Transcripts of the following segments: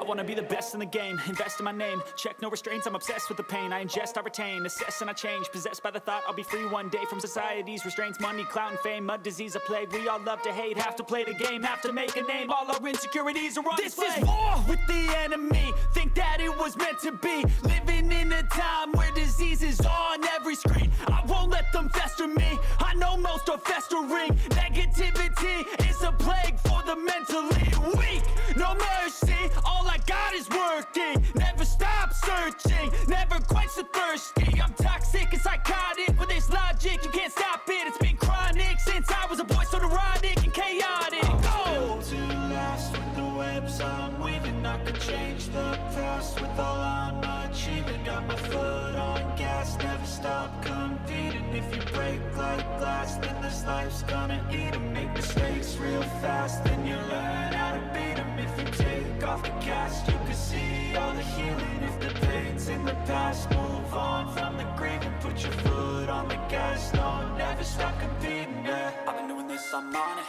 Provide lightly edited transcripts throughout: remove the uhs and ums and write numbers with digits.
I wanna be the best in the game, invest in my name. Check no restraints, I'm obsessed with the pain. I ingest, I retain, assess and I change. Possessed by the thought I'll be free one day from society's restraints. Money, clout and fame, mud, disease, a plague. We all love to hate, have to play the game, have to make a name. All our insecurities are on display. This is war with the enemy, think that it was meant to be. Living in a time where disease is on every screen. I won't let them fester me, I know most are festering. Negativity is a plague for the mentally weak. No mercy, all I got is working. Never stop searching, never quite so thirsty. I'm toxic and psychotic with this logic, you can't stop it. It's been chronic since I was a boy, so neurotic and chaotic. I'm built to last with the webs I'm weaving. I could change the past with all I'm achieving. Got my foot on gas, never stop competing. If you break like glass, then this life's gonna eat 'em. Make mistakes real fast, then you learn how to beat 'em. If you take off the cast, you can see all the healing. If the pain's in the past, move on from the grieving. Put your foot on the gas, no, never stop competing, yeah. I've been doing this, I'm on it.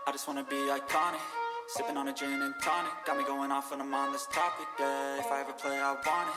I just wanna be iconic. Sipping on a gin and tonic, got me going off when I'm on this topic, yeah. If I ever play, I want it.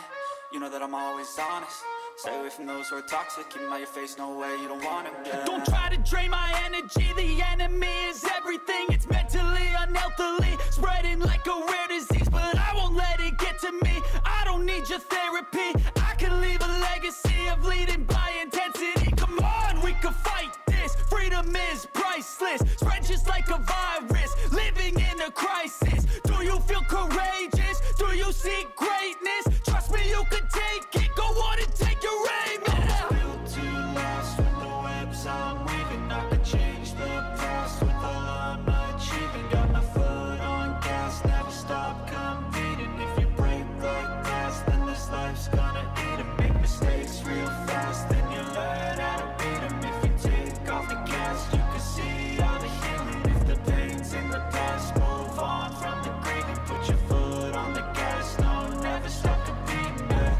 You know that I'm always honest. Stay away from those who are toxic. Keep them out your face, no way, you don't want it, yeah. Don't try to drain my energy. The enemy is everything. It's mentally, unhealthily, spreading like a rare disease. But I won't let it get to me. I don't need your therapy. I can leave a legacy of leading by intensity. Come on, we can fight this. Freedom is priceless. Spread just like a virus. Living in a crisis. Do you feel courageous? Do you seek greatness? Trust me, you can take it. Go on and take your aim. I'm built to last with the webs I'm weaving. I could change the past with all I'm achieving. Got my foot on gas, never stop competing. If you break like glass, then this life's gonna eat 'em. Make mistakes real fast, then you learn how to beat 'em. If you take off the gas, you can see all the healing. If the pain's in the past, move on from the grieving. Put your foot on the gas, no, never stop competing, yeah.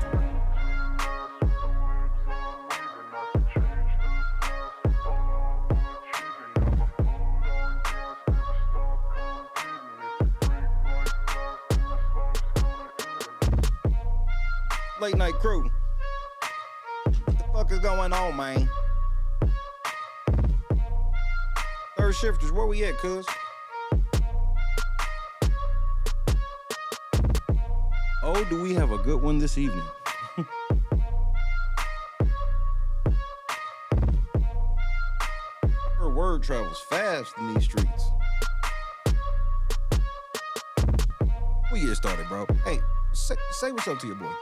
Late night crew. What the fuck is going on, man? Third shifters, where we at, cuz? Oh, do we have a good one this evening? Her word travels fast in these streets. We get started, bro. Hey, say what's up to your boy.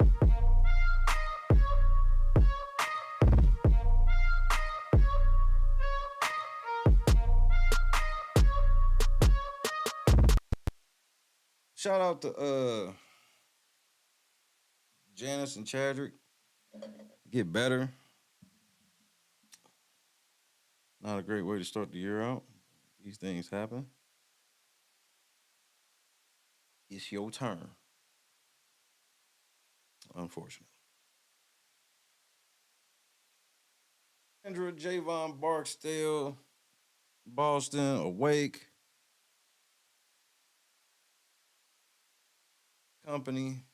Shout out to Janice and Cedric. Get better. Not a great way to start the year out. These things happen. It's your turn. Unfortunate. Kendra, Javon, Barksdale, Boston, Awake. Company.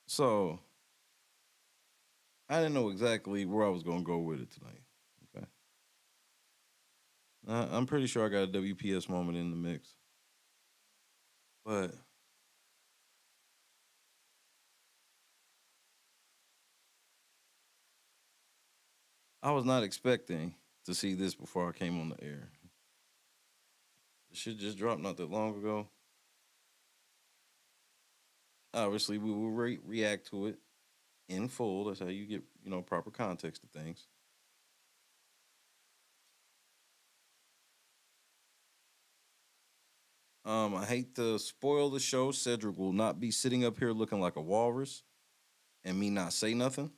So, I didn't know exactly where I was going to go with it tonight. Okay. I'm pretty sure I got a WPS moment in the mix. But I was not expecting to see this before I came on the air. The shit just dropped not that long ago. Obviously, we will react to it in full. That's how you get, proper context to things. I hate to spoil the show. Cedric will not be sitting up here looking like a walrus and me not say nothing.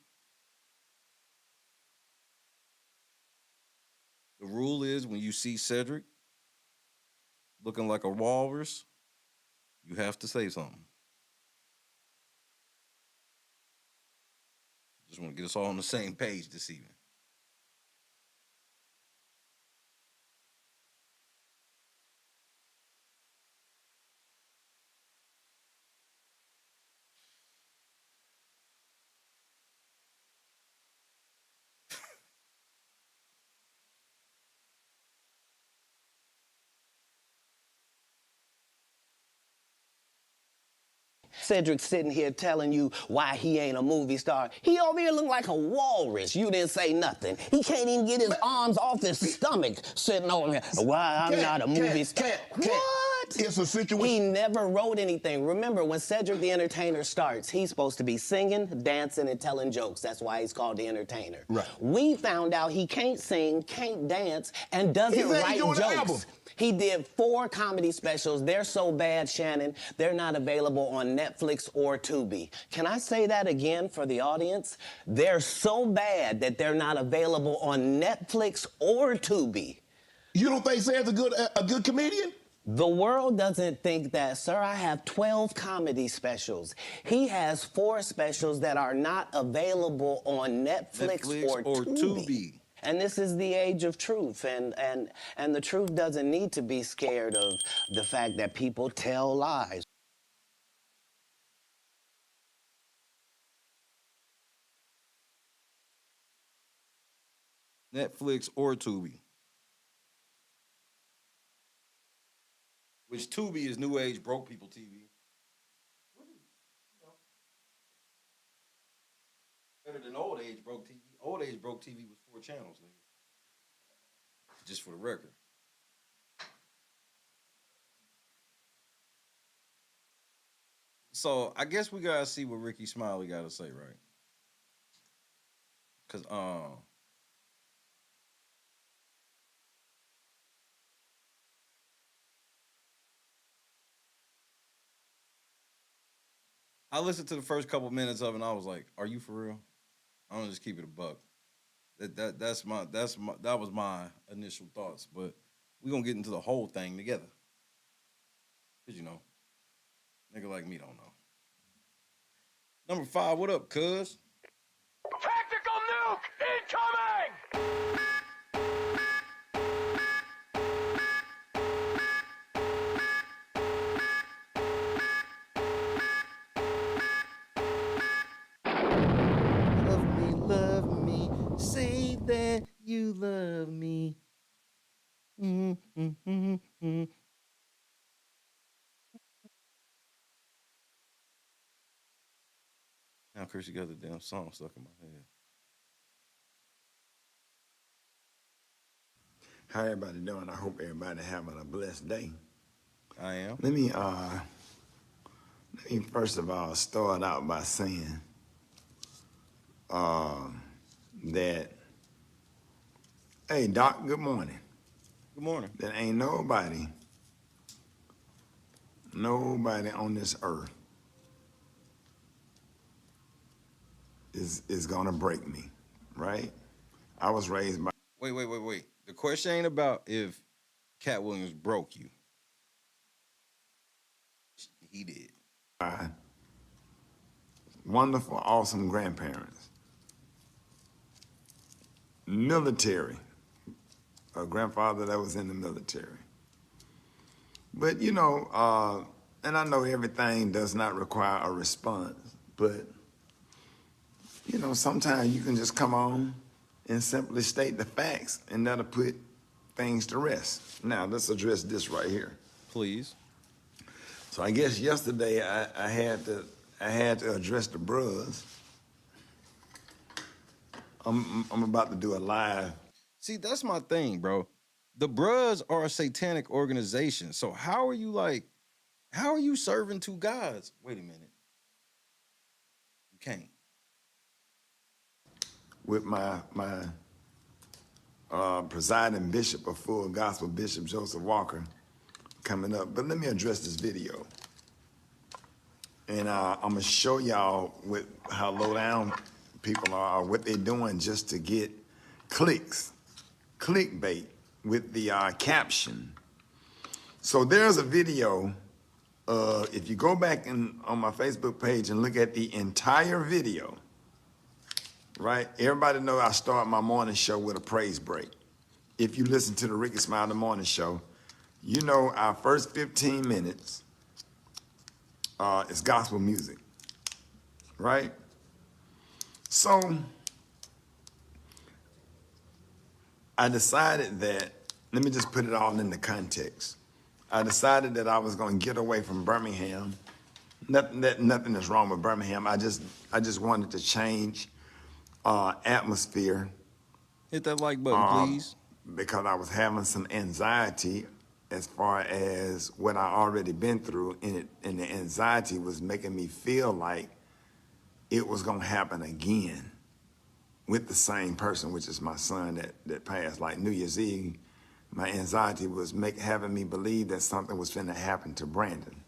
The rule is when you see Cedric looking like a walrus, you have to say something. Just want to get us all on the same page this evening. Cedric sitting here telling you why he ain't a movie star. He over here look like a walrus. You didn't say nothing. He can't even get his arms off his stomach sitting over here. Why I'm not a movie star. What? It's a situation. He never wrote anything. Remember, when Cedric the Entertainer starts, he's supposed to be singing, dancing, and telling jokes. That's why he's called the Entertainer. Right. We found out he can't sing, can't dance, and doesn't write jokes. He did 4 comedy specials. They're so bad, Shannon, they're not available on Netflix or Tubi. Can I say that again for the audience? They're so bad that they're not available on Netflix or Tubi. You don't think Ced's a good comedian? The world doesn't think that, sir. I have 12 comedy specials. He has 4 specials that are not available on Netflix or Tubi. And this is the age of truth, and the truth doesn't need to be scared of the fact that people tell lies. Netflix or Tubi. Which Tubi is new age broke people TV. Better than old age broke TV. Old age broke TV was 4 channels, nigga. Just for the record. So I guess we gotta see what Rickey Smiley gotta say, right? Cause I listened to the first couple minutes of it and I was like, are you for real? I'm gonna just keep it a buck. That was my initial thoughts, but we're gonna get into the whole thing together. Cause you know, nigga like me don't know. Number 5, what up, cuz? Tactical nuke incoming! Love me, say that you love me. Now, Chris, you got the damn song stuck in my head. How everybody doing? I hope everybody having a blessed day. I am. Let me first of all start out by saying that, hey, Doc, good morning. Good morning. That ain't nobody on this earth is gonna break me, right? I was raised by... Wait. The question ain't about if Katt Williams broke you. He did. Wonderful, awesome grandparents. Military. A grandfather that was in the military. But, you know, and I know everything does not require a response, but, you know, sometimes you can just come on and simply state the facts, and that'll put things to rest. Now, let's address this right here. Please. So I guess yesterday I had to address the bros. I'm about to do a live. See, that's my thing, bro. The Bruhs are a satanic organization. So how are you serving 2 gods? Wait a minute. You can't. With my presiding bishop of Full Gospel, Bishop Joseph Walker, coming up. But let me address this video. And I'm going to show y'all how low down people are, what they're doing just to get clicks, clickbait with the caption. So there's a video. If you go back on my Facebook page and look at the entire video, right? Everybody know I start my morning show with a praise break. If you listen to the Rickey Smiley Morning Show, you know our first 15 minutes is gospel music, right? So I decided that, let me just put it all in the context. I decided that I was going to get away from Birmingham, Nothing is wrong with Birmingham. I just wanted to change atmosphere Hit that like button, please. because I was having some anxiety as far as what I already been through, and the anxiety was making me feel like it was gonna happen again with the same person, which is my son that passed. Like New Year's Eve, my anxiety was having me believe that something was finna happen to Brandon.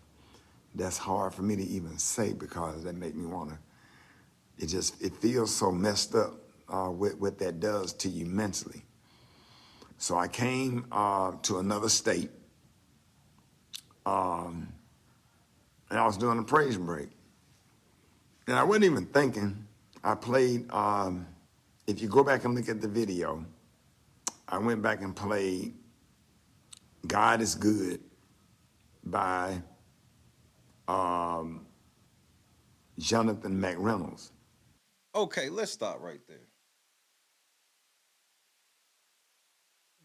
That's hard for me to even say because that make me wanna. It feels so messed up what that does to you mentally. So I came to another state, and I was doing a praise break. And I wasn't even thinking. I played, if you go back and look at the video, I went back and played God is Good by Jonathan McReynolds. Okay, let's stop right there.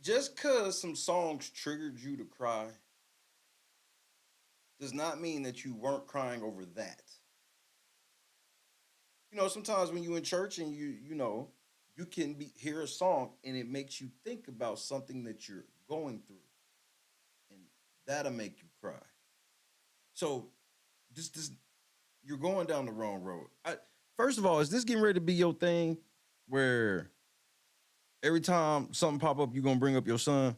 Just because some songs triggered you to cry does not mean that you weren't crying over that. You know, sometimes when you're in church and you can hear a song and it makes you think about something that you're going through, and that'll make you cry. So, this you're going down the wrong road. First of all, is this getting ready to be your thing, where every time something pop up, you're gonna bring up your son?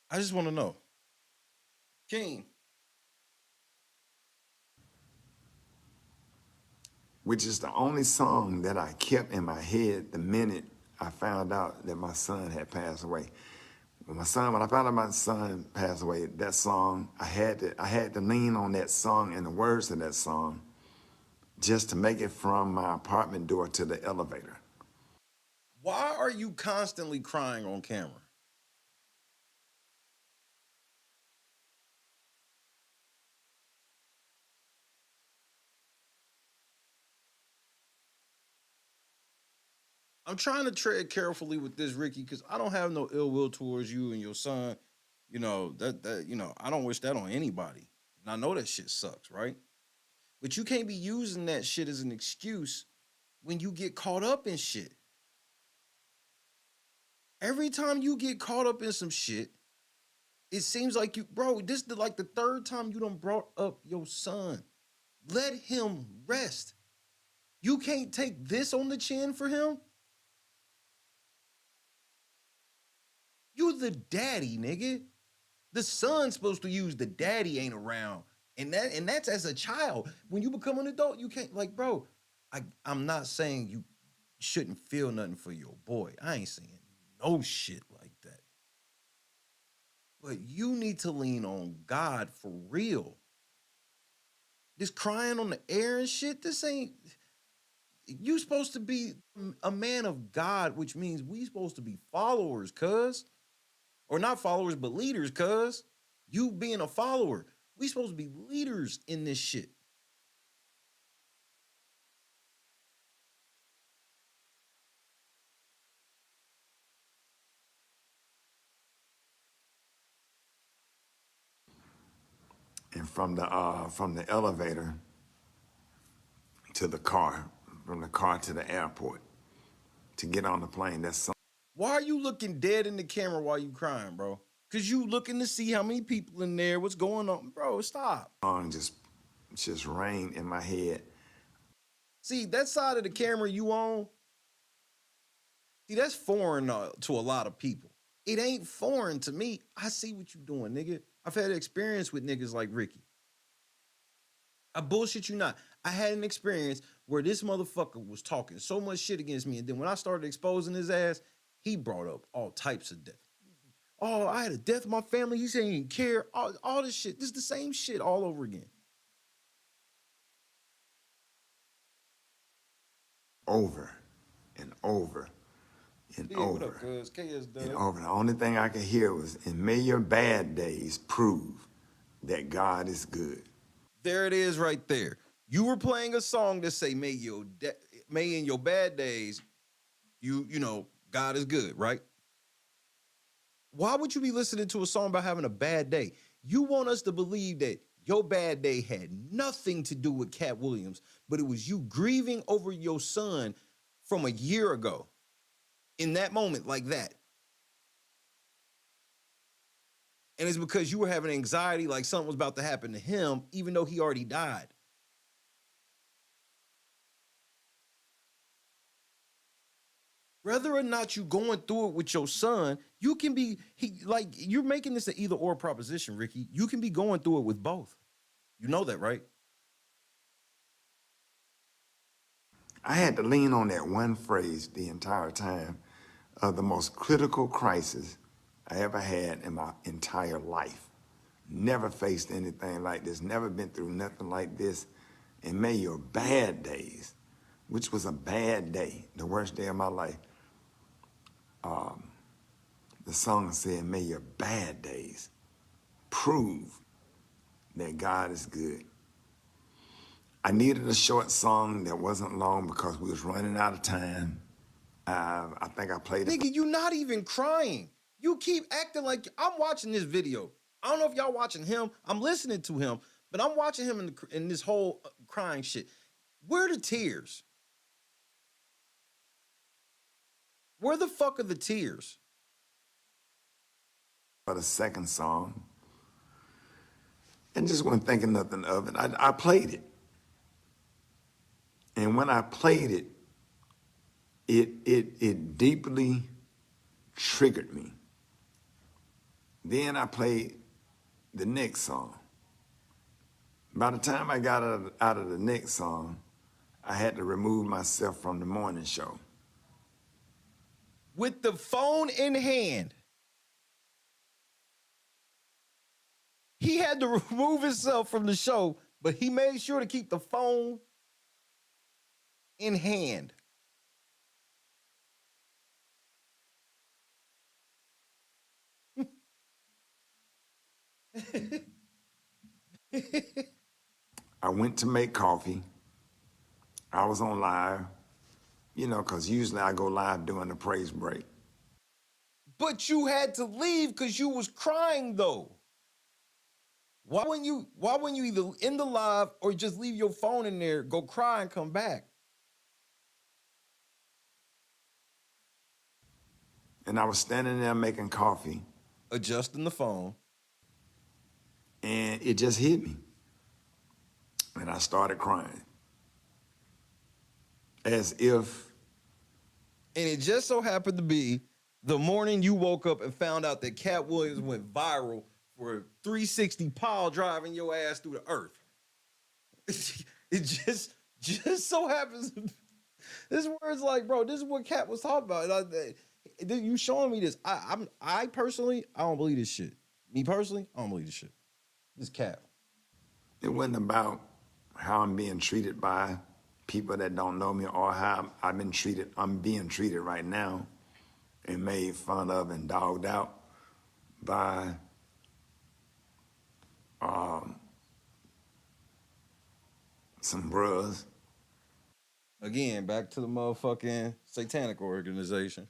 I just want to know. King. Which is the only song that I kept in my head the minute I found out that my son had passed away. When I found out my son passed away, that song, I had to lean on that song and the words of that song just to make it from my apartment door to the elevator. Why are you constantly crying on camera? I'm trying to tread carefully with this, Ricky, because I don't have no ill will towards you and your son. You know, I don't wish that on anybody. And I know that shit sucks, right? But you can't be using that shit as an excuse when you get caught up in shit. Every time you get caught up in some shit, it seems like this is like the third time you done brought up your son. Let him rest. You can't take this on the chin for him. You the daddy, nigga. The son's supposed to use the daddy ain't around. And that's as a child. When you become an adult, you can't, like, bro, I'm not saying you shouldn't feel nothing for your boy. I ain't saying no shit like that. But you need to lean on God for real. This crying on the air and shit, this ain't, you supposed to be a man of God, which means we supposed to be followers, cuz. Or not followers, but leaders, cuz. You being a follower, we supposed to be leaders in this shit. And from the elevator to the car, from the car to the airport, to get on the plane, that's something. Why are you looking dead in the camera while you crying, bro? Because you looking to see how many people in there, what's going on. Bro, stop. Just rain in my head. See, that side of the camera you on, see, that's foreign to a lot of people. It ain't foreign to me. I see what you doing, nigga. I've had experience with niggas like Ricky. I bullshit you not. I had an experience where this motherfucker was talking so much shit against me, and then when I started exposing his ass, he brought up all types of death. Oh, I had a death in my family. He said he didn't care. All this shit. This is the same shit all over again. Over and over and Yeah, over. what up, cuz? KS And over. The only thing I could hear was, and may your bad days prove that God is good. There it is right there. You were playing a song that say, may your may in your bad days, you know, God is good, right? Why would you be listening to a song about having a bad day? You want us to believe that your bad day had nothing to do with Katt Williams, but it was you grieving over your son from a year ago in that moment like that. And it's because you were having anxiety like something was about to happen to him, even though he already died. Whether or not you going through it with your son, you can be, you're making this an either or proposition, Ricky. You can be going through it with both. You know that, right? I had to lean on that one phrase the entire time of the most critical crisis I ever had in my entire life. Never faced anything like this, never been through nothing like this. And may your bad days, which was a bad day, the worst day of my life, the song said, may your bad days prove that God is good. I needed a short song that wasn't long because we was running out of time. I think I played it. Nigga, you not even crying. You keep acting like I'm watching this video. I don't know if y'all watching him. I'm listening to him, but I'm watching him in this whole crying shit. Where are the tears? Where the fuck are the tears? For the second song, and just wasn't thinking nothing of it. I played it. And when I played it, it deeply triggered me. Then I played the next song. By the time I got out of the next song, I had to remove myself from the morning show. With the phone in hand. He had to remove himself from the show, but he made sure to keep the phone in hand. I went to make coffee. I was on live, you know, because usually I go live during the praise break. But you had to leave because you was crying, though. Why wouldn't you either end the live or just leave your phone in there, go cry and come back? And I was standing there making coffee. Adjusting the phone. And it just hit me. And I started crying. As if. And it just so happened to be the morning you woke up and found out that Katt Williams went viral for 360 pile driving your ass through the earth. It just so happens. This word's like, bro, this is what Katt was talking about. You showing me this. I personally, I don't believe this shit. Me personally, I don't believe this shit. This Katt. It wasn't about how I'm being treated by people that don't know me or how I'm being treated right now and made fun of and dogged out by some bros. Again, back to the motherfucking satanic organization.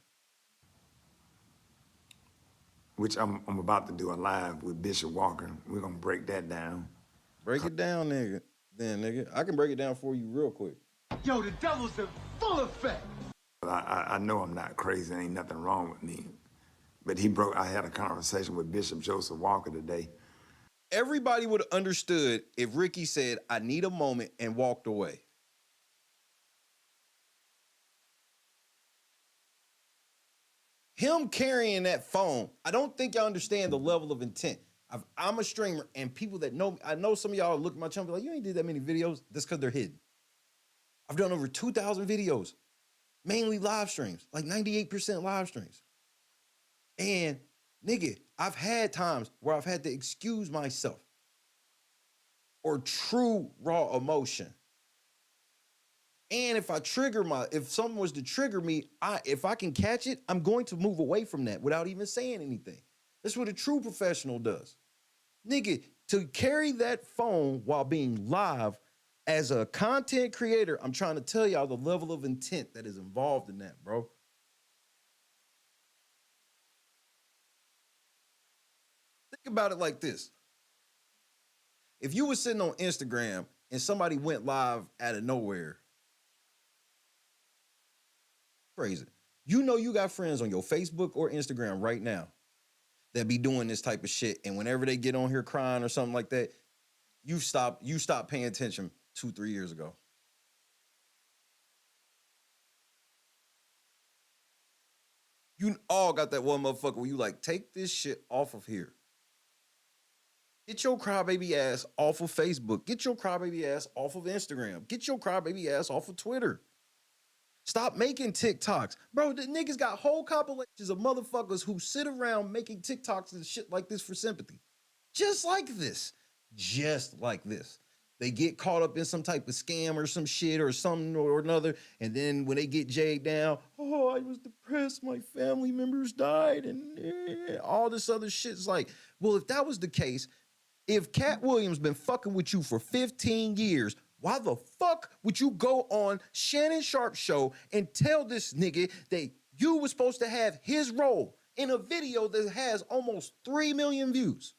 Which I'm about to do a live with Bishop Walker. We're gonna break that down. Break it down, nigga. Then, nigga, I can break it down for you real quick. Yo, the devil's in full effect. I know I'm not crazy. Ain't nothing wrong with me. But I had a conversation with Bishop Joseph Walker today. Everybody would have understood if Ricky said, I need a moment and walked away. Him carrying that phone, I don't think y'all understand the level of intent. I'm a streamer, and people that know me, I know some of y'all look at my channel and be like, you ain't did that many videos. That's because they're hidden. I've done over 2,000 videos, mainly live streams, like 98% live streams. And nigga, I've had times where I've had to excuse myself or true raw emotion. And if someone was to trigger me, if I can catch it, I'm going to move away from that without even saying anything. That's what a true professional does. Nigga, to carry that phone while being live As a content creator, I'm trying to tell y'all the level of intent that is involved in that, bro. Think about it like this. If you were sitting on Instagram and somebody went live out of nowhere, crazy. You know you got friends on your Facebook or Instagram right now that be doing this type of shit, and whenever they get on here crying or something like that, you stopped paying attention 2-3 years ago. You all got that one motherfucker where you like, take this shit off of here. Get your crybaby ass off of Facebook. Get your crybaby ass off of Instagram. Get your crybaby ass off of Twitter. Stop making TikToks. Bro, the niggas got whole compilations of motherfuckers who sit around making TikToks and shit like this for sympathy. Just like this. Just like this. They get caught up in some type of scam or some shit or something or another, and then when they get jagged down, oh, I was depressed, my family members died, and all this other shit. It's like, well, if that was the case, if Katt Williams been fucking with you for 15 years, why the fuck would you go on Shannon Sharpe show and tell this nigga that you were supposed to have his role in a video that has almost 3 million views?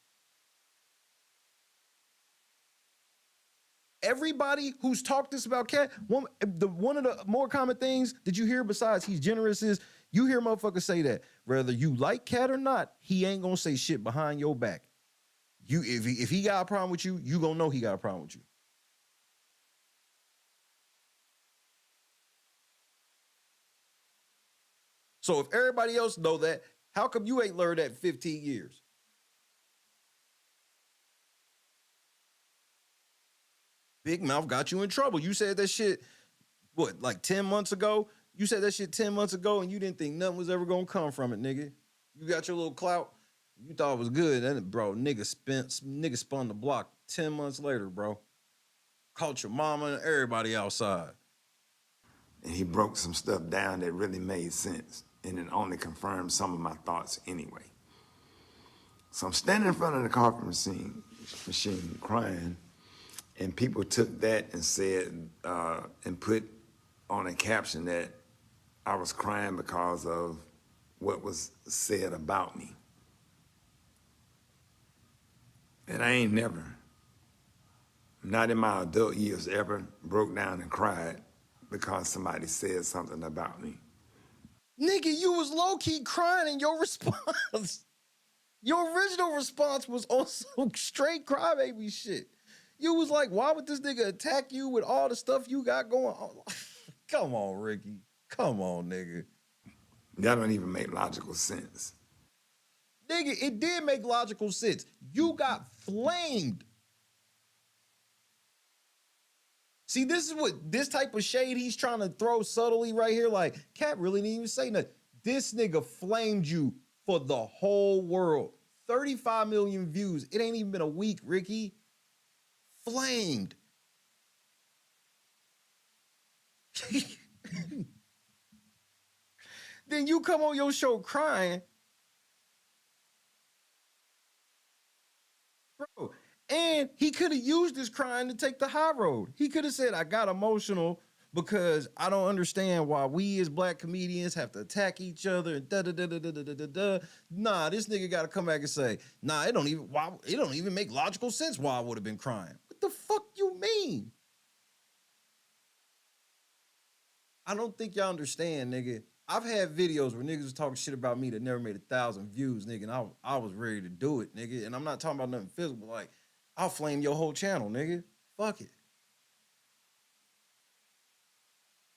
Everybody who's talked this about Katt, one of the more common things that you hear besides he's generous is you hear motherfuckers say that whether you like Katt or not, he ain't gonna say shit behind your back. If he got a problem with you, you gonna know he got a problem with you. So if everybody else know that, how come you ain't learned that in 15 years? Big mouth got you in trouble. You said that shit, what, like 10 months ago? You said that shit 10 months ago and you didn't think nothing was ever gonna come from it, nigga. You got your little clout. You thought it was good. And bro, nigga spun the block 10 months later, bro. Caught your mama and everybody outside. And he broke some stuff down that really made sense. And it only confirmed some of my thoughts anyway. So I'm standing in front of the coffee machine crying, and people took that and said, and put on a caption that I was crying because of what was said about me. And I ain't never, not in my adult years, ever broke down and cried because somebody said something about me. Nigga, you was low-key crying in your response. Your original response was on some straight crybaby shit. You was like, why would this nigga attack you with all the stuff you got going on? Come on, Ricky. Come on, nigga. That don't even make logical sense. Nigga, it did make logical sense. You got flamed. See, this is what this type of shade he's trying to throw subtly right here. Like, Katt really didn't even say nothing. This nigga flamed you for the whole world. 35 million views. It ain't even been a week, Ricky. Flamed. Then you come on your show crying. Bro, and he could have used this crying to take the high road. He could have said, I got emotional because I don't understand why we as black comedians have to attack each other and da-da-da-da-da-da-da-da. Nah, this nigga got to come back and say, nah, it don't even make logical sense why I would have been crying. What the fuck you mean? I don't think y'all understand, nigga. I've had videos where niggas was talking shit about me that never made 1,000 views, nigga, and I was ready to do it, nigga. And I'm not talking about nothing physical, like, I'll flame your whole channel, nigga. Fuck it.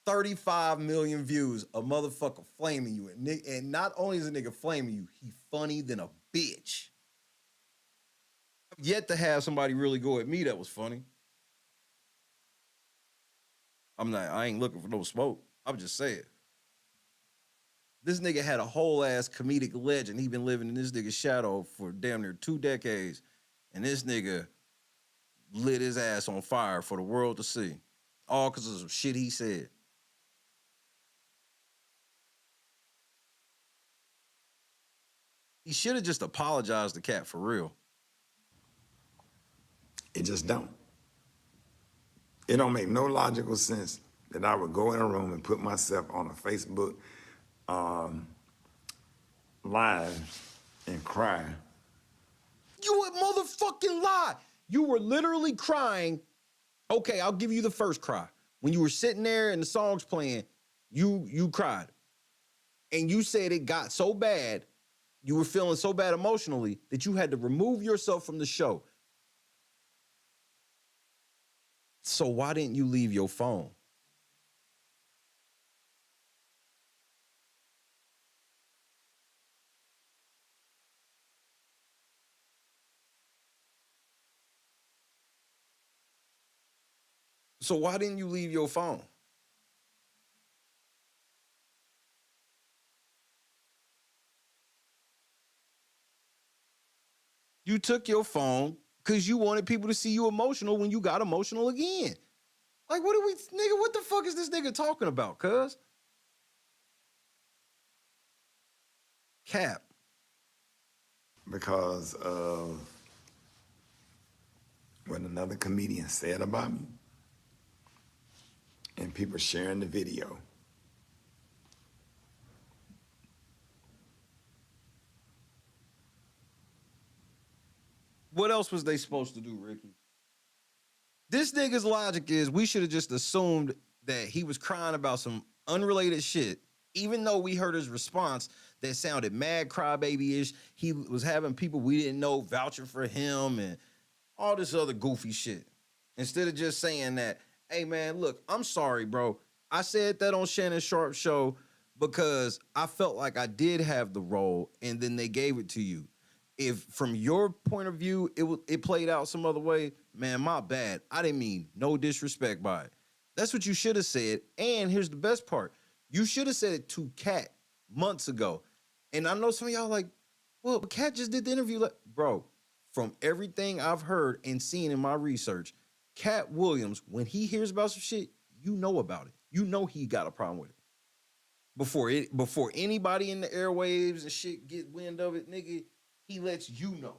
35 million views, a motherfucker flaming you. And not only is a nigga flaming you, he funny than a bitch. I've yet to have somebody really go at me that was funny. I ain't looking for no smoke. I'm just saying. This nigga had a whole ass comedic legend. He been living in this nigga's shadow for damn near 2 decades. And this nigga lit his ass on fire for the world to see. All because of some shit he said. He should have just apologized to Katt for real. It just don't. It don't make no logical sense that I would go in a room and put myself on a Facebook live and cry. You a motherfucking lie. You were literally crying. Okay, I'll give you the first cry. When you were sitting there and the song's playing, you cried. And you said it got so bad, you were feeling so bad emotionally that you had to remove yourself from the show. So why didn't you leave your phone? So why didn't you leave your phone? You took your phone because you wanted people to see you emotional when you got emotional again. Like, what the fuck is this nigga talking about, cuz? Cap. Because of what another comedian said about me and people sharing the video. What else was they supposed to do, Ricky? This nigga's logic is we should have just assumed that he was crying about some unrelated shit, even though we heard his response that sounded mad crybaby-ish. He was having people we didn't know vouching for him and all this other goofy shit. Instead of just saying that, hey, man, look, I'm sorry, bro. I said that on Shannon Sharpe's show because I felt like I did have the role and then they gave it to you. If from your point of view, it played out some other way, man, my bad. I didn't mean no disrespect by it. That's what you should have said. And here's the best part. You should have said it to Katt months ago. And I know some of y'all like, well, Katt just did the interview. Like, bro, from everything I've heard and seen in my research, Katt Williams, when he hears about some shit, you know about it. You know he got a problem with it. Before anybody in the airwaves and shit get wind of it, nigga, he lets you know.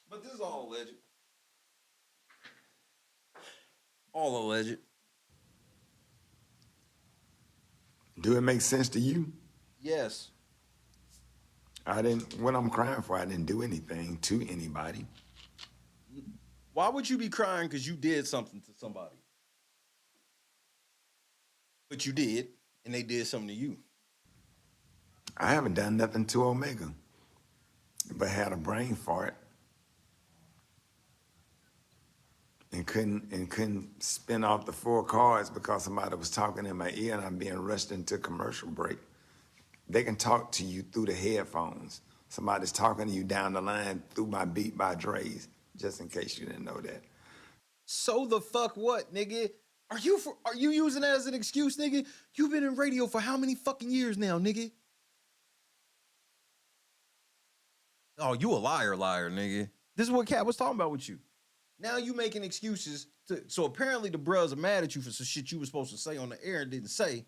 But this is all alleged. All alleged. Do it make sense to you? Yes. What I'm crying for, I didn't do anything to anybody. Why would you be crying because you did something to somebody? But you did, and they did something to you. I haven't done nothing to Omega, but had a brain fart and couldn't spin off the 4 cards because somebody was talking in my ear and I'm being rushed into commercial break. They can talk to you through the headphones. Somebody's talking to you down the line through my Beat by Dre's, just in case you didn't know that. So the fuck what, nigga? Are you using that as an excuse, nigga? You've been in radio for how many fucking years now, nigga? Oh, you a liar, nigga. This is what Katt was talking about with you. Now you making excuses. So apparently the bros are mad at you for some shit you were supposed to say on the air and didn't say,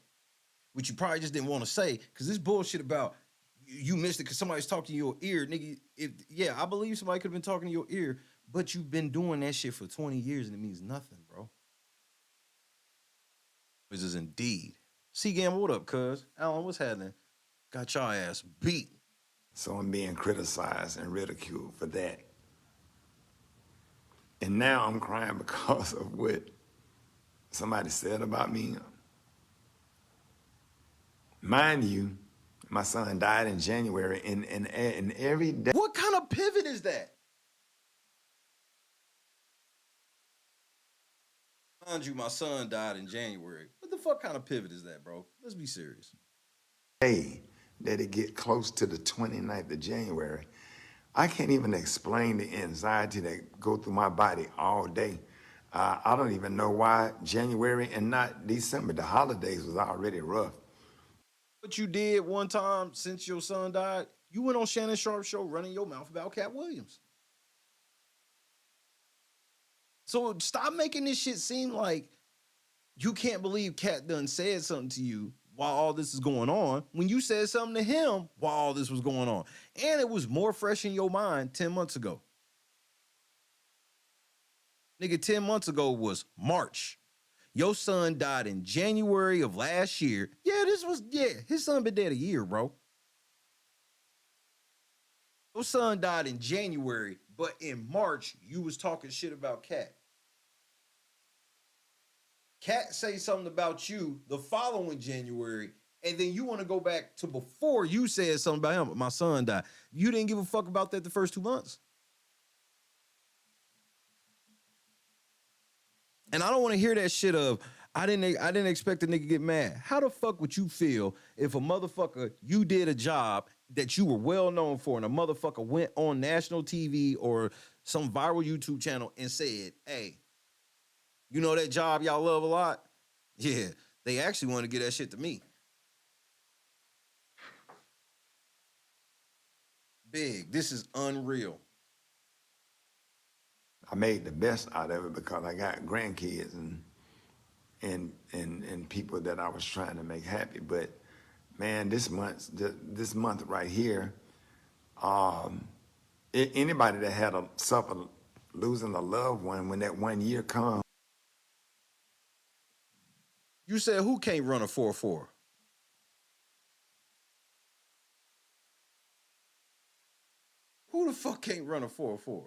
which you probably just didn't want to say, because this bullshit about you missed it because somebody's talking to your ear, nigga. I believe somebody could have been talking to your ear, but you've been doing that shit for 20 years and it means nothing, bro. This is indeed. C-Gamble, what up, cuz? Alan, what's happening? Got y'all ass beat. So I'm being criticized and ridiculed for that. And now I'm crying because of what somebody said about me. Mind you, my son died in January, and every day. What kind of pivot is that? Mind you, my son died in January. What the fuck kind of pivot is that, bro? Let's be serious. Day that it get close to the 29th of January, I can't even explain the anxiety that go through my body all day. I don't even know why January and not December. The holidays was already rough. What you did one time since your son died, you went on Shannon Sharpe show running your mouth about Katt Williams. So stop making this shit seem like you can't believe Katt done said something to you while all this is going on, when you said something to him while all this was going on. And it was more fresh in your mind 10 months ago. Nigga, 10 months ago was March. Your son died in January of last year. His son been dead a year, bro. Your son died in January, but in March, you was talking shit about Katt. Katt say something about you the following January, and then you want to go back to before you said something about him, but my son died. You didn't give a fuck about that the first 2 months. And I don't want to hear that shit of, I didn't expect a nigga to get mad. How the fuck would you feel if a motherfucker, you did a job that you were well known for, and a motherfucker went on national TV or some viral YouTube channel and said, hey, you know that job y'all love a lot? Yeah, they actually want to get that shit to me. Big, this is unreal. I made the best out of it because I got grandkids and people that I was trying to make happy. But man, this month right here, anybody that had suffered losing a loved one, when that 1 year comes. You said who can't run a 4-4? Who the fuck can't run a 4-4?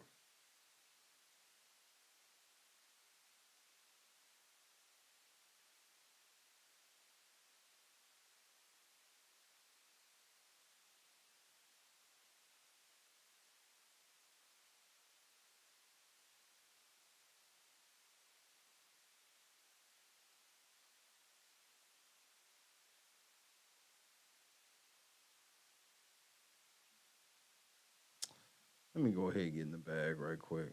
Let me go ahead and get in the bag right quick.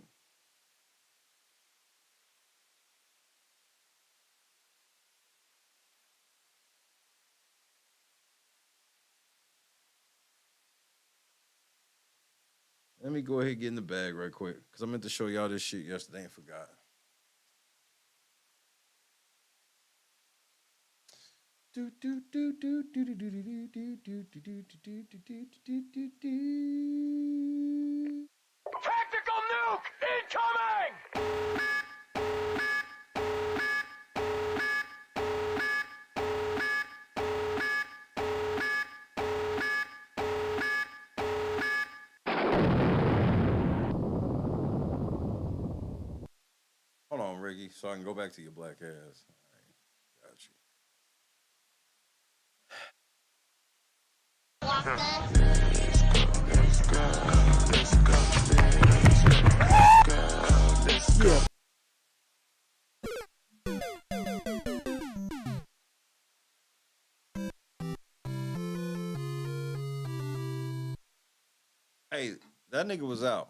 Let me go ahead and get in the bag right quick, because I meant to show y'all this shit yesterday and forgot. Tactical nuke incoming! Hold on, Rickey, so I can go back to your black ass. All right, got you. Yeah. Hey, that nigga was out.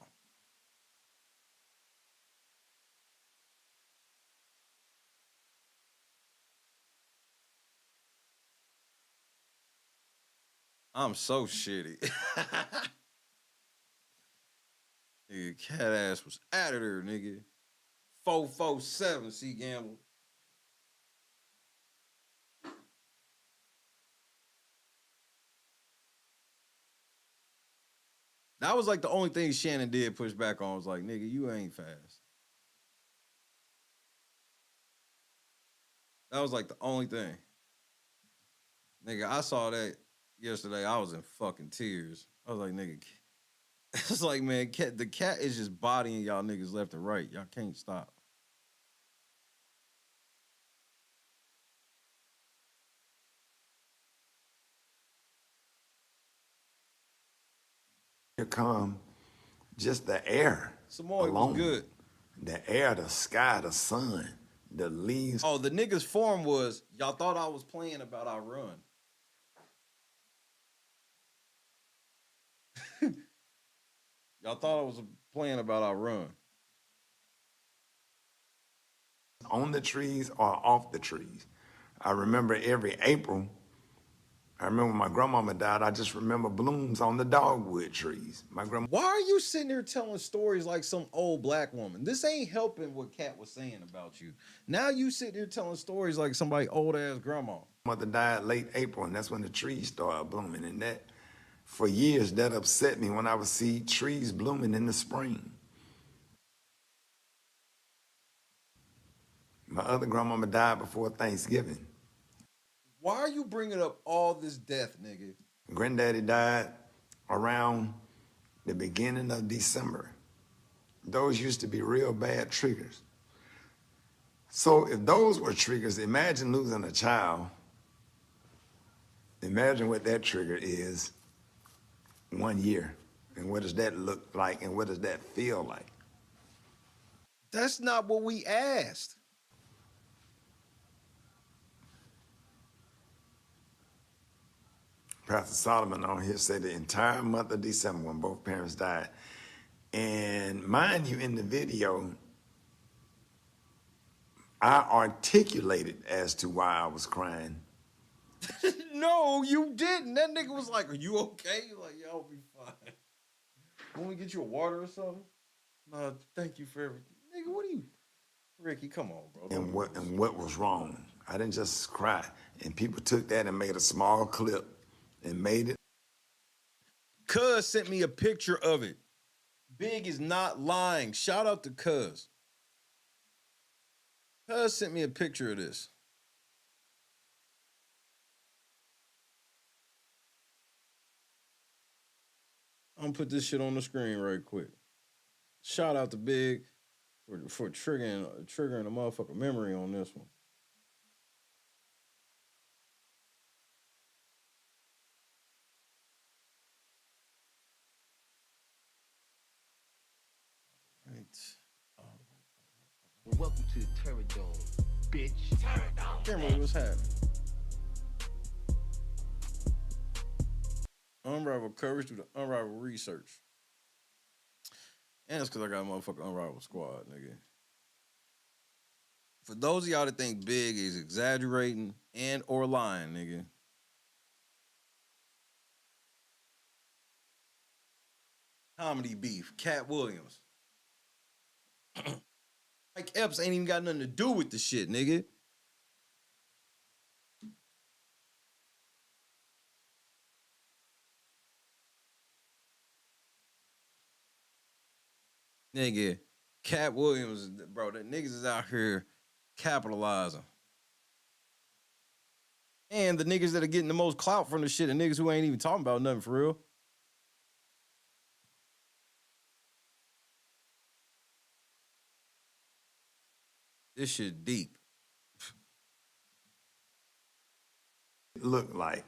I'm so shitty. Nigga, cat ass was out of there, nigga. 447, C Gamble. That was like the only thing Shannon did push back on. Was like, nigga, you ain't fast. That was like the only thing. Nigga, I saw that yesterday. I was in fucking tears. I was like, nigga, it's like, man, the cat is just bodying y'all niggas left and right. Y'all can't stop. Here come just the air. Samoa alone. was good. The air, the sky, the sun, the leaves. Oh, the niggas' form was, y'all thought I was playing about our run. Y'all thought I was playing about our run. On the trees or off the trees. I remember every April, I remember when my grandmama died, I just remember blooms on the dogwood trees. My grandma. Why are you sitting here telling stories like some old black woman? This ain't helping what Katt was saying about you. Now you sitting here telling stories like somebody old ass grandma. Mother died late April, and that's when the trees started blooming. And that, for years, that upset me when I would see trees blooming in the spring. My other grandmama died before Thanksgiving. Why are you bringing up all this death, nigga? Granddaddy died around the beginning of December. Those used to be real bad triggers. So if those were triggers, imagine losing a child. Imagine what that trigger is 1 year. And what does that look like and what does that feel like? That's not what we asked. Pastor Solomon on here said the entire month of December when both parents died. And mind you, in the video, I articulated as to why I was crying. No, you didn't. That nigga was like, "Are you okay?" You're like, "Yeah, I'll be fine. Want me to get you a water or something?" No, thank you for everything. Nigga, what are you? Ricky, come on, bro. And what was wrong. I didn't just cry. And people took that and made a small clip and made it. Cuz sent me a picture of it. Big is not lying. Shout out to Cuz. Cuz sent me a picture of this. I'm gonna put this shit on the screen right quick. Shout out to Big for triggering a motherfucking memory on this one. Welcome to the Terror Dome, bitch. Cameron, what's happening? Unrivaled coverage through the Unrivaled research. And it's because I got a motherfucking Unrivaled squad, nigga. For those of y'all that think Big is exaggerating and or lying, nigga. Comedy beef, Katt Williams. Mike Epps ain't even got nothing to do with the shit, nigga. Nigga, Katt Williams, bro, the niggas is out here capitalizing. And the niggas that are getting the most clout from the shit are niggas who ain't even talking about nothing for real. This shit deep. Look like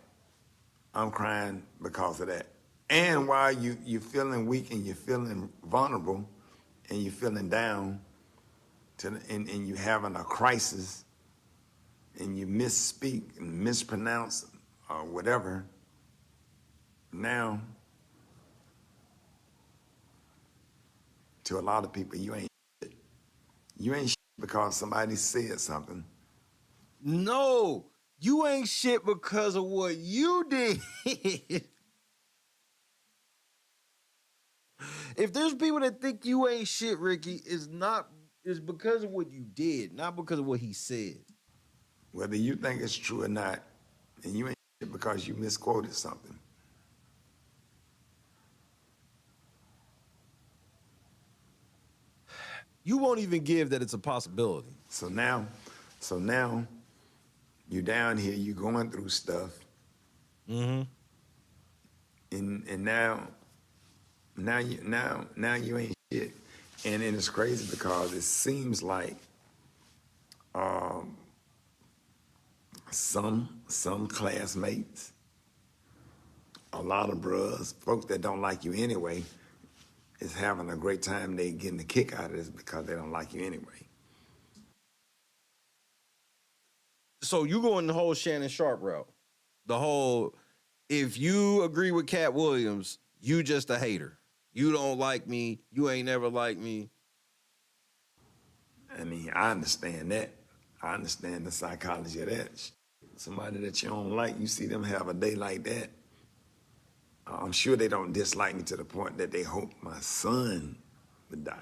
I'm crying because of that. And while you're feeling weak and you're feeling vulnerable and you're feeling down and you're having a crisis and you misspeak and mispronounce or whatever, now to a lot of people, you ain't shit. You ain't shit because somebody said something. No, you ain't shit because of what you did. If there's people that think you ain't shit, Ricky, it's because of what you did, not because of what he said. Whether you think it's true or not, and you ain't shit because you misquoted something. You won't even give that it's a possibility. So now you're down here, you're going through stuff. Mm-hmm. And now you ain't shit. And then it's crazy because it seems like some classmates, a lot of bros, folks that don't like you anyway, is having a great time. They getting a kick out of this because they don't like you anyway. So you going the whole Shannon Sharpe route. The whole, if you agree with Katt Williams, you just a hater. You don't like me. You ain't never liked me. I mean, I understand that. I understand the psychology of that. Somebody that you don't like, you see them have a day like that. I'm sure they don't dislike me to the point that they hope my son would die.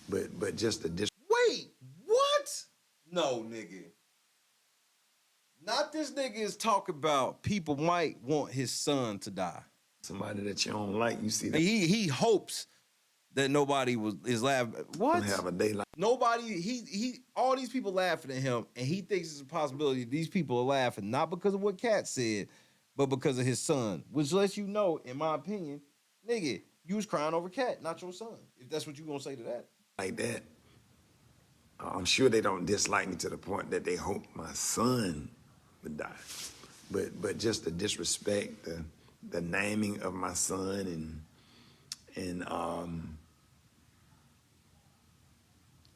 But just the Wait, what? No, nigga. Not this nigga is talking about people might want his son to die. somebody that you don't like, you see them He hopes that nobody is laughing. What? have a day like Nobody, he all these people laughing at him, and he thinks it's a possibility these people are laughing, not because of what Katt said, but because of his son. Which lets you know, in my opinion, nigga, you was crying over Katt, not your son. If that's what you gonna say to that. that. I'm sure they don't dislike me to the point that they hope my son would die. But just the disrespect, the naming of my son, and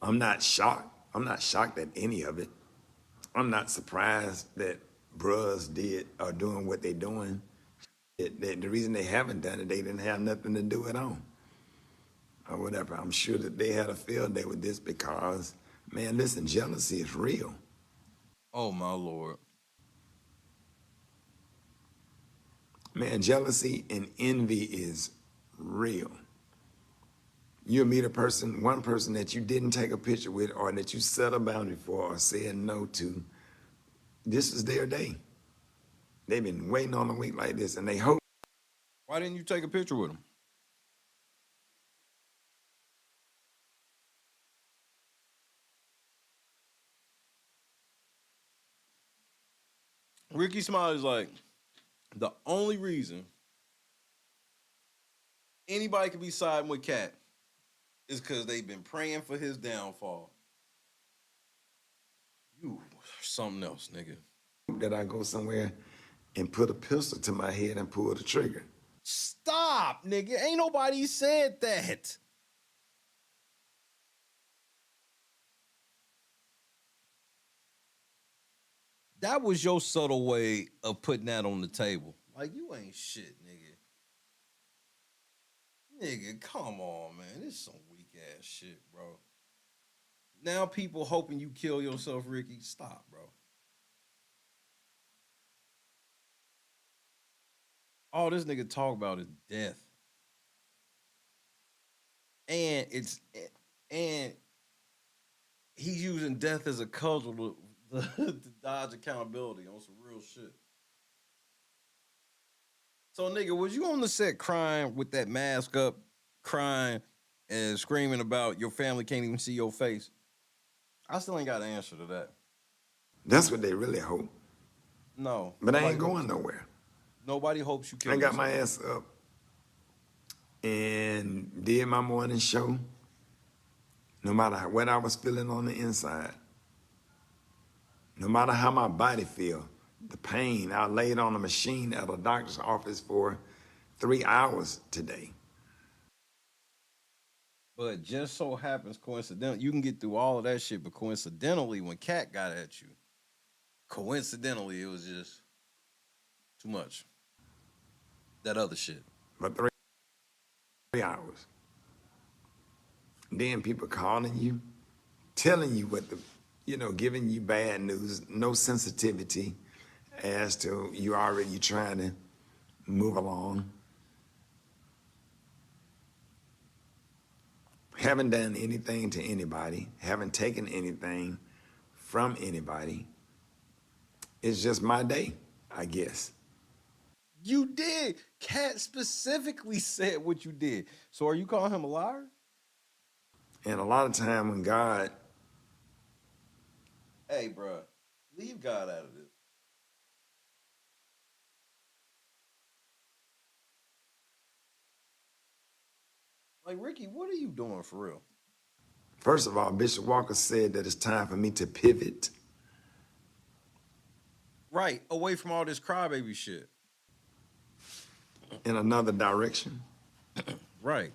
I'm not shocked. I'm not shocked at any of it. I'm not surprised that bruhs are doing what they're doing. The reason they haven't done it, they didn't have nothing to do it on. Or whatever. I'm sure that they had a field day with this because, man, listen, jealousy is real. Oh my Lord. Man, jealousy and envy is real. You'll meet a person, one person that you didn't take a picture with or that you set a boundary for or said no to. This is their day. They've been waiting on a week like this, and they hope. Why didn't you take a picture with him? Rickey Smiley's like, the only reason anybody could be siding with Katt is because they've been praying for his downfall. You something else, nigga. That I go somewhere and put a pistol to my head and pull the trigger. Stop, nigga. Ain't nobody said that. That was your subtle way of putting that on the table. Like, you ain't shit, nigga. Nigga, come on, man. This is some weak-ass shit, bro. Now people hoping you kill yourself, Rickey. Stop, bro. All this nigga talk about is death. And he's using death as a cudgel to dodge accountability on some real shit. So, nigga, was you on the set crying with that mask up, crying and screaming about your family can't even see your face? I still ain't got an answer to that. That's what they really hope. No. But I ain't going nowhere. Nobody hopes you kill I got yourself. my ass up and did my morning show, no matter what I was feeling on the inside, no matter how my body feel, the pain. I laid on a machine at a doctor's office for 3 hours today. But just so happens, coincidentally, you can get through all of that shit, but coincidentally, when Katt got at you, coincidentally, it was just too much. That other shit. For 3 hours. Then people calling you, telling you what giving you bad news, no sensitivity as to you already trying to move along. Haven't done anything to anybody, haven't taken anything from anybody. It's just my day, I guess. You did. Katt specifically said what you did. So are you calling him a liar? And a lot of time when God... Hey, bro, leave God out of this. Like, Rickey, what are you doing for real? First of all, Bishop Walker said that it's time for me to pivot. Right, away from all this crybaby shit. In another direction. Right.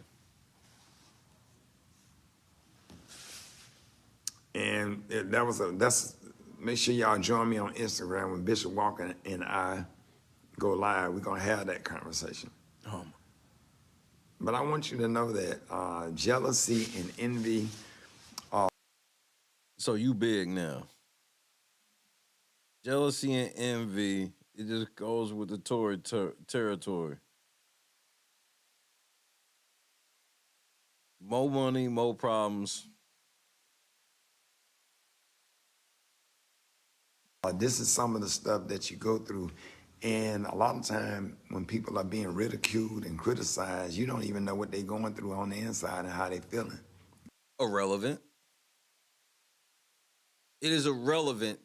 And that's make sure y'all join me on Instagram when Bishop Walker and I go live. We're gonna have that conversation. But I want you to know that jealousy and envy. So you big now. Jealousy and envy, it just goes with the Tory territory. More money, more problems. This is some of the stuff that you go through. And a lot of time when people are being ridiculed and criticized, you don't even know what they're going through on the inside and how they're feeling. Irrelevant. It is irrelevant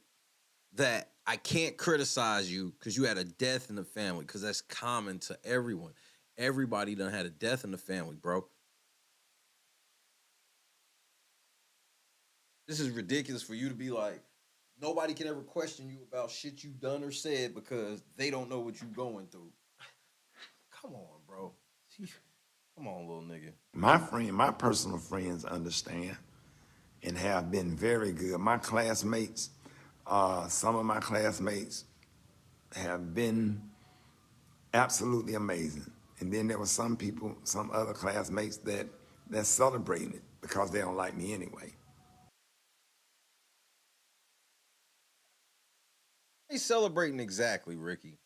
that I can't criticize you because you had a death in the family, because that's common to everyone. Everybody done had a death in the family, bro. This is ridiculous for you to be like, nobody can ever question you about shit you done or said because they don't know what you going through. Come on, bro. Come on, little nigga. My personal friends understand and have been very good. My classmates, some of my classmates have been absolutely amazing. And then there were some people, some other classmates that's celebrating it because they don't like me anyway. They celebrating exactly, Ricky.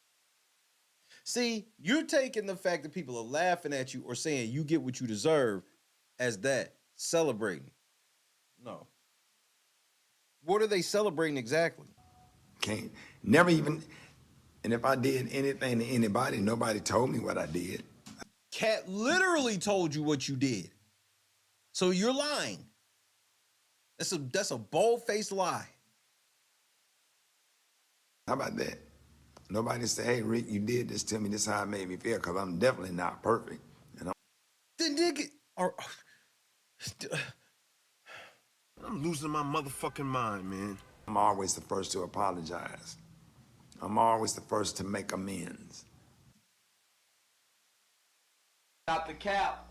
See, you're taking the fact that people are laughing at you or saying you get what you deserve as that celebrating. No. What are they celebrating exactly? Can't, never even, and if I did anything to anybody, nobody told me what I did. Katt literally told you what you did. So you're lying. That's a bold-faced lie. How about that? Nobody say, hey, Rick, you did this to me. This is how it made me feel, because I'm definitely not perfect. And The nigga are... I'm losing my motherfucking mind, man. I'm always the first to apologize. I'm always the first to make amends. Stop the cap.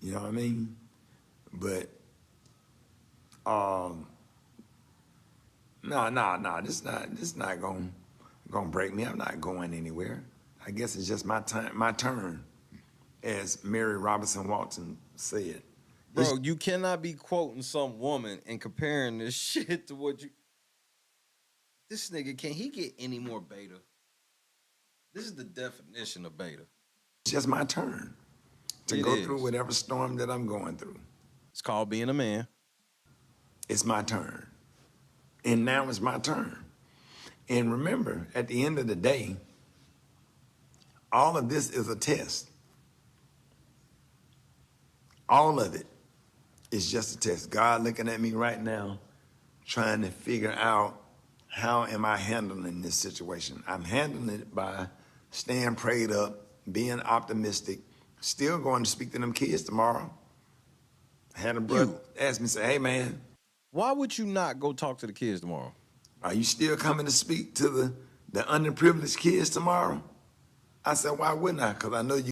You know what I mean? But, no, this not gonna break me. I'm not going anywhere. I guess it's just my turn, as Mary Robinson Walton said. Bro, you cannot be quoting some woman and comparing this shit to what you... This nigga, can he get any more beta? This is the definition of beta. It's just my turn to go through whatever storm that I'm going through. It's called being a man. It's my turn. And now it's my turn. And remember, at the end of the day, all of this is a test. All of it is just a test. God looking at me right now, trying to figure out how am I handling this situation. I'm handling it by staying prayed up, being optimistic, still going to speak to them kids tomorrow. I had a brother ask me, say, hey, man. Why would you not go talk to the kids tomorrow? Are you still coming to speak to the underprivileged kids tomorrow? I said, why wouldn't I? Because I know you.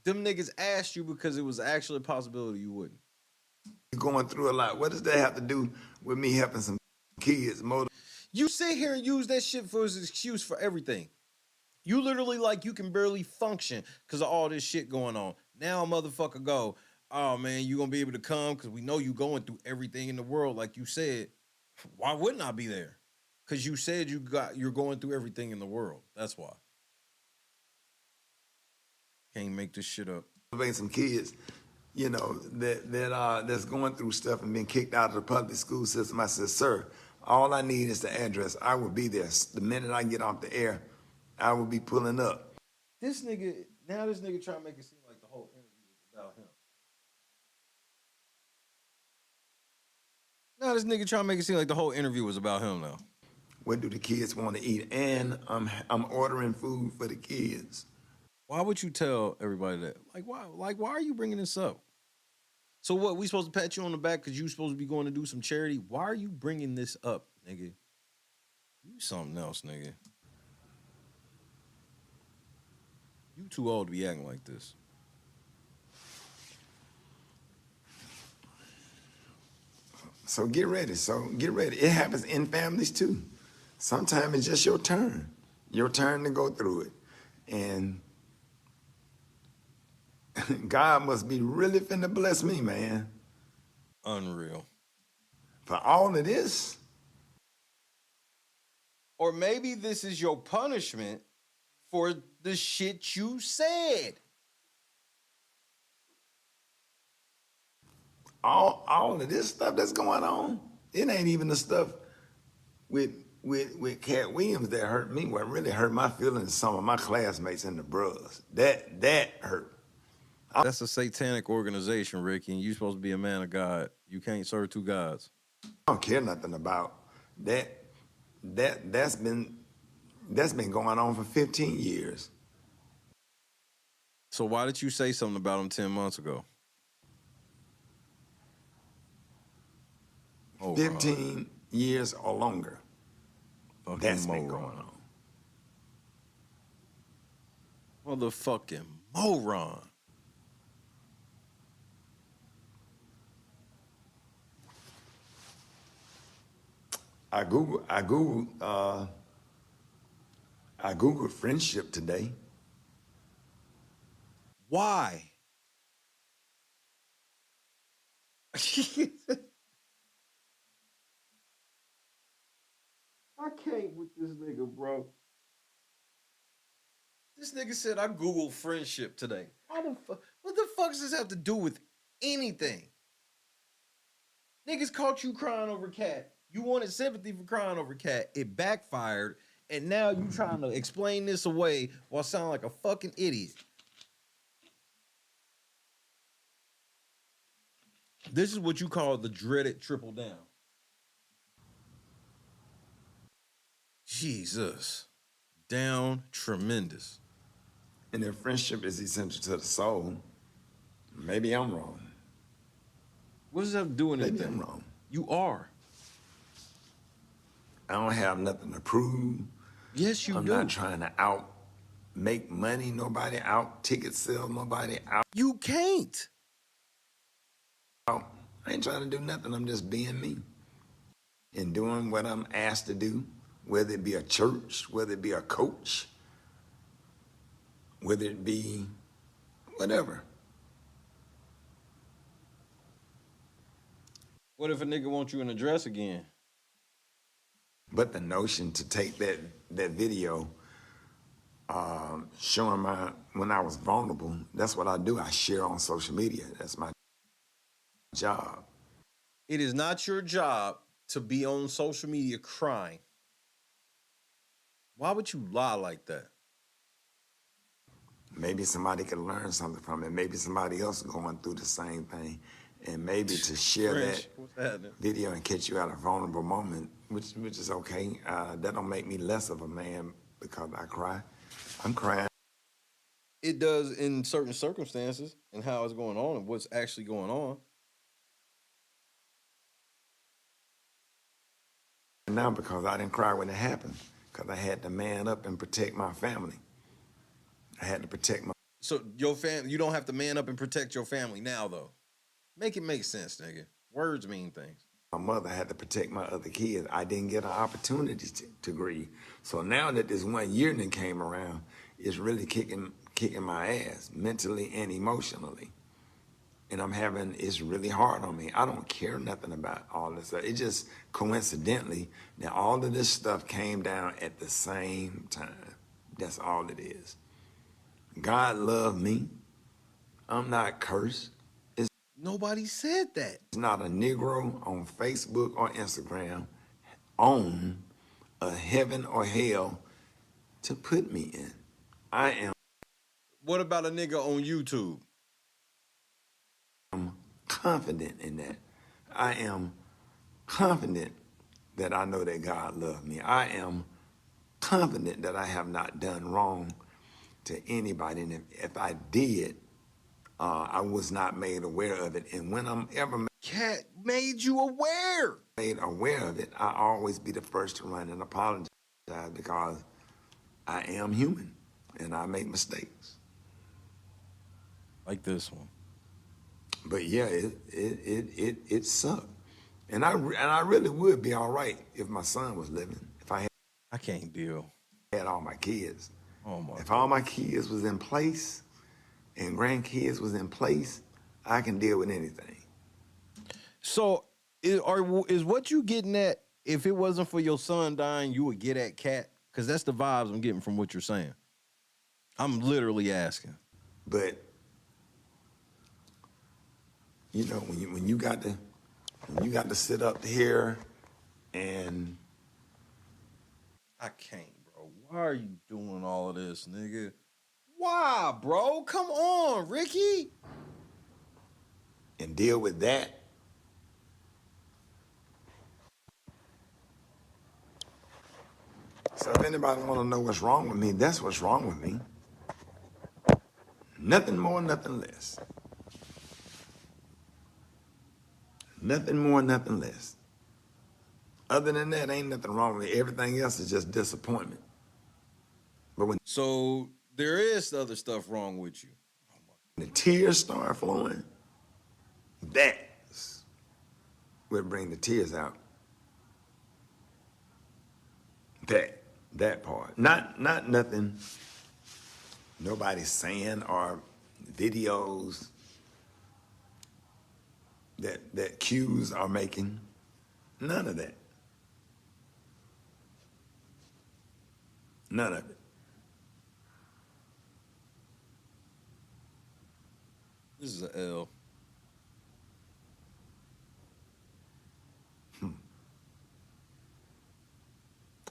Them niggas asked you because it was actually a possibility you wouldn't. You're going through a lot. What does that have to do with me helping some kids? You sit here and use that shit for as an excuse for everything. You literally like you can barely function because of all this shit going on. Now a motherfucker go, oh man, you gonna be able to come because we know you going through everything in the world like you said. Why wouldn't I be there? Because you said you're going through everything in the world. That's why. Can't make this shit up. Some kids, you know, that's going through stuff and been kicked out of the public school system. I said, sir, all I need is the address. I will be there. The minute I get off the air, I will be pulling up. This nigga trying to make it seem like the whole interview was about him. Now this nigga trying to make it seem like the whole interview was about him now. What do the kids want to eat? And I'm ordering food for the kids. Why would you tell everybody that? Why are you bringing this up? So what, we supposed to pat you on the back because you supposed to be going to do some charity? Why are you bringing this up, nigga? You something else, nigga. You too old to be acting like this. So get ready. It happens in families too. Sometimes it's just your turn to go through it. And God must be really finna bless me, man. Unreal. For all of this. Or maybe this is your punishment for the shit you said. All of this stuff that's going on, it ain't even the stuff with Katt Williams that hurt me. What really hurt my feelings, some of my classmates and the brothers. That hurt. That's a satanic organization, Ricky, and you're supposed to be a man of God. You can't serve two gods. I don't care nothing about that. That's been going on for 15 years. So why did you say something about him 10 months ago? 15 years or longer. Fucking That's been moron. going on. Motherfucking moron. I Googled friendship today. Why? I can't with this nigga, bro. This nigga said I Googled friendship today. What the fuck does this have to do with anything? Niggas caught you crying over Katt. You wanted sympathy for crying over Katt. It backfired, and now you trying to explain this away while sounding like a fucking idiot. This is what you call the dreaded triple down. Jesus. Down tremendous. And if friendship is essential to the soul, maybe I'm wrong. What does that have to do with anything? Maybe I'm wrong. You are. I don't have nothing to prove. Yes, you I'm do. not trying to make money nobody, out ticket sell nobody, out. You can't. I ain't trying to do nothing. I'm just being me and doing what I'm asked to do, whether it be a church, whether it be a coach, whether it be whatever. What if a nigga wants you in a dress again? But the notion to take that video showing when I was vulnerable, that's what I do. I share on social media. That's my job. It is not your job to be on social media crying. Why would you lie like that? Maybe somebody could learn something from it. Maybe somebody else going through the same thing. And maybe to share that video and catch you at a vulnerable moment, which is okay. That don't make me less of a man because I cry. I'm crying. It does in certain circumstances and how it's going on and what's actually going on. Now because I didn't cry when it happened, because I had to man up and protect my family. I had to protect my... So your family, you don't have to man up and protect your family now, though. Make it make sense, nigga. Words mean things. My mother had to protect my other kids. I didn't get an opportunity to grieve. So now that this 1 year then came around, it's really kicking my ass mentally and emotionally. And it's really hard on me. I don't care nothing about all this stuff. It just coincidentally that all of this stuff came down at the same time. That's all it is. God loved me. I'm not cursed. Nobody said that. It's not a Negro on Facebook or Instagram on a heaven or hell to put me in. I am. What about a nigga on YouTube? I'm confident in that. I am confident that I know that God loved me. I am confident that I have not done wrong to anybody. And if I did, I was not made aware of it. And when I'm ever Katt made you aware. Made aware of it, I always be the first to run and apologize because I am human and I make mistakes. Like this one. But yeah, it sucked. And I really would be all right if my son was living. If I can't deal. Had all my kids. Oh my. If all my kids was in place, and grandkids was in place, I can deal with anything. So is what you getting at? If it wasn't for your son dying, you would get at Katt? Because that's the vibes I'm getting from what you're saying. I'm literally asking. But you know, when you got to sit up here and I can't, bro. Why are you doing all of this, nigga? Why, bro? Come on, Ricky. and deal with that. So if anybody want to know what's wrong with me, that's what's wrong with me. Nothing more, nothing less. Nothing more, nothing less. Other than that, ain't nothing wrong with me. Everything else is just disappointment. But when So there is other stuff wrong with you. the tears start flowing, that's what bring the tears out. That part. Not nothing nobody's saying or videos that Q's are making. None of that. None of it. This is an L.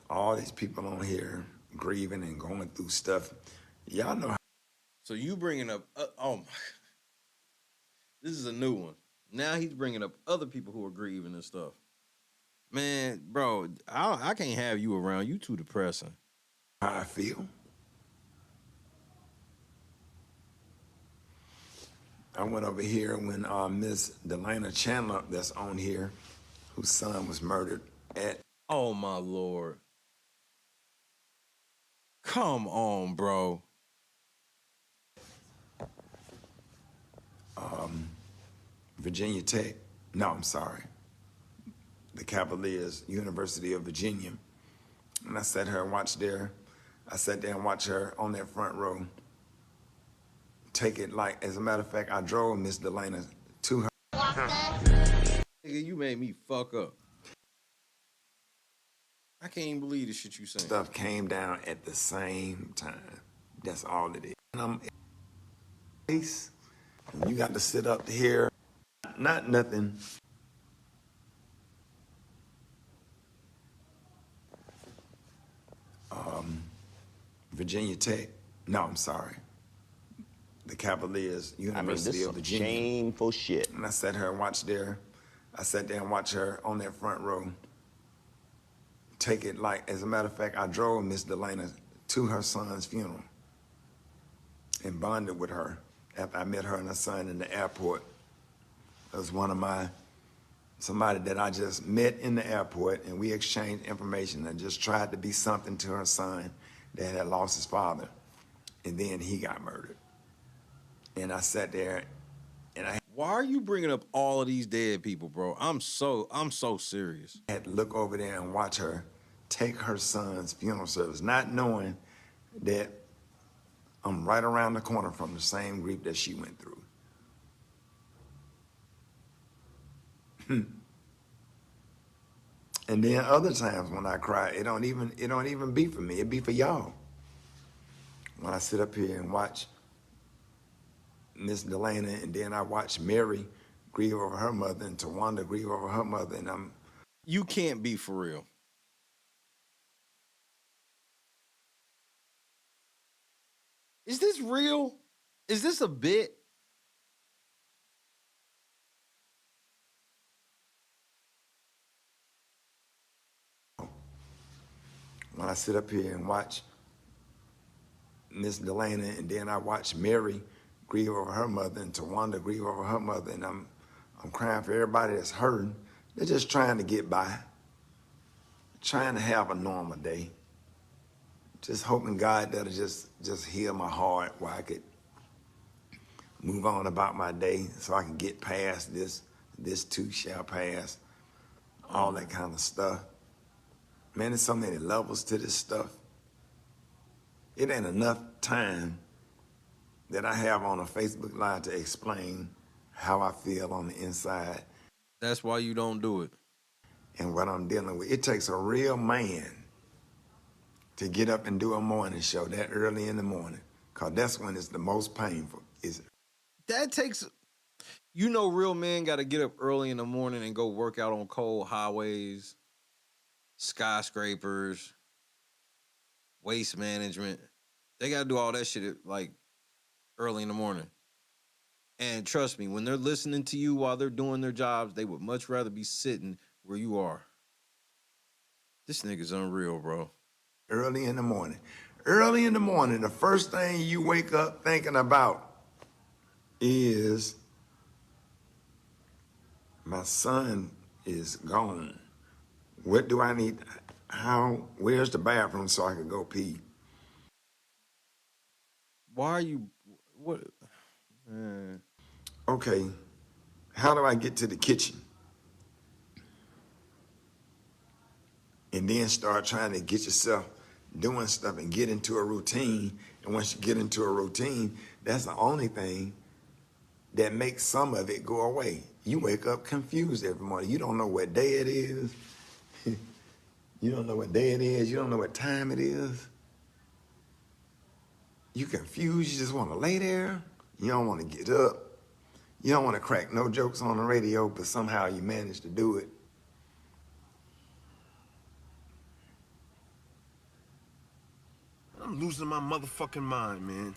All these people on here grieving and going through stuff. Y'all know how. So you bringing up, oh my, this is a new one. Now he's bringing up other people who are grieving and stuff. Man, bro, I can't have you around. You too depressing. I feel. I went over here when Miss Delana Chandler, that's on here, whose son was murdered at. Oh my Lord. Come on, bro. Virginia Tech. No, I'm sorry. The Cavaliers, University of Virginia. And I sat there and watched I sat there and watched her on that front row. Take it like, as a matter of fact, I drove Miss Delana to her. Nigga, you made me fuck up. I can't even believe the shit you saying. Stuff came down at the same time. That's all it is. And I'm you got to sit up here. Not nothing. Virginia Tech. No, I'm sorry. The Cavaliers, University of Virginia. Shameful shit. And I sat there and watched I sat there and watched her on that front row. Take it like, as a matter of fact, I drove Miss Delana to her son's funeral and bonded with her after I met her and her son in the airport. It was somebody that I just met in the airport, and we exchanged information and just tried to be something to her son that had lost his father, and then he got murdered. And I sat there and why are you bringing up all of these dead people, bro? I'm so serious. I had to look over there and watch her take her son's funeral service, not knowing that I'm right around the corner from the same grief that she went through. And then other times when I cry, it don't even be for me. It be for y'all. When I sit up here and watch Miss Delana, and then I watch Mary grieve over her mother and Tawanda grieve over her mother, and You can't be for real. Is this real? Is this a bit? when I sit up here and watch Miss Delana, and then I watch Mary grieve over her mother and Tawanda grieve over her mother, and I'm crying for everybody that's hurting. They're just trying to get by, trying to have a normal day. Just hoping God that'll just heal my heart where I could move on about my day so I can get past this too shall pass, all that kind of stuff. Man, there's so many levels to this stuff. It ain't enough time that I have on a Facebook Live to explain how I feel on the inside That's why you don't do it. and what I'm dealing with. It takes a real man to get up and do a morning show that early in the morning, because that's when it's the most painful. That takes, you know, real men got to get up early in the morning and go work out on cold highways, skyscrapers, waste management. They got to do all that shit at, like, early in the morning. And trust me, when they're listening to you while they're doing their jobs, they would much rather be sitting where you are. This nigga's unreal, bro. Early in the morning. Early in the morning, the first thing you wake up thinking about is my son is gone. What do I need? Where's the bathroom so I can go pee? Why are you, what? Man. Okay, how do I get to the kitchen? And then start trying to get yourself doing stuff and get into a routine. And once you get into a routine, that's the only thing that makes some of it go away. You wake up confused every morning. You don't know what day it is. You don't know what day it is. You don't know what time it is. You confused. You just want to lay there. You don't want to get up. You don't want to crack no jokes on the radio, but somehow you manage to do it. I'm losing my motherfucking mind, man.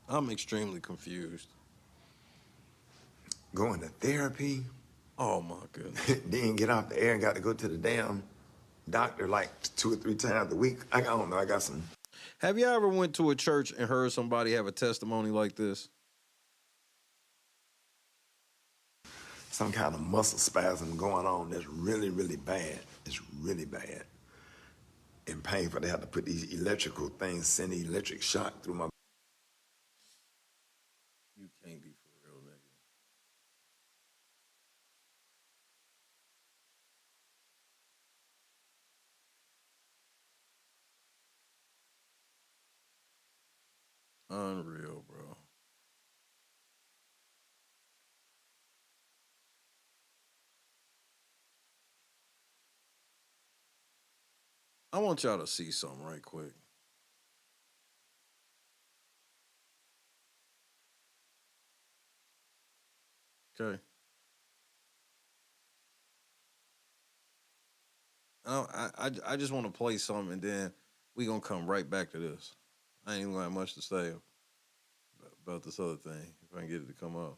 I'm extremely confused. Going to therapy. Oh my goodness. Then get off the air and got to go to the damn doctor like 2 or 3 times a week. I don't know. I got some. Have you ever went to a church and heard somebody have a testimony like this? Some kind of muscle spasm going on that's really, really bad. It's really bad and painful. They have to put these electrical things, send the electric shock through my. You can't be for real, nigga. Unreal, bro. I want y'all to see something right quick. Okay. I just want to play something and then we gonna come right back to this. I ain't even gonna have much to say about this other thing if I can get it to come up.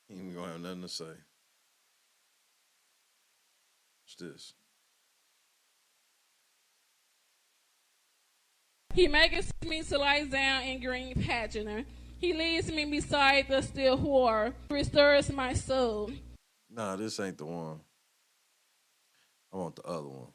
He ain't gonna have nothing to say. What's this? He maketh me to lie down in green pasture. He leads me beside the still water, restores my soul. Nah, this ain't the one. I want the other one.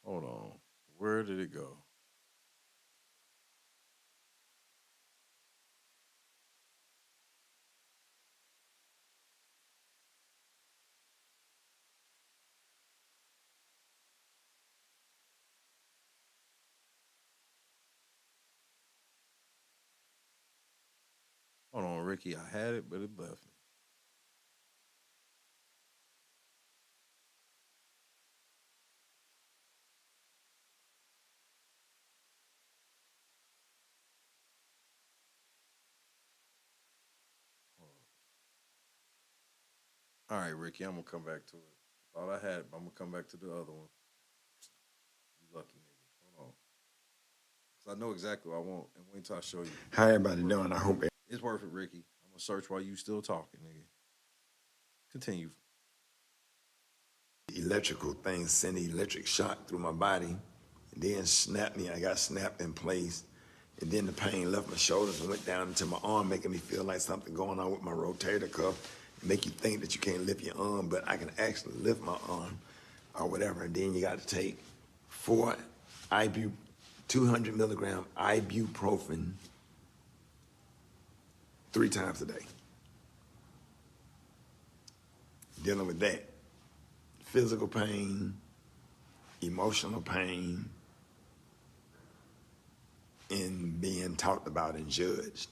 Hold on. Where did it go? Hold on, Ricky. I had it, but it left me. All right, Ricky, I'm gonna come back to it. Thought I had it, but I'm gonna come back to the other one. You lucky nigga. Hold on. Cause I know exactly what I want, and wait till I show you. How everybody doing? I hope. It's worth it, Ricky. I'm gonna search while you still talking, nigga. Continue. Electrical things send electric shock through my body, and then snapped me. I got snapped in place, and then the pain left my shoulders and went down into my arm, making me feel like something going on with my rotator cuff. Make you think that you can't lift your arm, but I can actually lift my arm or whatever. And then you got to take 200 milligram ibuprofen 3 times a day. Dealing with that. Physical pain, emotional pain, and being talked about and judged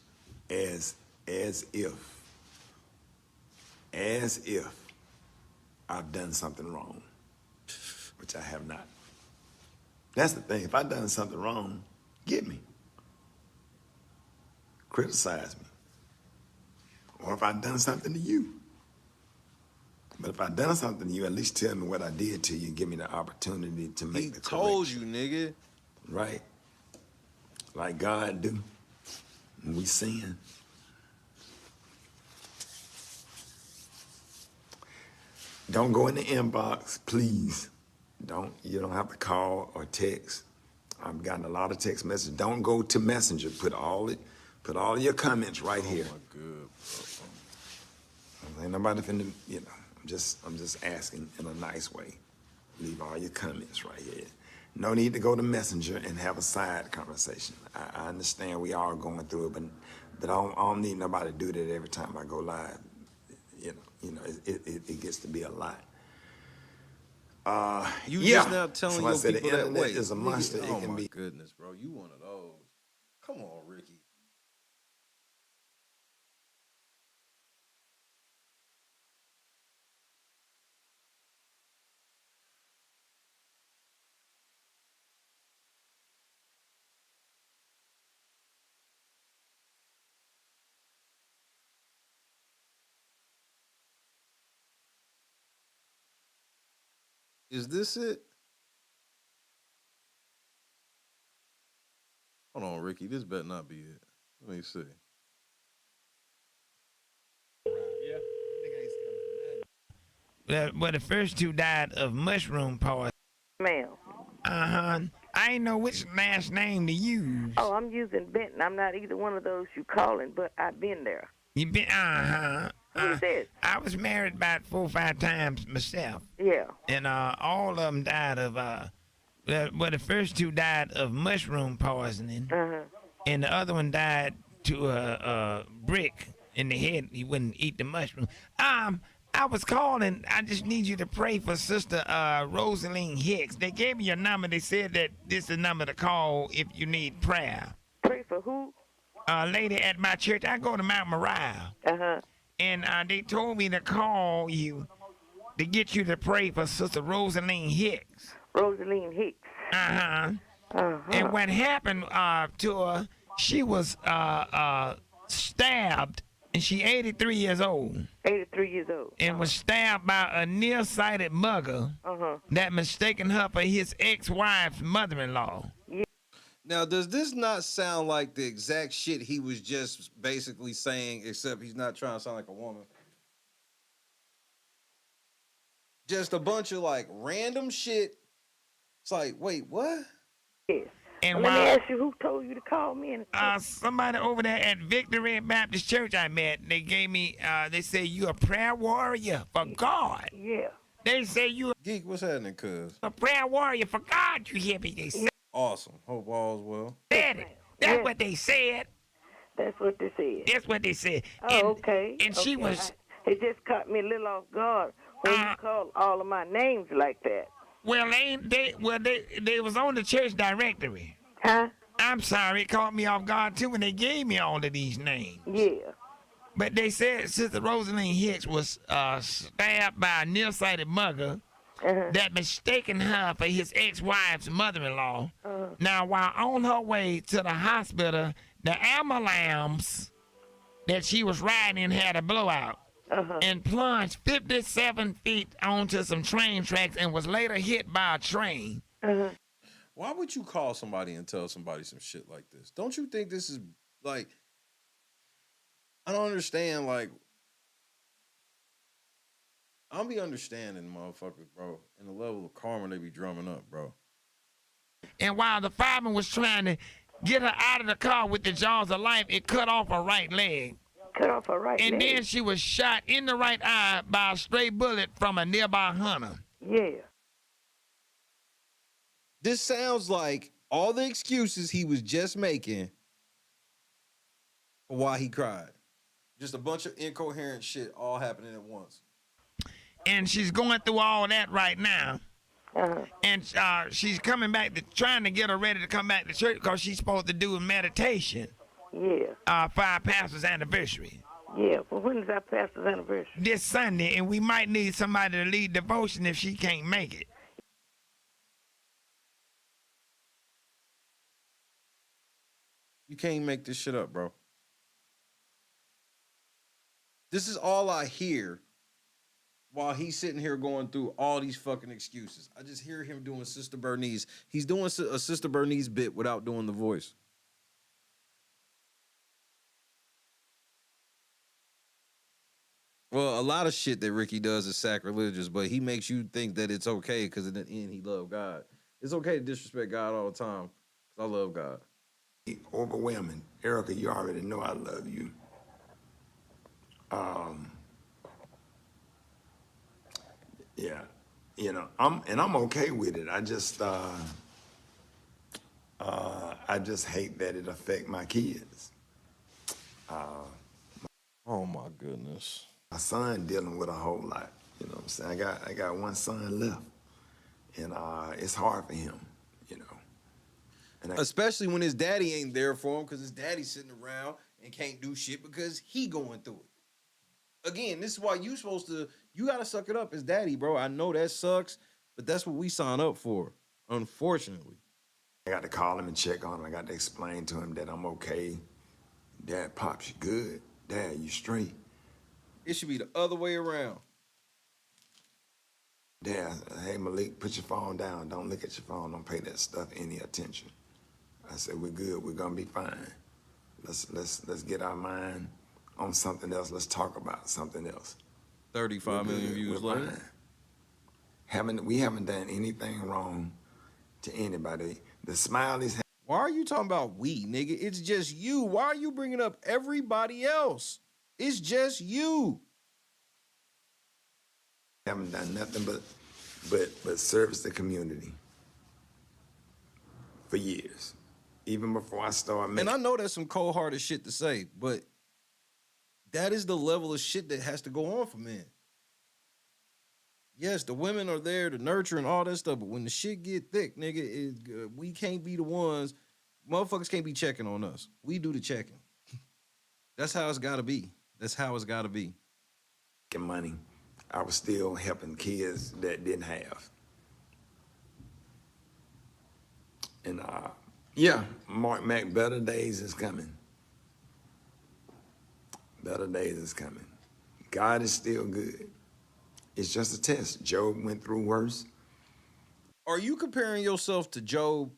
as if I've done something wrong, which I have not. That's the thing. If I've done something wrong, get me. Criticize me. Or if I've done something to you. But if I've done something to you, at least tell me what I did to you and give me the opportunity to make the correction. He told you, nigga. Right. Like God do when we sin. Don't go in the inbox, please. You don't have to call or text. I've gotten a lot of text messages. Don't go to Messenger. Put all your comments right here. Oh my God, bro. Ain't nobody finna, I'm just asking in a nice way. Leave all your comments right here. No need to go to Messenger and have a side conversation. I understand we all going through it, but I don't need nobody to do that every time I go live. It gets to be a lot. You just now telling your the people that internet way. is a monster. Oh It can my be. goodness, bro. You one of those. Come on, Ricky. Is this it? Hold on, Ricky. This better not be it. Let me see. Well, the first 2 died of mushroom poisoning. Ma'am. I ain't know which last name to use. Oh, I'm using Benton. I'm not either one of those you calling, but I've been there. You been, Who's this? I was married about 4 or 5 times myself. Yeah. And all of them died of, the first 2 died of mushroom poisoning. Uh-huh. And the other one died to a brick in the head. He wouldn't eat the mushroom. I was calling. I just need you to pray for Sister Rosaline Hicks. They gave me your number. They said that this is the number to call if you need prayer. Pray for who? Lady at my church. I go to Mount Moriah. Uh-huh. And they told me to call you to get you to pray for Sister Rosaline Hicks. Rosaline Hicks. Uh-huh. Uh-huh. And what happened to her, she was stabbed, and she 83 years old. 83 years old. And was stabbed by a nearsighted mugger that mistaken her for his ex-wife's mother-in-law. Yeah. Now, does this not sound like the exact shit he was just basically saying, except he's not trying to sound like a woman? Just a bunch of like random shit. It's like, wait, what? Yes. And let me ask you, who told you to call me? Somebody over there at Victory Baptist Church I met. They gave me, they say you a prayer warrior for God. Yeah. They say you Geek, what's happening, cuz? a prayer warrior for God, you hear me? They said Awesome. Hope all's well. it. That's what they said. That's what they said. That's what they said. Oh, okay. And she was... It just caught me a little off guard when you called all of my names like that. Well, they was on the church directory. Huh? I'm sorry, it caught me off guard too when they gave me all of these names. Yeah. But they said Sister Rosaline Hicks was stabbed by a nearsighted mugger that mistaken her for his ex-wife's mother-in-law. Now, while on her way to the hospital, the ambulance that she was riding in had a blowout. And plunged 57 feet onto some train tracks and was later hit by a train. Why would you call somebody and tell somebody some shit like this? Don't you think this is like, I don't understand, like, I'll be understanding motherfuckers, bro, and the level of karma they be drumming up, bro. And while the fireman was trying to get her out of the car with the jaws of life, it cut off her right leg. Cut off her right leg. And then she was shot in the right eye by a stray bullet from a nearby hunter. Yeah. This sounds like all the excuses he was just making for why he cried. Just a bunch of incoherent shit all happening at once. And she's going through all that right now. And she's coming back, trying to get her ready to come back to church because she's supposed to do a meditation. Yeah. For our pastor's anniversary. Yeah, but when is our pastor's anniversary? This Sunday, and we might need somebody to lead devotion if she can't make it. You can't make this shit up, bro. This is all I hear while he's sitting here going through all these fucking excuses. I just hear him doing Sister Bernice. He's doing a Sister Bernice bit without doing the voice. Well, a lot of shit that Rickey does is sacrilegious, but he makes you think that it's okay because in the end he loved God. It's okay to disrespect God all the time because I love God. Overwhelming. Erica, you already know I love you. Yeah, you know, I'm okay with it. I just hate that it affect my kids. Oh my goodness. My son dealing with a whole lot. You know what I'm saying? I got one son left, and it's hard for him. You know, and especially when his daddy ain't there for him because his daddy's sitting around and can't do shit because he going through it. Again, this is why you gotta suck it up as daddy, bro. I know that sucks, but that's what we sign up for, unfortunately. I got to call him and check on him. I got to explain to him that I'm okay. Dad, Pops, you good? Dad, you straight? It should be the other way around. Dad, hey, Malik, put your phone down. Don't look at your phone. Don't pay that stuff any attention. I said, we're good. We're going to be fine. Let's get our mind on something else. Let's talk about something else. 35 million views later. We haven't done anything wrong to anybody. The Smileys. Why are you talking about we, nigga? It's just you. Why are you bringing up everybody else? It's just you. Haven't done nothing but service the community for years, even before I started making. And I know that's some cold-hearted shit to say, but that is the level of shit that has to go on for men. Yes, the women are there to nurture and all that stuff, but when the shit get thick, nigga, we can't be the ones. Motherfuckers can't be checking on us. We do the checking. That's how it's got to be. That's how it's got to be. Money, I was still helping kids that didn't have. And yeah, Mark Mac, better days is coming. Better days is coming. God is still good. It's just a test. Job went through worse. Are you comparing yourself to Job?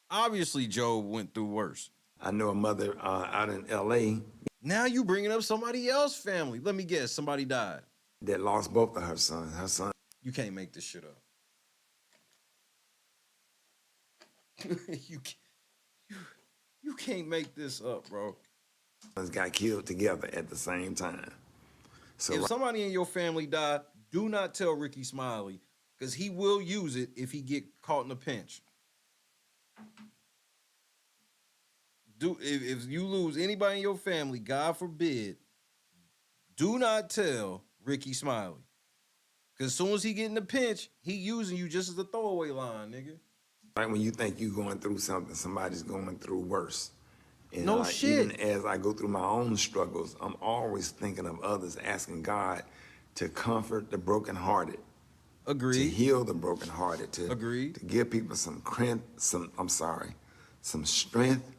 Obviously, Job went through worse. I know a mother out in L.A. Now you bringing up somebody else's family. Let me guess, somebody died. That lost both of her sons. Her son. You can't make this shit up. You can't make this up, bro. Got killed together at the same time. So if somebody in your family died, do not tell Rickey Smiley because he will use it if he get caught in a pinch. If you lose anybody in your family, God forbid, do not tell Rickey Smiley. Because as soon as he get in a pinch, he using you just as a throwaway line, nigga. Right when you think you're going through something, somebody's going through worse. And no shit. Even as I go through my own struggles, I'm always thinking of others, asking God to comfort the brokenhearted. Agreed. To heal the brokenhearted. Agreed. To give people some strength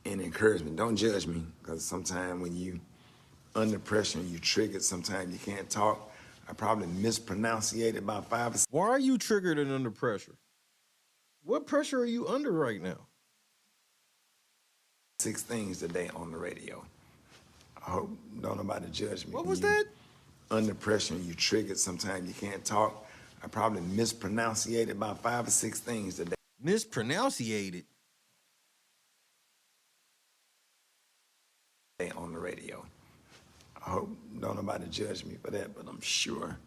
and encouragement. Don't judge me, because sometimes when you under pressure and you triggered, sometimes you can't talk. I probably mispronunciated about 5 or 6. Why are you triggered and under pressure? What pressure are you under right now? 6 things today on the radio. I hope don't nobody judge me. What was that? Under pressure and you triggered, sometimes you can't talk. I probably mispronunciated about 5 or 6 things today. Mispronunciated? On the radio. I hope don't nobody judge me for that, but I'm sure.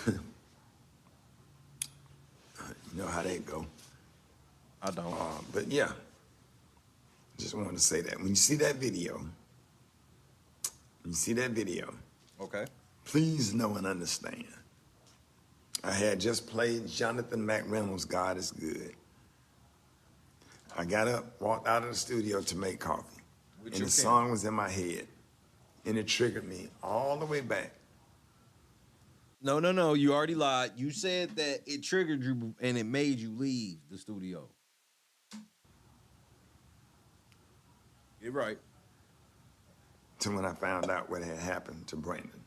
You know how they go. I don't. But yeah, just wanted to say that. When you see that video, Okay. please know and understand. I had just played Jonathan McReynolds' God is Good. I got up, walked out of the studio to make coffee. And the song was in my head. And it triggered me all the way back. No. You already lied. You said that it triggered you and it made you leave the studio. You're right. To when I found out what had happened to Brandon.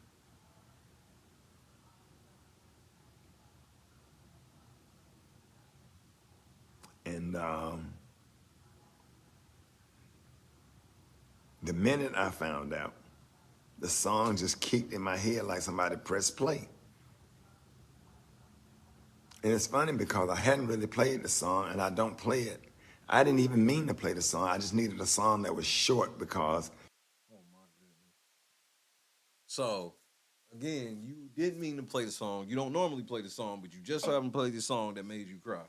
And the minute I found out, the song just kicked in my head like somebody pressed play. And it's funny because I hadn't really played the song and I don't play it. I didn't even mean to play the song. I just needed a song that was short because. Oh my goodness. So, again, you didn't mean to play the song. You don't normally play the song, but you just haven't played the song that made you cry.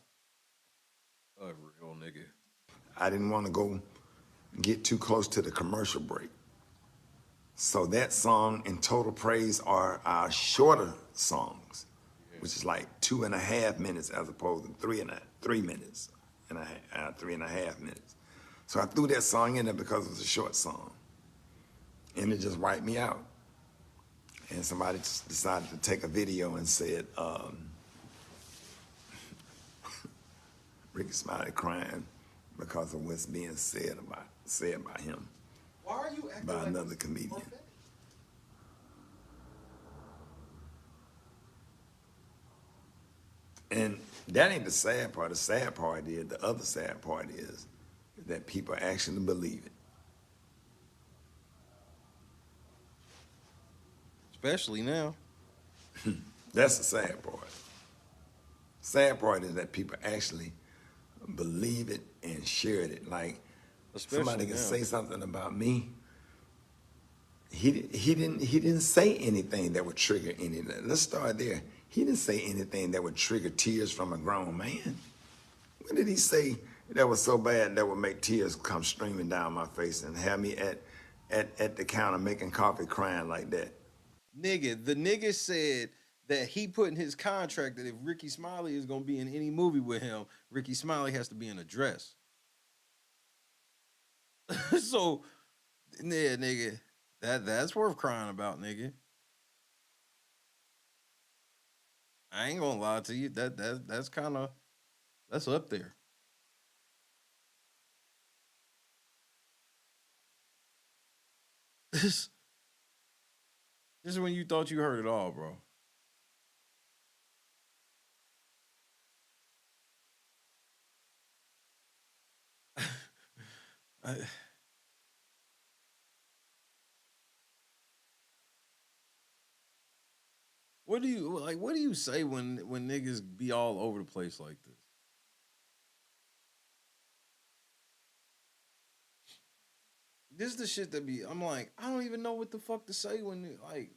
A real nigga. I didn't want to go get too close to the commercial break. So that song and Total Praise are our shorter songs, which is like 2.5 minutes as opposed to 3 minutes and 3.5 minutes. So I threw that song in there because it was a short song. And it just wiped me out. And somebody just decided to take a video and said, Rickey Smiley crying because of what's being said by him. Why are you acting by like another comedian? Perfect? And that ain't the sad part. The sad part is, the other sad part is that people actually believe it. Especially now. That's the sad part. Sad part is that people actually believe it and shared it. Like, Especially somebody can now. say something about me. He didn't say anything that would trigger anything. Let's start there. He didn't say anything that would trigger tears from a grown man. When did he say that was so bad that would make tears come streaming down my face and have me at the counter making coffee crying like that? Nigga, the nigga said that he put in his contract that if Rickey Smiley is gonna be in any movie with him, Rickey Smiley has to be in a dress. So, yeah, nigga, that's worth crying about, nigga. I ain't gonna lie to you. That's kind of that's up there. This is when you thought you heard it all, bro. What do you say when niggas be all over the place like this? This is the shit that be, I'm like, I don't even know what the fuck to say when, like.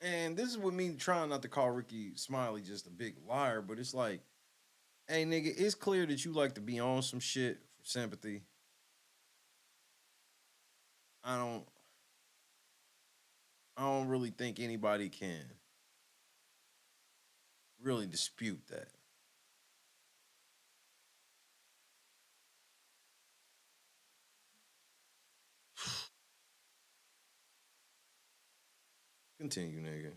And this is with me trying not to call Rickey Smiley just a big liar, but it's like, hey, nigga, it's clear that you like to be on some shit for sympathy. I don't really think anybody can really dispute that. Continue, nigga.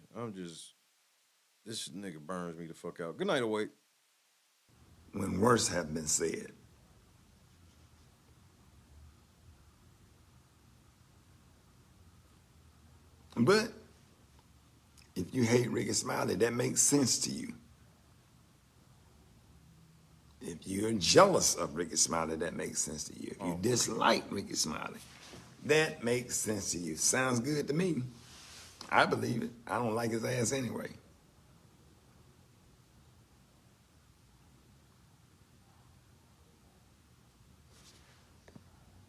This nigga burns me the fuck out. Good night, awake. When worse have been said. But if you hate Rickey Smiley, that makes sense to you. If you're jealous of Rickey Smiley, that makes sense to you. If you dislike Rickey Smiley, that makes sense to you. Sounds good to me. I believe it. I don't like his ass anyway.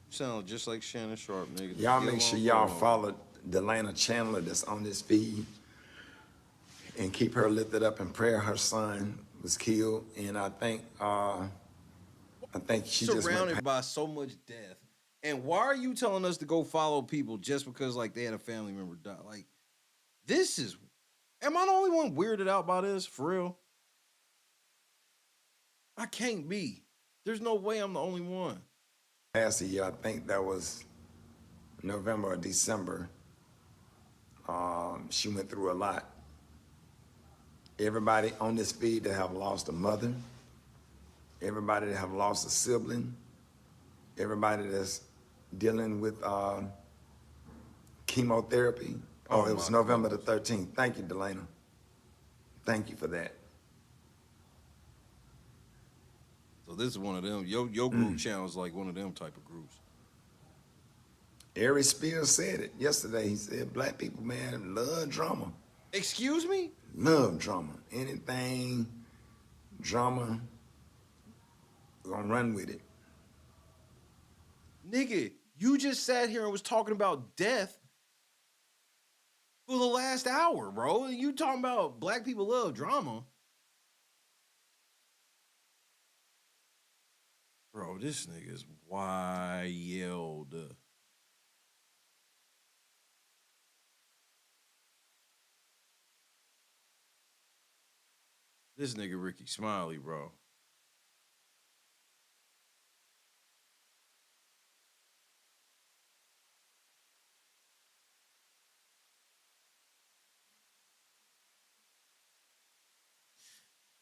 You sound just like Shannon Sharpe, nigga. Y'all make sure y'all follow Delana Chandler that's on this feed and keep her lifted up in prayer. Her son was killed, and I think she just surrounded by so much death. And why are you telling us to go follow people just because like they had a family member die? Like, this is, am I the only one weirded out by this? For real? I can't be. There's no way I'm the only one. Last year, I think that was November or December. She went through a lot. Everybody on this feed that have lost a mother, everybody that have lost a sibling, everybody that's dealing with chemotherapy. Oh, it was November the 13th. Thank you, Delana. Thank you for that. So this is one of them. Your group channel is like one of them type of groups. Ari Spears said it yesterday. He said, black people, man, love drama. Excuse me? Love drama. Anything, drama, we're gonna run with it. Nigga, you just sat here and was talking about death for the last hour, bro. And you talking about black people love drama. Bro, this nigga is wild. This nigga Rickey Smiley, bro.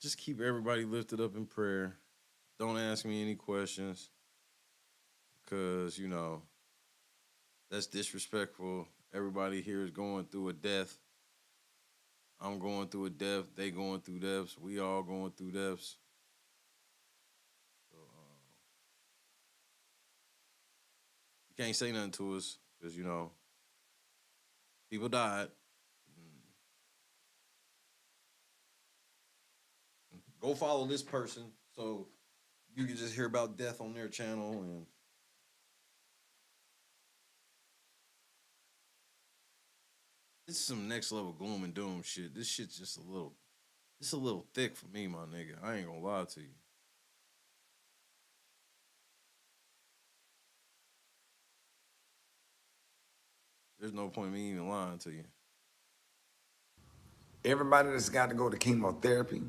Just keep everybody lifted up in prayer. Don't ask me any questions because, you know, that's disrespectful. Everybody here is going through a death. I'm going through a death. They going through deaths. We all going through deaths. So, you can't say nothing to us because, you know, people died. Go follow this person so you can just hear about death on their channel. And this is some next level gloom and doom shit. This shit's just it's a little thick for me, my nigga. I ain't gonna lie to you. There's no point in me even lying to you. Everybody that's got to go to chemotherapy,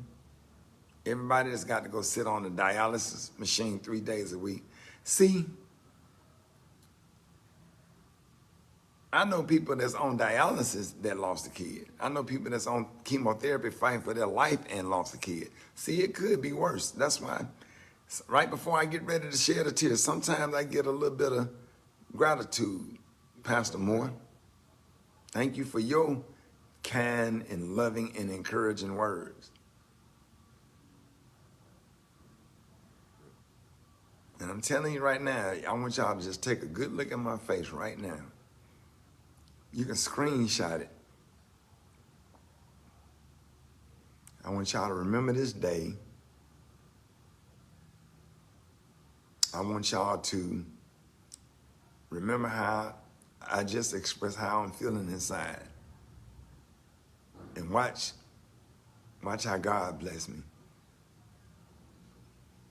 everybody that's got to go sit on the dialysis machine 3 days a week. See, I know people that's on dialysis that lost a kid. I know people that's on chemotherapy fighting for their life and lost a kid. See, it could be worse. That's why right before I get ready to shed a tear, sometimes I get a little bit of gratitude, Pastor Moore. Thank you for your kind and loving and encouraging words. And I'm telling you right now, I want y'all to just take a good look at my face right now. You can screenshot it. I want y'all to remember this day. I want y'all to remember how I just expressed how I'm feeling inside. And watch how God bless me.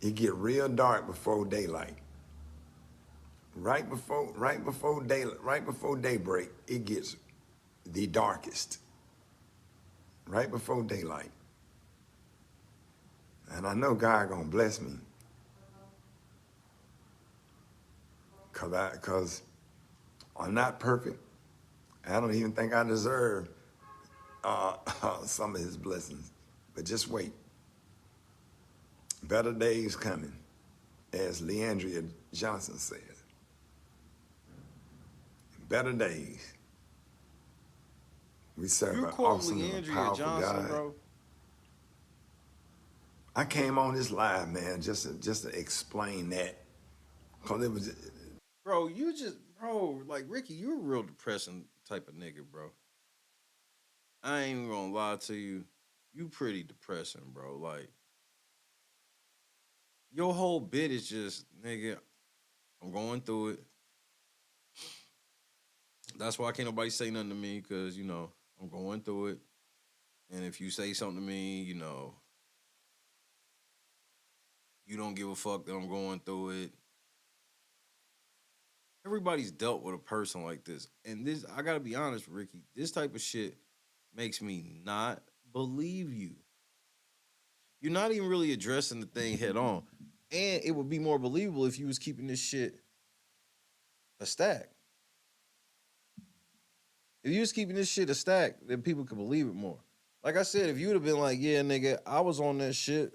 It get real dark before daylight. Right before daybreak, it gets the darkest. Right before daylight. And I know God gonna bless me. Cause I'm not perfect. I don't even think I deserve some of his blessings. But just wait. Better days coming, as Leandria Johnson says. Better days. We serve You're an quoting awesome and Leandria powerful Johnson, God. bro. I came on this live, man, just to explain that. Cause it was, Bro, like Ricky, you're a real depressing type of nigga, bro. I ain't even gonna lie to you. You pretty depressing, bro. Like, your whole bit is just, nigga, I'm going through it. That's why can't nobody say nothing to me, because, you know, I'm going through it. And if you say something to me, you know, you don't give a fuck that I'm going through it. Everybody's dealt with a person like this. And this, I gotta be honest, Ricky, this type of shit makes me not believe you. You're not even really addressing the thing head on. And it would be more believable if you was keeping this shit a stack. If you was keeping this shit a stack, then people could believe it more. Like I said, if you would have been like, yeah, nigga, I was on that shit,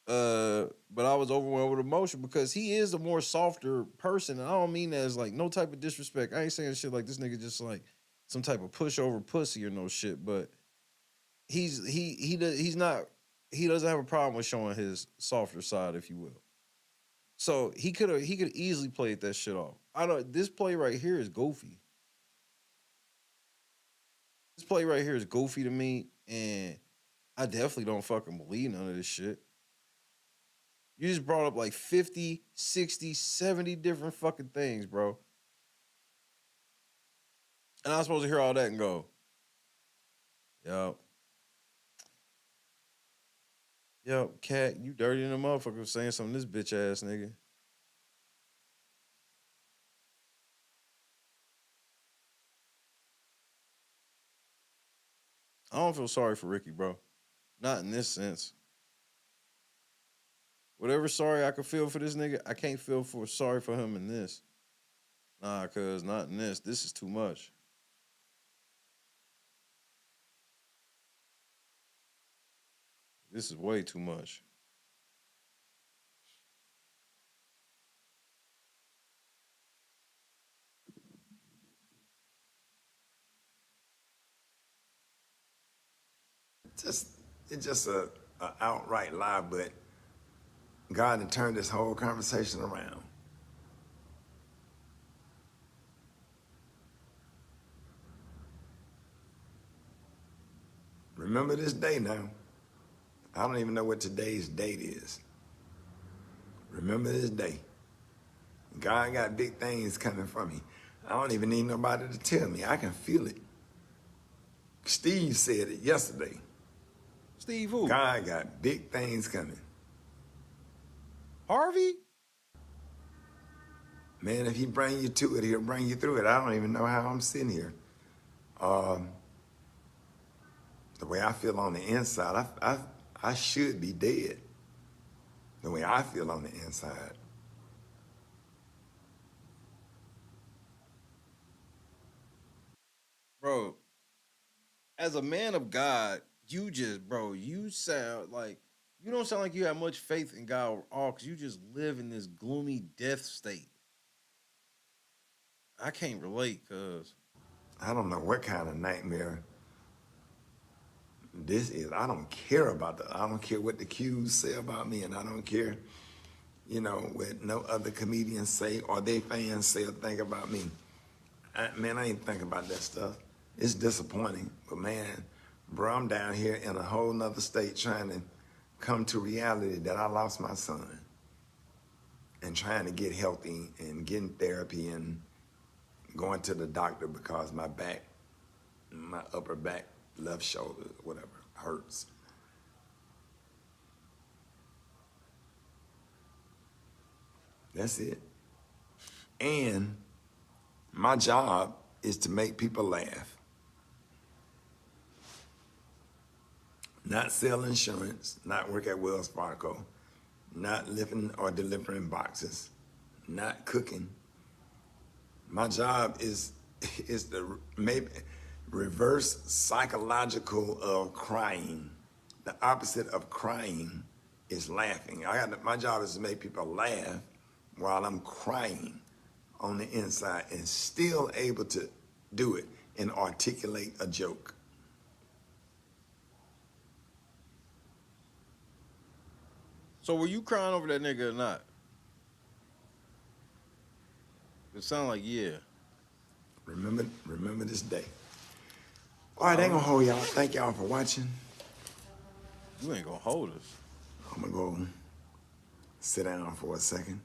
but I was overwhelmed with emotion, because he is a more softer person. And I don't mean that as like no type of disrespect. I ain't saying shit like this nigga just like some type of pushover pussy or no shit, but he doesn't have a problem with showing his softer side, if you will. So he could easily played that shit off. This play right here is goofy. This play right here is goofy to me, and I definitely don't fucking believe none of this shit. You just brought up like 50, 60, 70 different fucking things, bro. And I'm supposed to hear all that and go, yo, Katt, you dirty in the motherfucker saying something to this bitch ass nigga. I don't feel sorry for Ricky, bro. Not in this sense. Whatever sorry I could feel for this nigga, I can't feel sorry for him in this. Nah, cuz not in this. This is too much. This is way too much. It's just a outright lie, but God had turned this whole conversation around. Remember this day now. I don't even know what today's date is. Remember this day. God got big things coming for me. I don't even need nobody to tell me. I can feel it. Steve said it yesterday. Steve who? God got big things coming. Harvey? Man, if he bring you to it, he'll bring you through it. I don't even know how I'm sitting here. The way I feel on the inside, I should be dead. The way I feel on the inside. Bro, as a man of God, you sound like, you don't sound like you have much faith in God at all, because you just live in this gloomy death state. I can't relate, cuz. I don't know what kind of nightmare this is. I don't care about that. I don't care what the Qs say about me, and I don't care, what no other comedians say or their fans say or think about me. I ain't thinking about that stuff. It's disappointing, but man, bro, I'm down here in a whole nother state trying to come to reality that I lost my son, and trying to get healthy and getting therapy and going to the doctor because my upper back, left shoulder, whatever, hurts. That's it. And my job is to make people laugh. Not sell insurance, not work at Wells Fargo, not lifting or delivering boxes, not cooking. My job is the maybe reverse psychological of crying. The opposite of crying is laughing. My job is to make people laugh while I'm crying on the inside and still able to do it. and articulate a joke. So were you crying over that nigga or not? It sounded like yeah. Remember this day. All right, I ain't gonna hold y'all. Thank y'all for watching. You ain't gonna hold us. I'm gonna go sit down for a second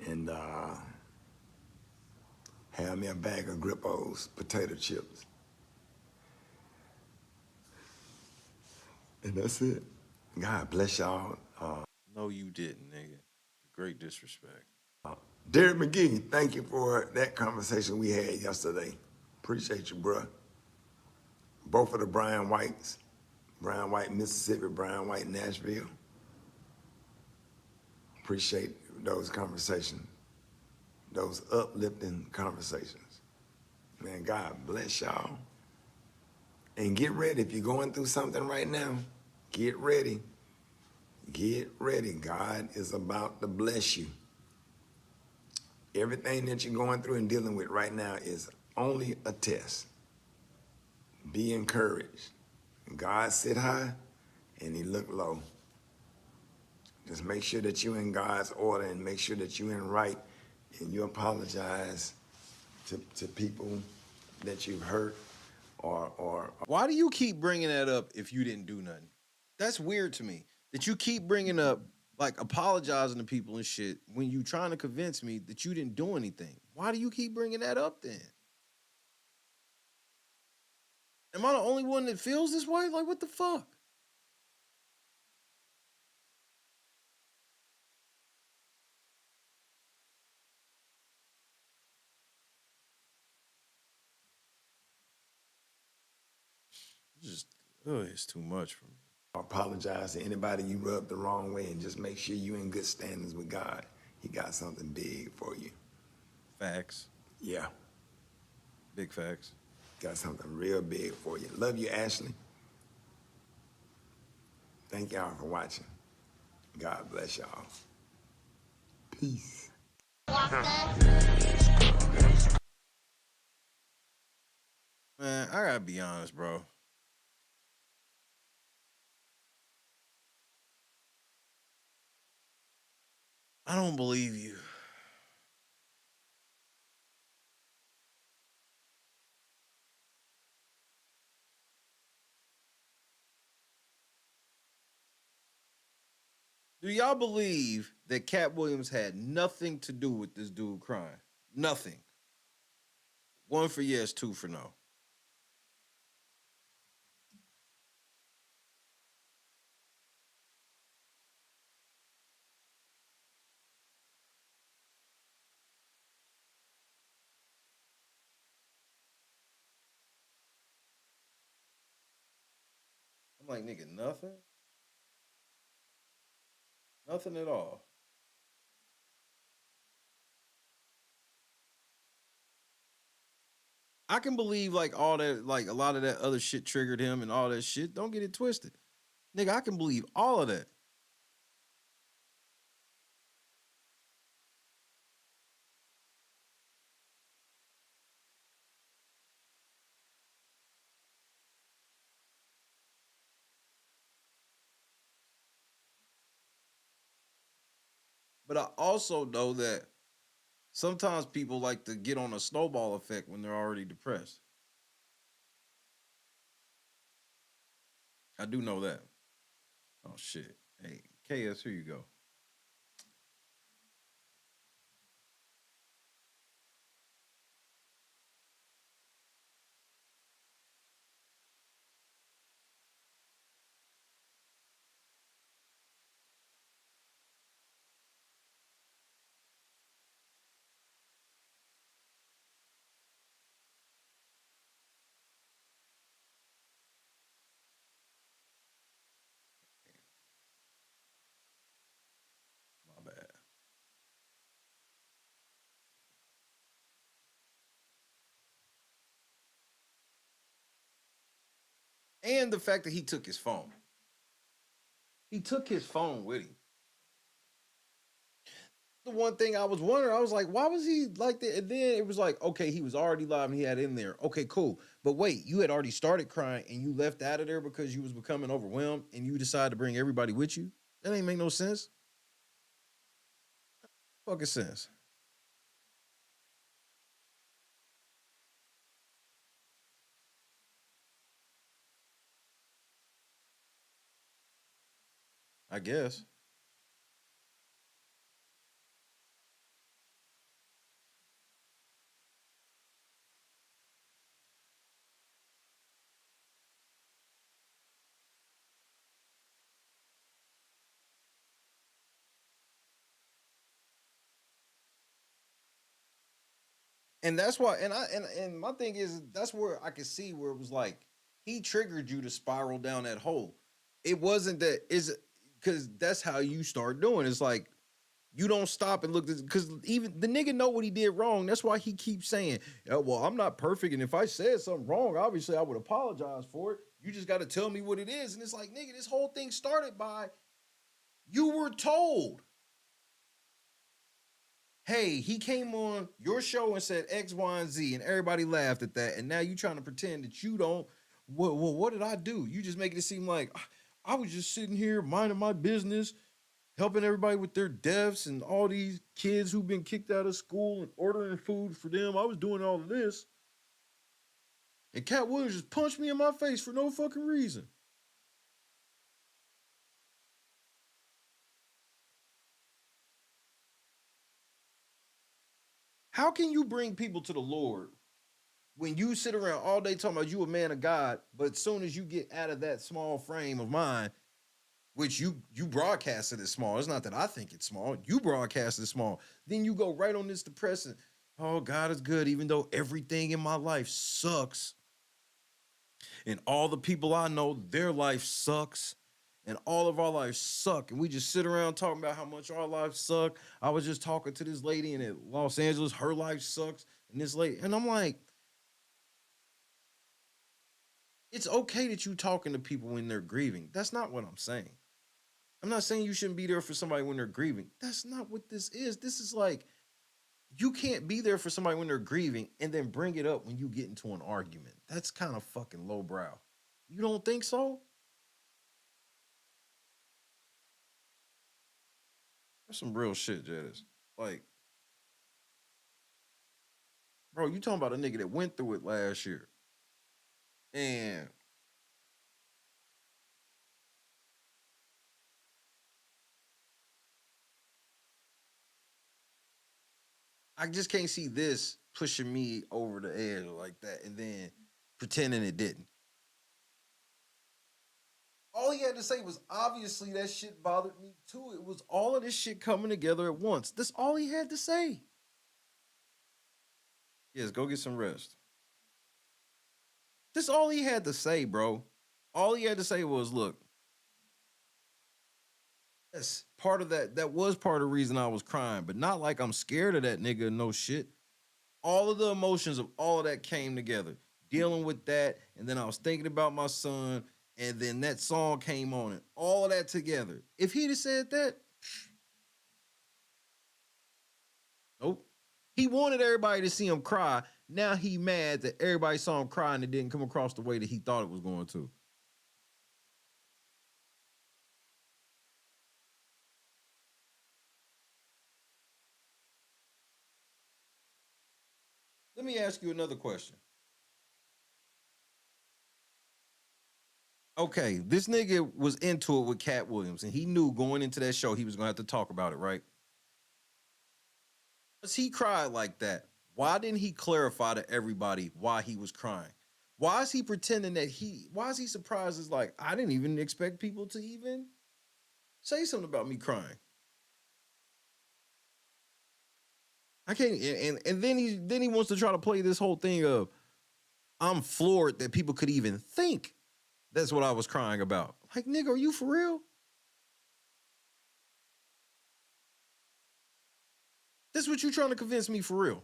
and have me a bag of Grippo's potato chips. And that's it. God bless y'all. No, you didn't, nigga. Great disrespect. Derek McGee, thank you for that conversation we had yesterday. Appreciate you, bruh. Both of the Brian Whites, Brian White, Mississippi, Brian White, Nashville. Appreciate those conversations, those uplifting conversations. Man, God bless y'all. And get ready. If you're going through something right now, get ready. Get ready. God is about to bless you. Everything that you're going through and dealing with right now is only a test. Be encouraged. God sit high and he look low. Just make sure that you're in God's order and make sure that you're in right and you apologize to people that you've hurt or. Why do you keep bringing that up if you didn't do nothing? That's weird to me. That you keep bringing up, like, apologizing to people and shit when you trying to convince me that you didn't do anything. Why do you keep bringing that up then? Am I the only one that feels this way? Like, what the fuck? It's too much for me. Apologize to anybody you rubbed the wrong way and just make sure you're in good standings with God. He got something big for you. Facts. Yeah. Big facts. Got something real big for you. Love you, Ashley. Thank y'all for watching. God bless y'all. Peace. Man, I gotta be honest, bro. I don't believe you. Do y'all believe that Katt Williams had nothing to do with this dude crying? Nothing. 1 for yes, 2 for no. I'm like, nigga, nothing? Nothing at all. I can believe like all that, like a lot of that other shit triggered him and all that shit. Don't get it twisted. Nigga, I can believe all of that. But I also know that sometimes people like to get on a snowball effect when they're already depressed. I do know that. Oh, shit. Hey, KS, here you go. My bad. And the fact that he took his phone. He took his phone with him. the one thing I was wondering. I was like, why was he like that? And then it was like, okay, he was already live and he had in there. Okay, cool. But wait, you had already started crying and you left out of there because you was becoming overwhelmed and you decided to bring everybody with you? That ain't make no sense. Fucking sense. I guess. And that's why, and my thing is, that's where I could see where it was like he triggered you to spiral down that hole. It wasn't that is because that's how you start doing. It's like you don't stop and look because even the nigga know what he did wrong. That's why he keeps saying, yeah, well, I'm not perfect, and if I said something wrong, obviously I would apologize for it. You just got to tell me what it is. And it's like, nigga, this whole thing started by you were told. Hey, he came on your show and said X, Y, and Z, and everybody laughed at that. And now you trying to pretend that you don't. Well, what did I do? You just making it seem like I was just sitting here minding my business, helping everybody with their deaths and all these kids who've been kicked out of school and ordering food for them. I was doing all of this. And Katt Williams just punched me in my face for no fucking reason. How can you bring people to the Lord when you sit around all day talking about you a man of God, but as soon as you get out of that small frame of mind, which you broadcasted as small, it's not that I think it's small, you broadcast it small, then you go right on this depressing, oh, God is good, even though everything in my life sucks. And all the people I know, their life sucks. And all of our lives suck. And we just sit around talking about how much our lives suck. I was just talking to this lady in Los Angeles. Her life sucks. And this lady. And I'm like, it's okay that you talking to people when they're grieving. That's not what I'm saying. I'm not saying you shouldn't be there for somebody when they're grieving. That's not what this is. This is like, you can't be there for somebody when they're grieving and then bring it up when you get into an argument. That's kind of fucking lowbrow. You don't think so? That's some real shit, Jadis. Like, bro, you talking about a nigga that went through it last year. And I just can't see this pushing me over the edge like that and then pretending it didn't. All he had to say was, obviously, that shit bothered me too. It was all of this shit coming together at once. That's all he had to say. Yes, go get some rest. That's all he had to say, bro. All he had to say was, look, that's part of that. That was part of the reason I was crying, but not like I'm scared of that nigga, no shit. All of the emotions of all of that came together. Dealing with that, and then I was thinking about my son, and then that song came on it. All of that together. If he'd have said that, nope. He wanted everybody to see him cry. Now he mad that everybody saw him cry and it didn't come across the way that he thought it was going to. Let me ask you another question. Okay, this nigga was into it with Katt Williams, and he knew going into that show he was going to have to talk about it, right? Because he cried like that. Why didn't he clarify to everybody why he was crying? Why is he pretending that why is he surprised? It's like, I didn't even expect people to even say something about me crying. I can't, and then he wants to try to play this whole thing of, I'm floored that people could even think that's what I was crying about. Like, nigga, are you for real? This is what you trying to convince me for real.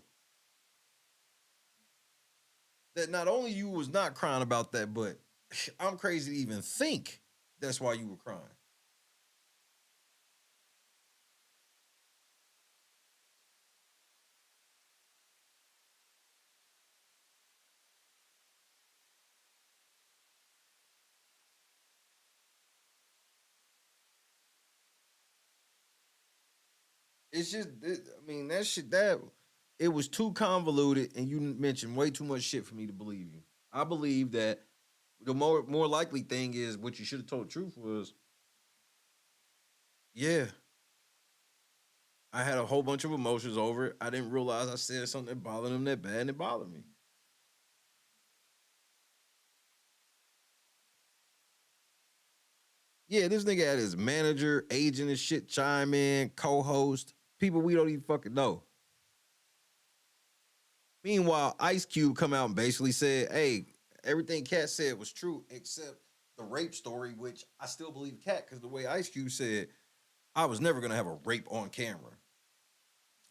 That not only you was not crying about that, but I'm crazy to even think that's why you were crying. It's just, I mean, that shit, it was too convoluted, and you mentioned way too much shit for me to believe you. I believe that the more likely thing is what you should have told the truth was, yeah, I had a whole bunch of emotions over it. I didn't realize I said something that bothered him that bad, and it bothered me. Yeah, this nigga had his manager, agent and shit chime in, co-host, people we don't even fucking know. Meanwhile, Ice Cube come out and basically said, hey, everything Katt said was true except the rape story, which I still believe Katt, because the way Ice Cube said, I was never going to have a rape on camera.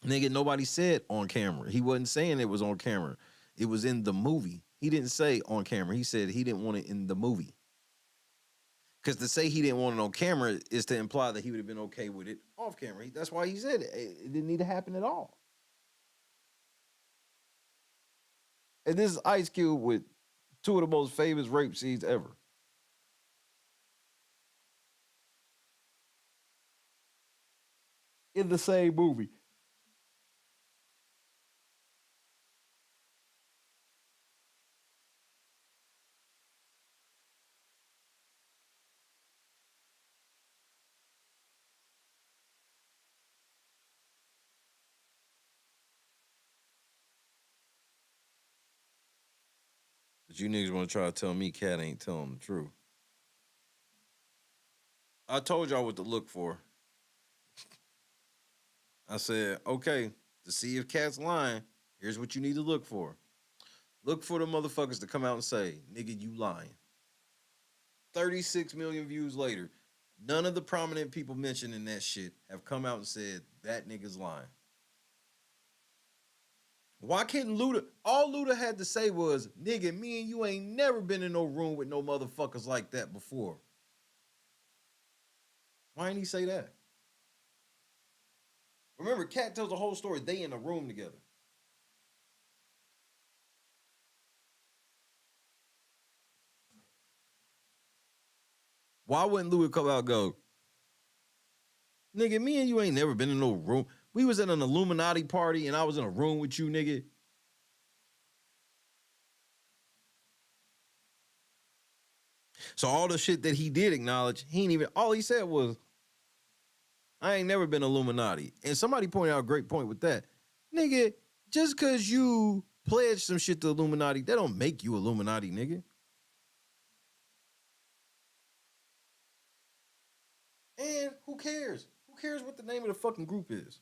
Nigga, nobody said on camera. He wasn't saying it was on camera. It was in the movie. He didn't say on camera. He said he didn't want it in the movie. Because to say he didn't want it on camera is to imply that he would have been okay with it off camera. That's why he said it. It didn't need to happen at all. And this is Ice Cube with two of the most famous rape scenes ever. In the same movie. But you niggas want to try to tell me Katt ain't telling the truth. I told y'all what to look for. I said, okay, to see if Katt's lying, here's what you need to look for. Look for the motherfuckers to come out and say, nigga, you lying. 36 million views later, none of the prominent people mentioned in that shit have come out and said, that nigga's lying. Why can't Luda? All Luda had to say was, nigga, me and you ain't never been in no room with no motherfuckers like that before. Why didn't he say that? Remember, Katt tells the whole story. They in a room together. Why wouldn't Luda come out and go, nigga, me and you ain't never been in no room. We was at an Illuminati party and I was in a room with you, nigga. So all the shit that he did acknowledge, he ain't even, all he said was, I ain't never been Illuminati. And somebody pointed out a great point with that. Nigga, just because you pledge some shit to Illuminati, that don't make you Illuminati, nigga. And who cares? Who cares what the name of the fucking group is?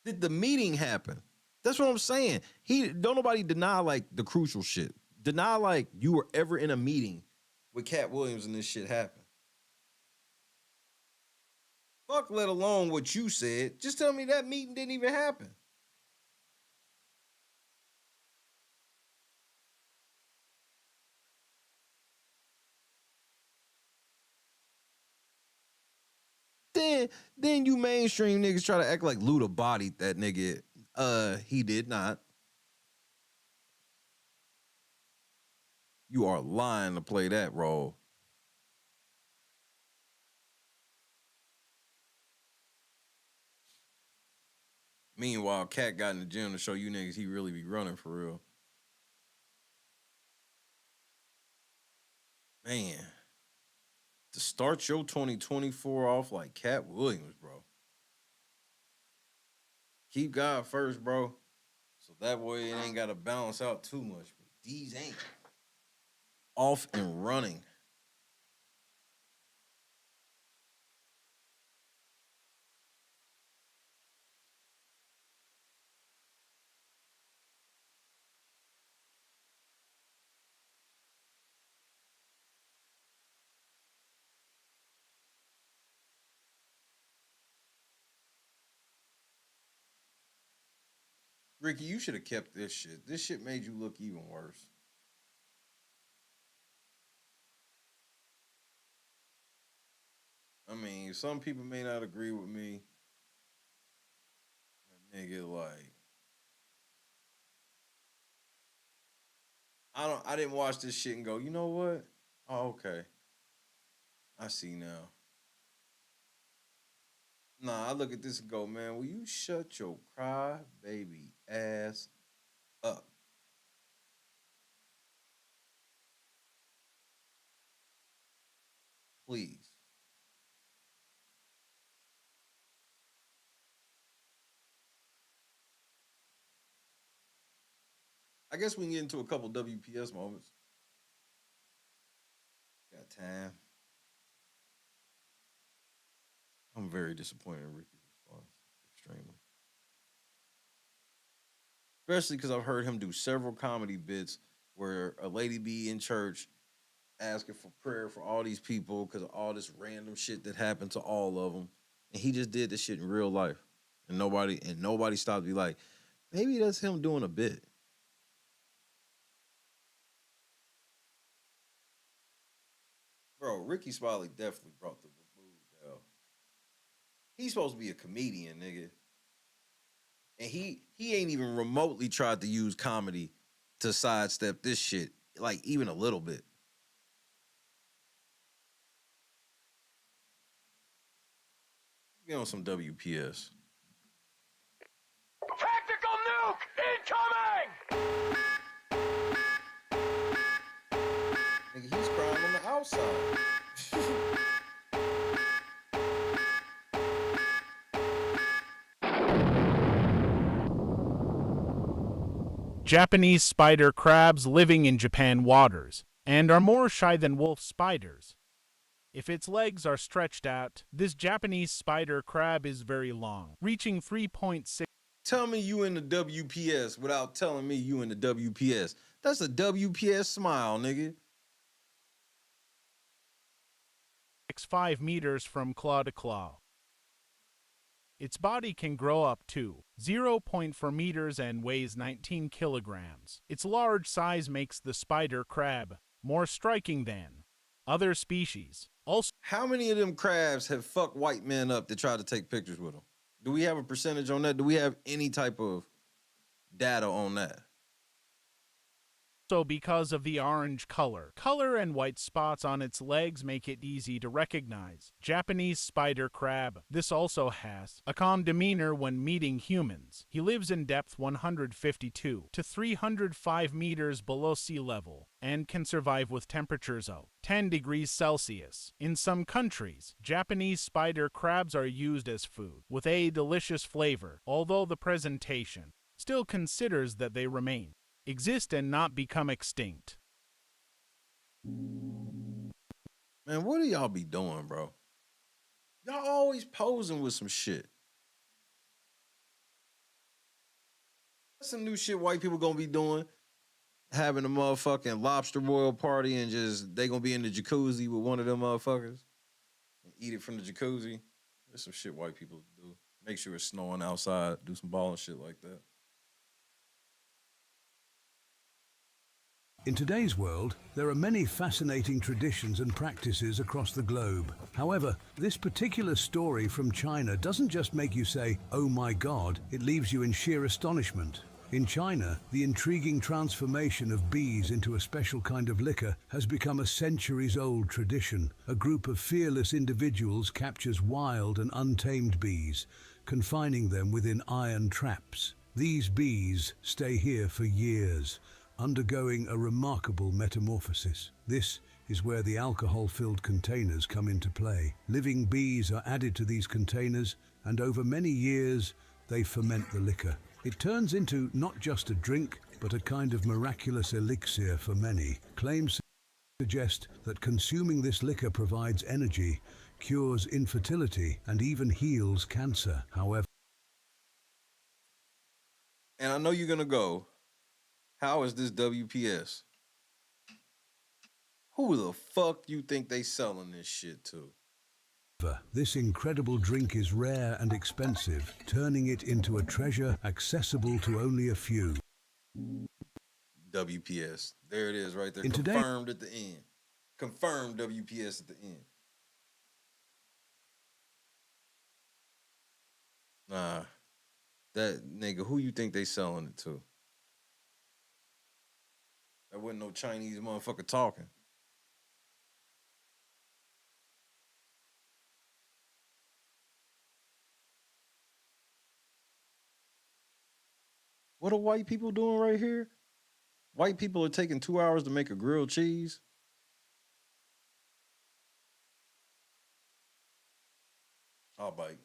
Did the meeting happen? That's what I'm saying. Don't nobody deny like the crucial shit. Deny like you were ever in a meeting with Katt Williams and this shit happened. Fuck, let alone what you said. Just tell me that meeting didn't even happen. Then you mainstream niggas try to act like Luda bodied that nigga. He did not. You are lying to play that role. Meanwhile, Katt got in the gym to show you niggas he really be running for real. Man. To start your 2024 off like Katt Williams, bro. Keep God first, bro. So that way it ain't got to balance out too much. But these ain't. Off and running. Ricky, you should have kept this shit. This shit made you look even worse. I mean, some people may not agree with me. That nigga, like, I didn't watch this shit and go, you know what? Oh, okay. I see now. Nah, I look at this and go, man, will you shut your cry baby ass up? Please. I guess we can get into a couple WPS moments. Got time. I'm very disappointed in Ricky's response. Extremely. Especially because I've heard him do several comedy bits where a lady be in church asking for prayer for all these people because of all this random shit that happened to all of them. And he just did this shit in real life. And nobody stopped to be like, maybe that's him doing a bit. Bro, Rickey Smiley definitely brought the mood down. He's supposed to be a comedian, nigga. And he ain't even remotely tried to use comedy to sidestep this shit, like even a little bit. Get on some WPS. Tactical nuke incoming! Nigga, he's crying on the outside. Japanese spider crabs living in Japan waters and are more shy than wolf spiders. If its legs are stretched out, this Japanese spider crab is very long, reaching 3.6. Tell me you in the WPS without telling me you in the WPS. That's a WPS smile, nigga. 5 meters from claw to claw. Its body can grow up to 0.4 meters and weighs 19 kilograms. Its large size makes the spider crab more striking than other species. Also, how many of them crabs have fucked white men up that try to take pictures with them? Do we have a percentage on that? Do we have any type of data on that? So because of the orange color and white spots on its legs make it easy to recognize Japanese spider crab. This also has a calm demeanor when meeting humans. He lives in depth 152 to 305 meters below sea level and can survive with temperatures of 10 degrees Celsius. In some countries, Japanese spider crabs are used as food with a delicious flavor, although the presentation still considers that they remain exist and not become extinct. Man, what do y'all be doing, bro? Y'all always posing with some shit. That's some new shit white people gonna be doing. Having a motherfucking lobster boil party and just they gonna be in the jacuzzi with one of them motherfuckers and eat it from the jacuzzi. There's some shit white people do. Make sure it's snowing outside. Do some ball and shit like that. In today's world, there are many fascinating traditions and practices across the globe. However, this particular story from China doesn't just make you say, "Oh my God," it leaves you in sheer astonishment. In China, the intriguing transformation of bees into a special kind of liquor has become a centuries-old tradition. A group of fearless individuals captures wild and untamed bees, confining them within iron traps. These bees stay here for years, undergoing a remarkable metamorphosis. This is where the alcohol-filled containers come into play. Living bees are added to these containers, and over many years, they ferment the liquor. It turns into not just a drink, but a kind of miraculous elixir for many. Claims suggest that consuming this liquor provides energy, cures infertility, and even heals cancer. However, and I know you're gonna go, how is this WPS? Who the fuck you think they selling this shit to? this incredible drink is rare and expensive, turning it into a treasure accessible to only a few. WPS. There it is right there. Confirmed at the end. Confirmed WPS at the end. Nah. That nigga, who you think they selling it to? That wasn't no Chinese motherfucker talking. What are white people doing right here? White people are taking 2 hours to make a grilled cheese. I'll bite.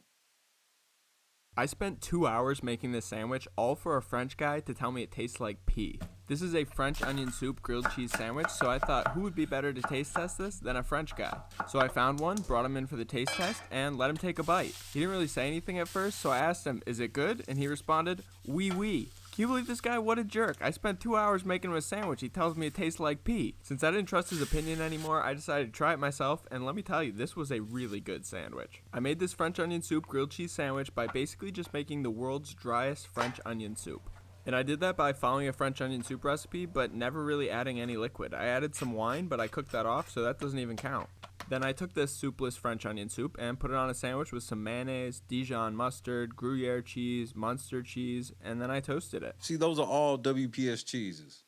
I spent 2 hours making this sandwich, all for a French guy to tell me it tastes like pee. This is a French onion soup grilled cheese sandwich, so I thought who would be better to taste test this than a French guy. So I found one, brought him in for the taste test, and let him take a bite. He didn't really say anything at first, so I asked him, is it good? And he responded, oui, oui. Can you believe this guy? What a jerk. I spent 2 hours making him a sandwich. He tells me it tastes like pee. Since I didn't trust his opinion anymore, I decided to try it myself, and let me tell you, this was a really good sandwich. I made this French onion soup grilled cheese sandwich by basically just making the world's driest French onion soup. And I did that by following a French onion soup recipe, but never really adding any liquid. I added some wine, but I cooked that off, so that doesn't even count. Then I took this soupless French onion soup and put it on a sandwich with some mayonnaise, Dijon mustard, Gruyere cheese, Munster cheese, and then I toasted it. See, those are all WPS cheeses.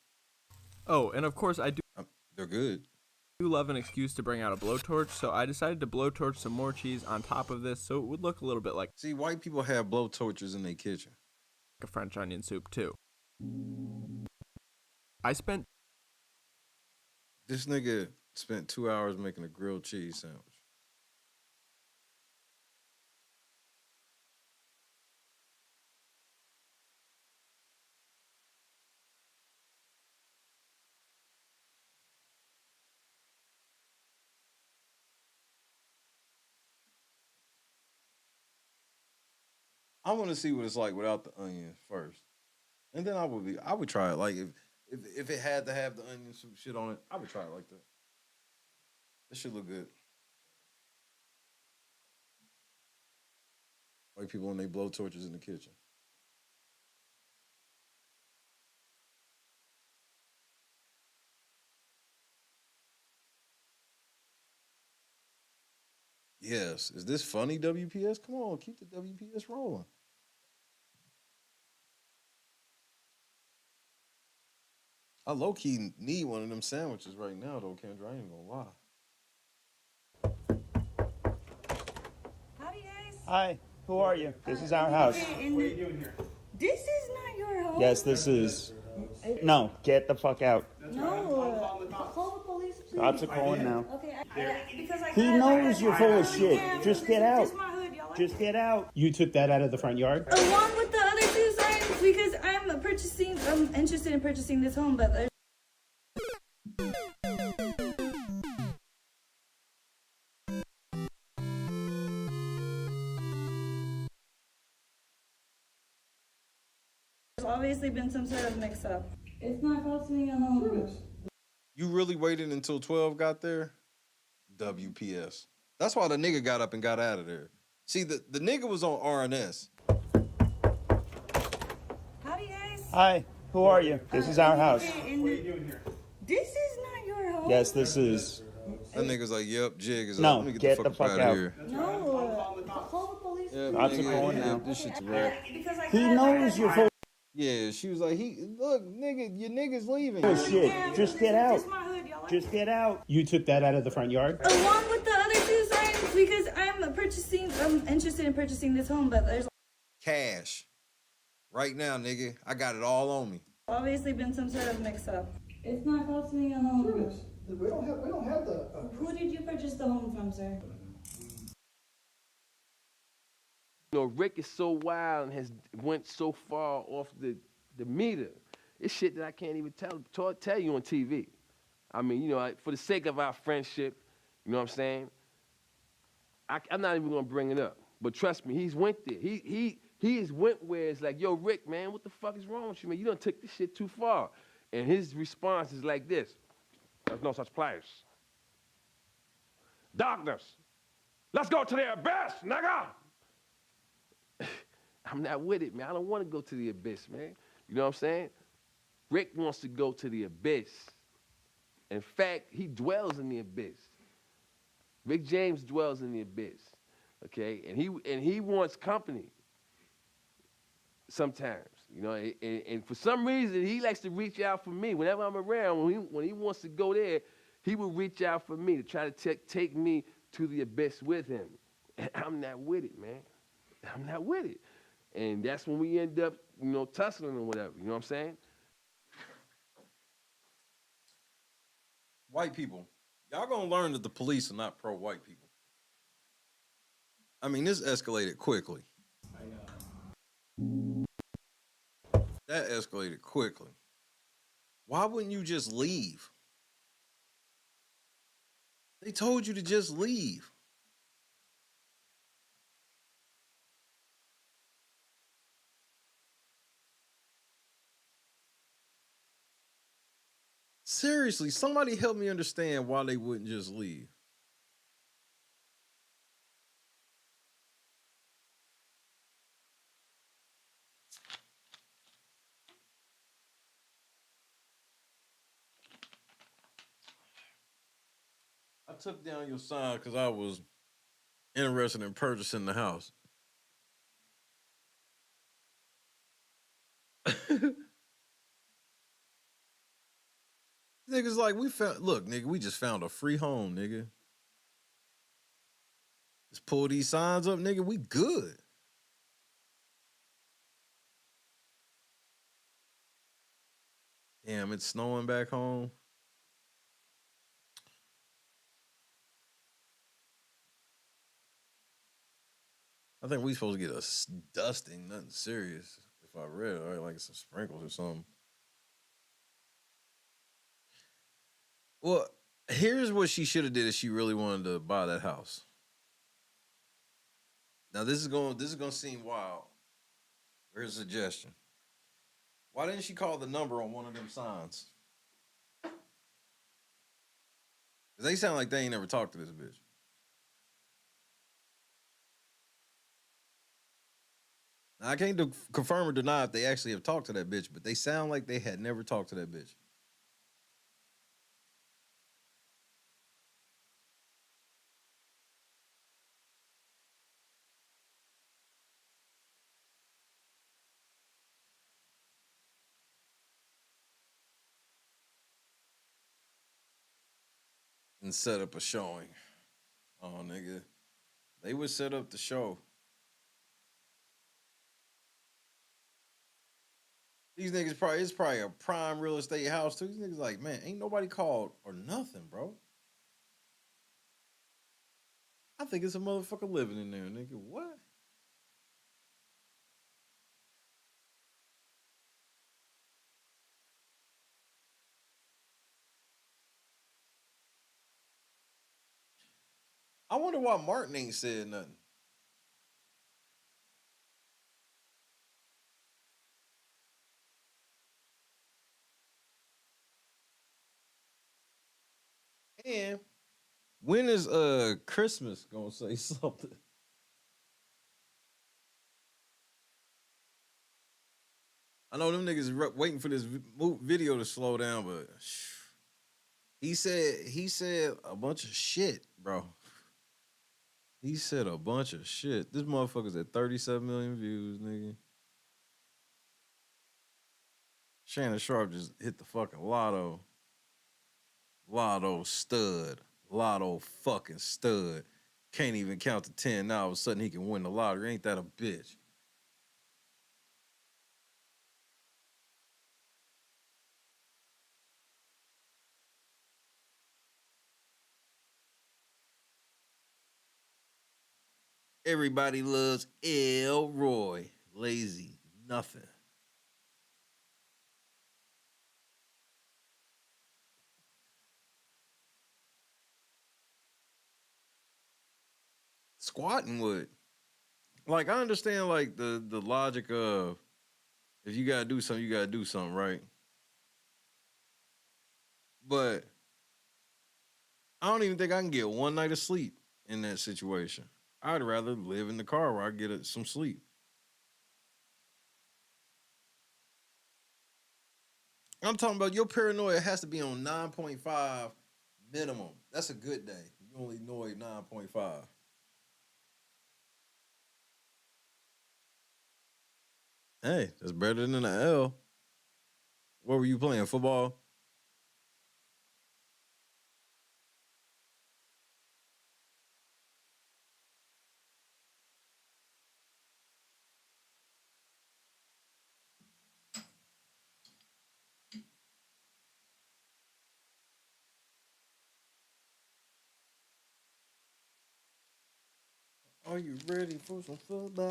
Oh, and of course they're good. I do love an excuse to bring out a blowtorch, so I decided to blowtorch some more cheese on top of this so it would look a little bit like... See, white people have blowtorches in their kitchen. A French onion soup too. This nigga spent 2 hours making a grilled cheese sandwich. I want to see what it's like without the onions first, and then I would try it. Like if it had to have the onion soup shit on it, I would try it like that. This should look good. White people when they blow torches in the kitchen. Yes. Is this funny, WPS? Come on, keep the WPS rolling. I low-key need one of them sandwiches right now, though, Kendra. I ain't gonna lie. Howdy, guys. Hi, who are you? This is our house. What are you doing here? This is not your home. Yes, this is. No, get the fuck out. No. Call the police, please. Cops are calling now. Okay, He knows you're full of shit. Just get out. Just get out. You took that out of the front yard? Along with the other two signs, because I'm interested in purchasing this home, but there's... There's obviously been some sort of mix-up. It's not costing me a home. You really waited until 12 got there? WPS. That's why the nigga got up and got out of there. See, the nigga was on RNS. Howdy, guys. Hi, who are you? This is our house. What are you doing here? This is not your home. Yes, this is. That nigga's like, yep, jig is No, up. Let me get get the fuck out out. of here. No. Call the police. Yeah, Cops are nigga, calling yeah, now. this shit's a wrap. He knows you're full Yeah, she was like, look, nigga, your nigga's leaving. of shit. Just get out. Just get out. You took that out of the front yard? Along with the other two signs, because I'm interested in purchasing this home, but there's Cash. Right now, nigga. I got it all on me. obviously been some sort of mix-up. It's not costing me a home. Sure, we don't have the. Who did you purchase the home from, sir? You know, Rick is so wild and has went so far off the meter. It's shit that I can't even tell you on TV. I mean, you know, for the sake of our friendship, you know what I'm saying? I'm not even gonna bring it up. But trust me, he's went there. He has went where it's like, yo, Rick, man, what the fuck is wrong with you, man? You done took this shit too far. And his response is like this: there's no such place. Darkness. Let's go to the abyss, nigga. I'm not with it, man. I don't want to go to the abyss, man. You know what I'm saying? Rick wants to go to the abyss. In fact, he dwells in the abyss. Rick James dwells in the abyss, okay? And he wants company sometimes, you know? And for some reason, he likes to reach out for me. Whenever I'm around, when he wants to go there, he will reach out for me to try to take me to the abyss with him. And I'm not with it, man. I'm not with it. And that's when we end up tussling or whatever. You know what I'm saying? White people, y'all gonna learn that the police are not pro-white people. I mean, this escalated quickly. That escalated quickly. Why wouldn't you just leave? They told you to just leave. Seriously, somebody help me understand why they wouldn't just leave. I took down your sign because I was interested in purchasing the house. Niggas like, look, nigga, we just found a free home, nigga. Just pull these signs up, nigga, we good. Damn, it's snowing back home. I think we supposed to get a dusting, nothing serious. If I read it, right? Like some sprinkles or something. Well, here's what she should have did if she really wanted to buy that house. Now this is gonna seem wild. Here's a suggestion. Why didn't she call the number on one of them signs? Because they sound like they ain't never talked to this bitch. Now, I can't confirm or deny if they actually have talked to that bitch, but they sound like they had never talked to that bitch. And set up a showing. Oh, nigga. They would set up the show. These niggas it's probably a prime real estate house too. These niggas like, man, ain't nobody called or nothing, bro. I think it's a motherfucker living in there, nigga. What? I wonder why Martin ain't said nothing. And when is Christmas gonna say something? I know them niggas waiting for this video to slow down, but he said a bunch of shit, bro. He said a bunch of shit. This motherfucker's at 37 million views, nigga. Shannon Sharpe just hit the fucking lotto. Lotto stud. Lotto fucking stud. Can't even count to 10. Now all of a sudden he can win the lottery. Ain't that a bitch? Everybody loves Elroy. Lazy. Nothing. Squatting would. Like, I understand, like, the logic of if you gotta do something, you gotta do something, right? But I don't even think I can get one night of sleep in that situation. I'd rather live in the car where I get some sleep. I'm talking about your paranoia has to be on 9.5 minimum. That's a good day. You only annoy 9.5. Hey, that's better than an L. What were you playing, football? Are you ready for some football?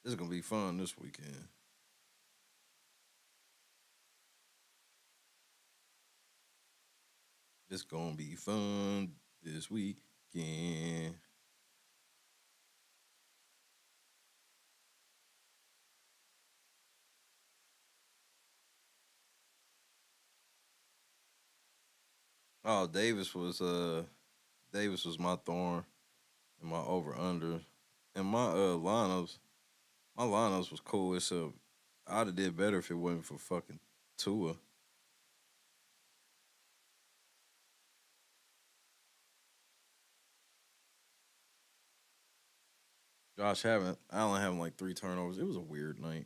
This is gonna be fun this weekend. It's gonna be fun this weekend. Oh, Davis was my thorn and my over under. And my lineups was cool. I'd have did better if it wasn't for fucking Tua. Allen having like 3 turnovers. It was a weird night.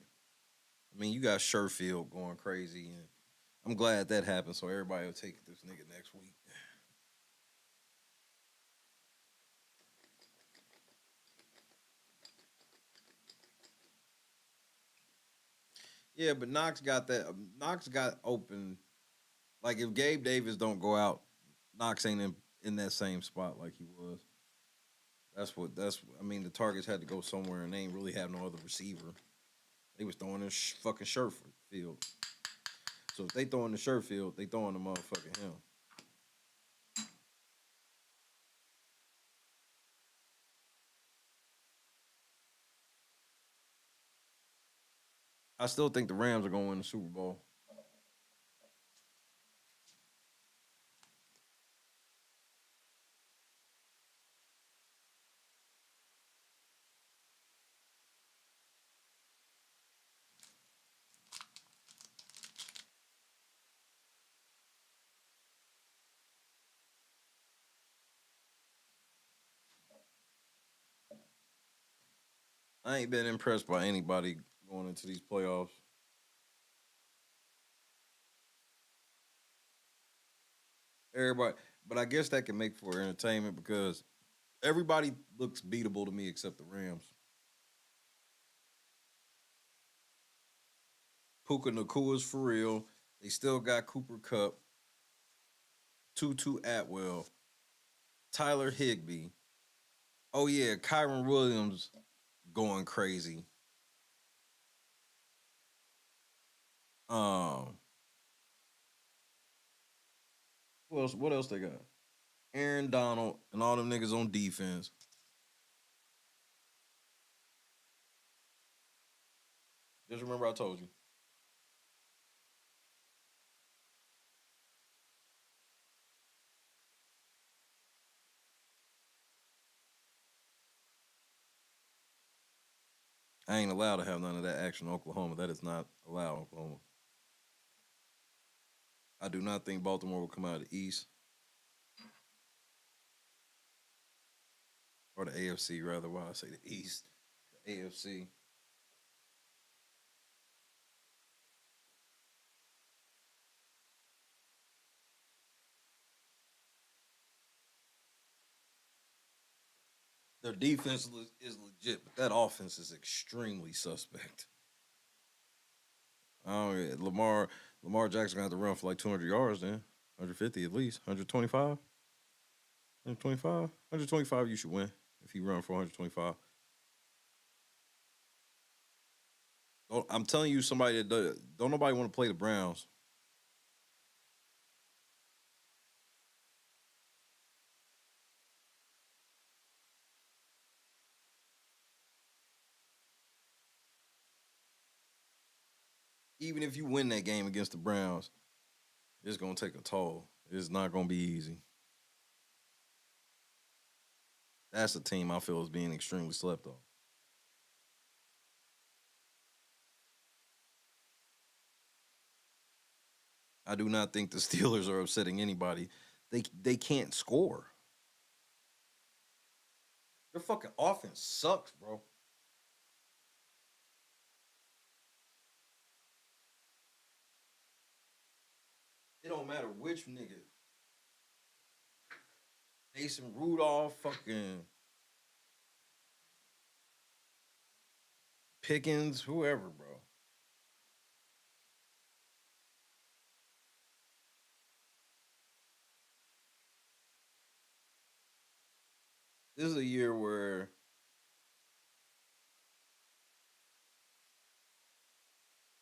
I mean, you got Sherfield going crazy, and I'm glad that happened. So everybody will take this nigga next week. Yeah, but Knox got that. Knox got open. Like if Gabe Davis don't go out, Knox ain't in that same spot like he was. I mean, the targets had to go somewhere, and they ain't really have no other receiver. They was throwing in fucking Sherfield. So if they throwing the Sherfield, they throwing the motherfucking him. I still think the Rams are going to win the Super Bowl. I ain't been impressed by anybody going into these playoffs. Everybody, but I guess that can make for entertainment because everybody looks beatable to me except the Rams. Puka Nakua's for real. They still got Cooper Kupp, Tutu Atwell, Tyler Higbee. Oh yeah, Kyron Williams going crazy. What else they got? Aaron Donald and all them niggas on defense. Just remember I told you. I ain't allowed to have none of that action in Oklahoma. That is not allowed in Oklahoma. I do not think Baltimore will come out of the East. Or the AFC, rather. Why I say the East. The AFC. Their defense is legit, but that offense is extremely suspect. Lamar Jackson gonna have to run for like 200 yards then. 150 at least. 125? 125? 125 you should win if you run for 125. I'm telling you, somebody that don't nobody want to play the Browns. Even if you win that game against the Browns, it's going to take a toll. It's not going to be easy. That's a team I feel is being extremely slept on. I do not think the Steelers are upsetting anybody. They can't score. Their fucking offense sucks, bro. It don't matter which nigga. Mason Rudolph, fucking Pickens, whoever, bro. this is a year where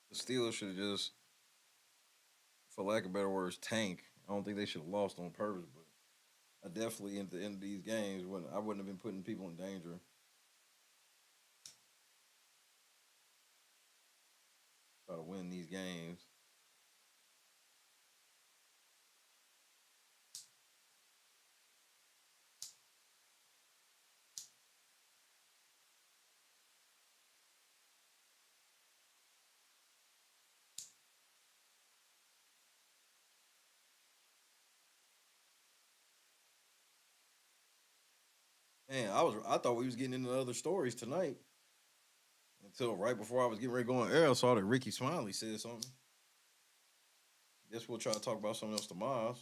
the Steelers should have just, for lack of better words, tank. I don't think they should have lost on purpose, but I definitely, at the end of these games, I wouldn't have been putting people in danger. Try to win these games. Man, I thought we was getting into other stories tonight until right before I was getting ready to go on air. I saw that Rickey Smiley said something. Guess we'll try to talk about something else tomorrow.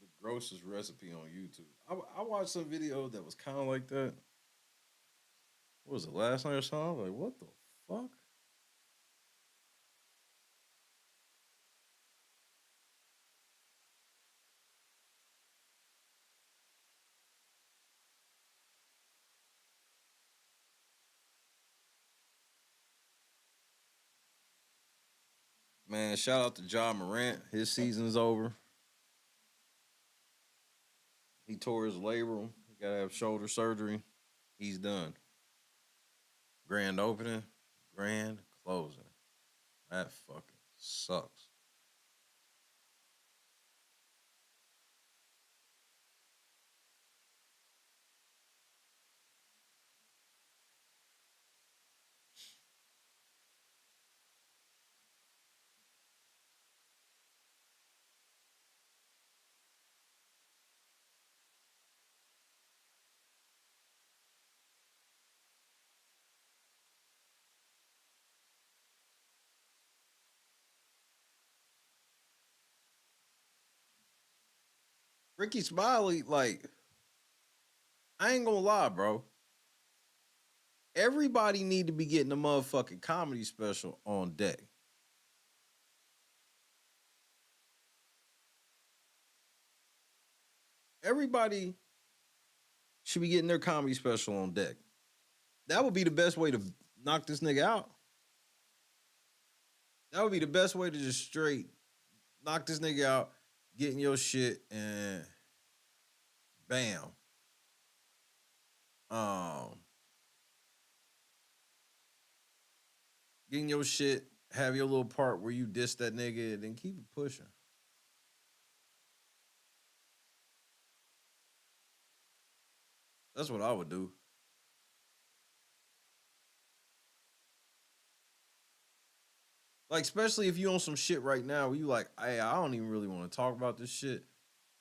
The grossest recipe on YouTube. I watched some video that was kind of like that. What was it, last night or something? I was like, what the fuck? Man, shout out to Ja Morant. His season's over. He tore his labrum. He got to have shoulder surgery. He's done. Grand opening, grand closing. That fucking sucks. Rickey Smiley, like, I ain't gonna lie, bro. Everybody need to be getting a motherfucking comedy special on deck. Everybody should be getting their comedy special on deck. That would be the best way to knock this nigga out. That would be the best way to just straight knock this nigga out, getting your shit, and bam. Getting your shit, have your little part where you diss that nigga, and then keep it pushing. That's what I would do. Like, especially if you on some shit right now where you like, hey, I don't even really want to talk about this shit.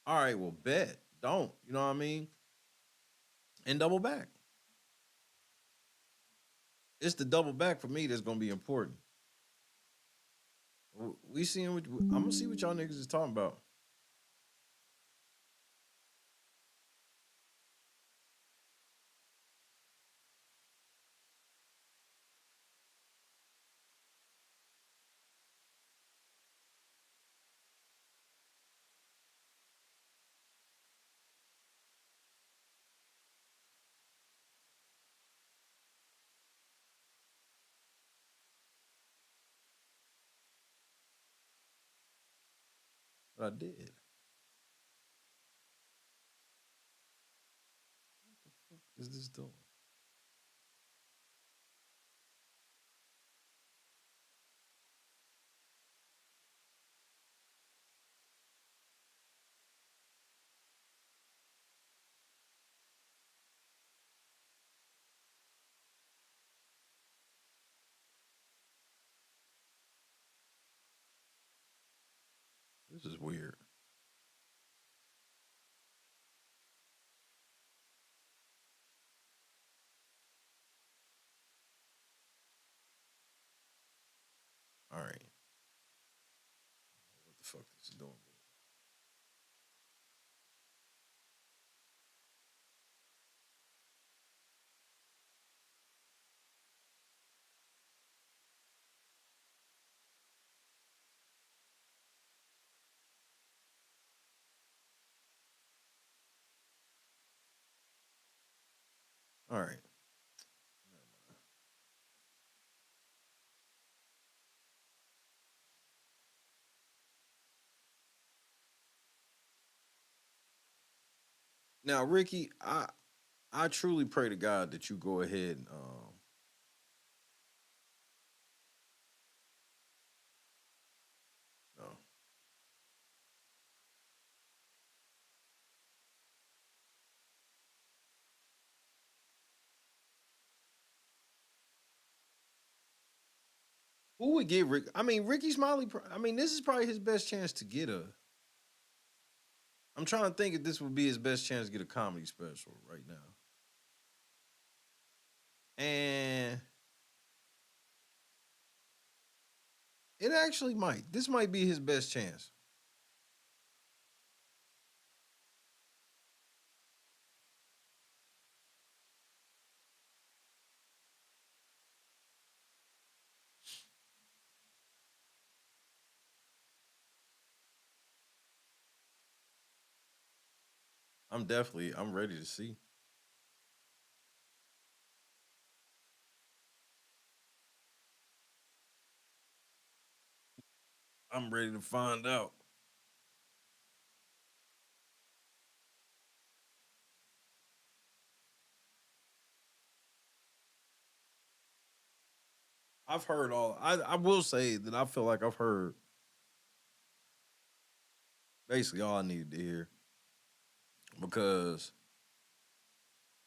All right, well, bet. Don't. You know what I mean? And double back. It's the double back for me that's going to be important. I'm going to see what y'all niggas is talking about. But I did. What the fuck is this doing? This is weird. All right. What the fuck this is doing? Now, Ricky, I truly pray to God that you go ahead and no. Who would give Rick? I mean, Rickey Smiley. I mean, this is probably his best chance to get a. I'm trying to think if this would be his best chance to get a comedy special right now. And it actually might. This might be his best chance. I'm ready to see. I'm ready to find out. I've heard all. I will say that I feel like I've heard basically all I needed to hear because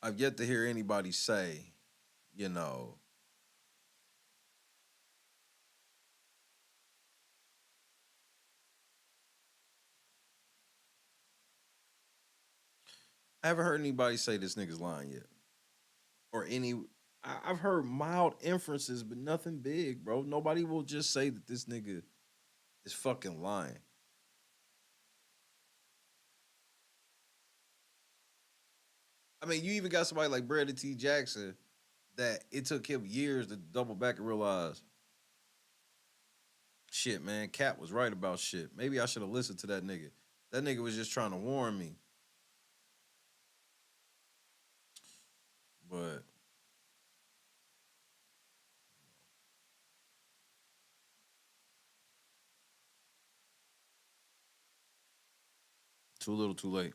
I've yet to hear anybody say, you know, I haven't heard anybody say this nigga's lying yet. Or any, I've heard mild inferences, but nothing big, bro. Nobody will just say that this nigga is fucking lying. I mean, you even got somebody like Brandon T. Jackson that it took him years to double back and realize, shit, man, Katt was right about shit. Maybe I should have listened to that nigga. That nigga was just trying to warn me. But too little, too late.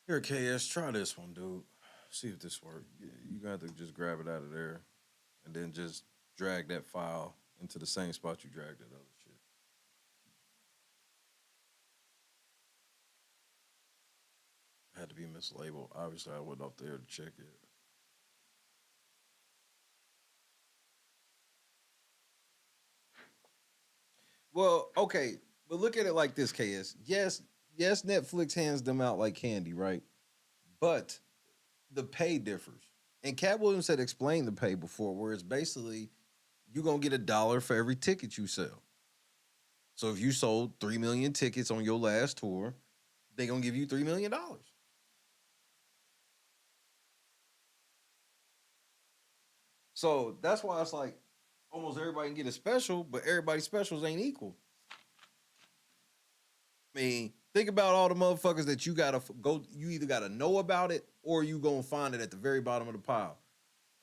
Here, KS, try this one, dude. See if this works. You got to just grab it out of there and then just drag that file into the same spot you dragged that other shit. It had to be mislabeled. Obviously, I went up there to check it. Well, okay, but look at it like this, KS. Yes, Netflix hands them out like candy, right? But the pay differs. And Katt Williams had explained the pay before, where it's basically you're gonna get $1 for every ticket you sell. So if you sold 3 million tickets on your last tour, they're gonna give you $3 million. So that's why it's like almost everybody can get a special, but everybody's specials ain't equal. I mean, think about all the motherfuckers that you gotta go. You either gotta know about it or you gonna find it at the very bottom of the pile.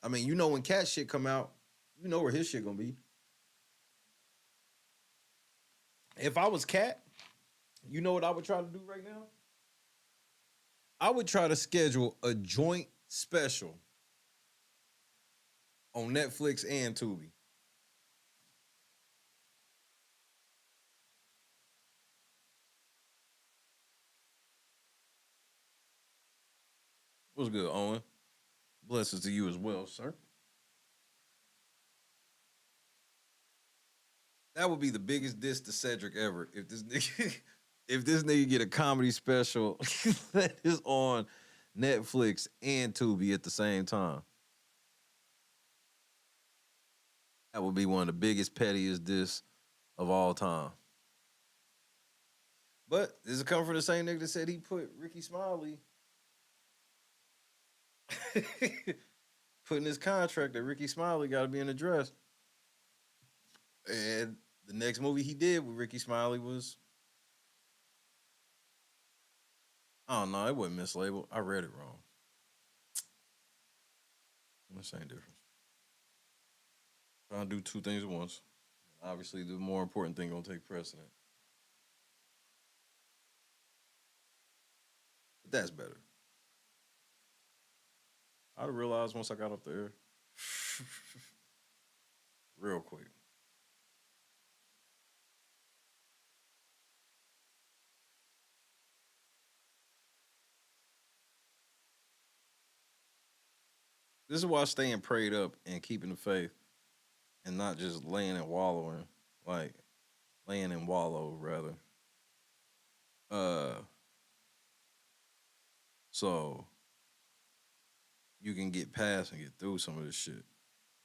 I mean, you know when Katt shit come out, you know where his shit gonna be. If I was Katt, you know what I would try to do right now? I would try to schedule a joint special on Netflix and Tubi. What's good, Owen? Blessings to you as well, sir. That would be the biggest diss to Cedric ever if this nigga, if this nigga get a comedy special that is on Netflix and Tubi at the same time. That would be one of the biggest, pettiest diss of all time. But this is coming from the same nigga that said he put Rickey Smiley put in his contract that Rickey Smiley got to be in the dress. And the next movie he did with Rickey Smiley was, oh no, it wasn't mislabeled. I read it wrong. The same difference. Trying to do two things at once. Obviously, the more important thing gonna take precedent. But that's better. I realized once I got up there, real quick. This is why staying prayed up and keeping the faith and not just laying and wallowing, like laying and wallow rather. So you can get past and get through some of this shit.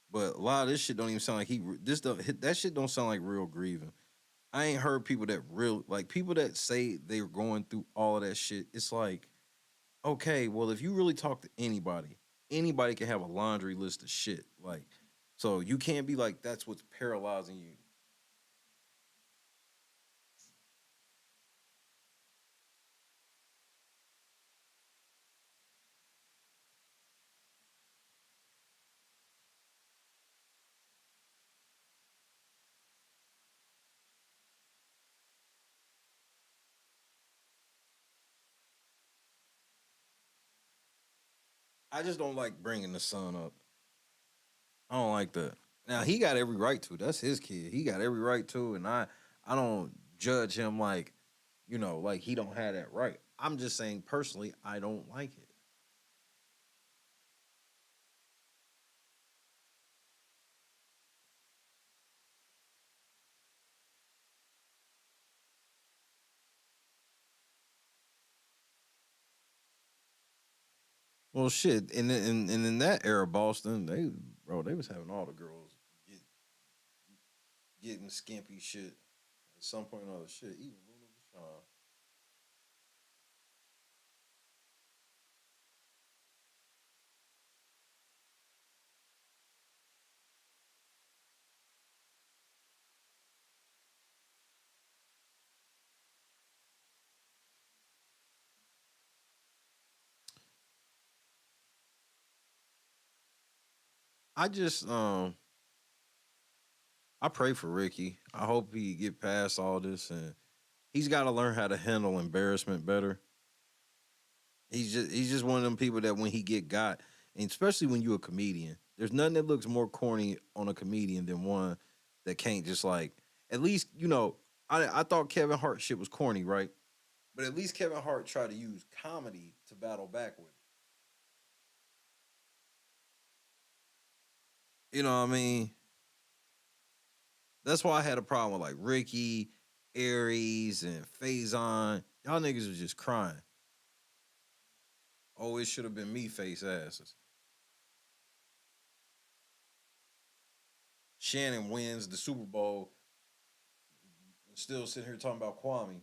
But a lot of this shit don't even sound like that shit don't sound like real grieving. I ain't heard people that people that say they're going through all of that shit. It's like, okay, well, if you really talk to anybody can have a laundry list of shit. Like, so you can't be like, that's what's paralyzing you. I just don't like bringing the son up. I don't like that. Now, he got every right to. That's his kid. He got every right to, and I don't judge him like, like he don't have that right. I'm just saying personally, I don't like it. Well, shit, and in that era, Boston, they was having all the girls getting skimpy shit at some point or other. Shit, even Luna Deshawn. I just I pray for Rickey. I hope he get past all this, and he's got to learn how to handle embarrassment better. He's just one of them people that when he get got, and especially when you're a comedian, there's nothing that looks more corny on a comedian than one that can't just like, at least, I thought Kevin Hart shit was corny, right? But at least Kevin Hart tried to use comedy to battle back with it. You know what I mean? That's why I had a problem with like Ricky, Aries, and Faison. Y'all niggas was just crying. Oh, it should have been me face asses. Shannon wins the Super Bowl. Still sitting here talking about Kwame.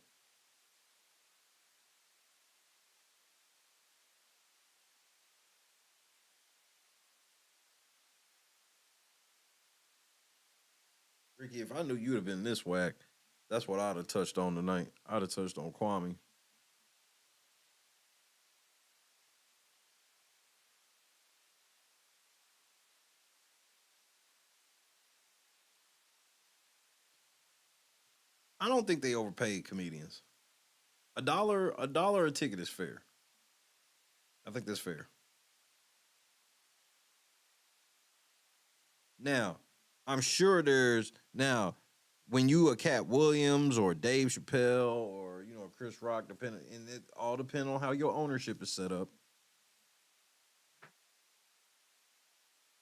Ricky, if I knew you'd have been this whack, that's what I'd have touched on tonight. I'd have touched on Kwame. I don't think they overpaid comedians. $1 a ticket is fair. I think that's fair. Now, I'm sure when you a Katt Williams or Dave Chappelle or Chris Rock, and it all depends on how your ownership is set up.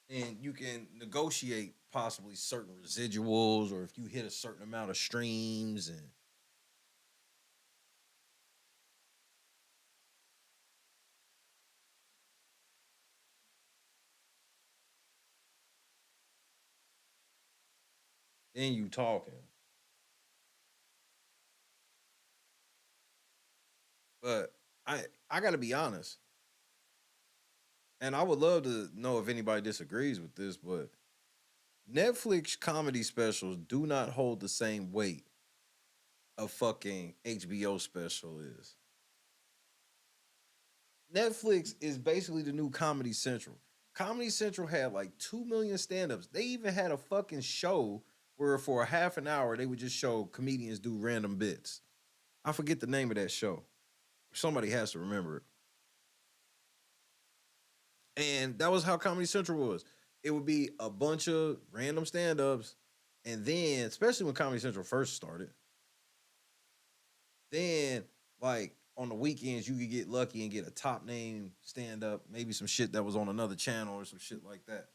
And you can negotiate possibly certain residuals, or if you hit a certain amount of streams, and then you talking. But I gotta be honest. And I would love to know if anybody disagrees with this, but Netflix comedy specials do not hold the same weight a fucking HBO special is. Netflix is basically the new Comedy Central. Comedy Central had like 2 million stand-ups. They even had a fucking show where for a half an hour they would just show comedians do random bits. I forget the name of that show. Somebody has to remember it. And that was how Comedy Central was. It would be a bunch of random stand-ups, and then, especially when Comedy Central first started, then, like, on the weekends, you could get lucky and get a top name stand-up, maybe some shit that was on another channel or some shit like that.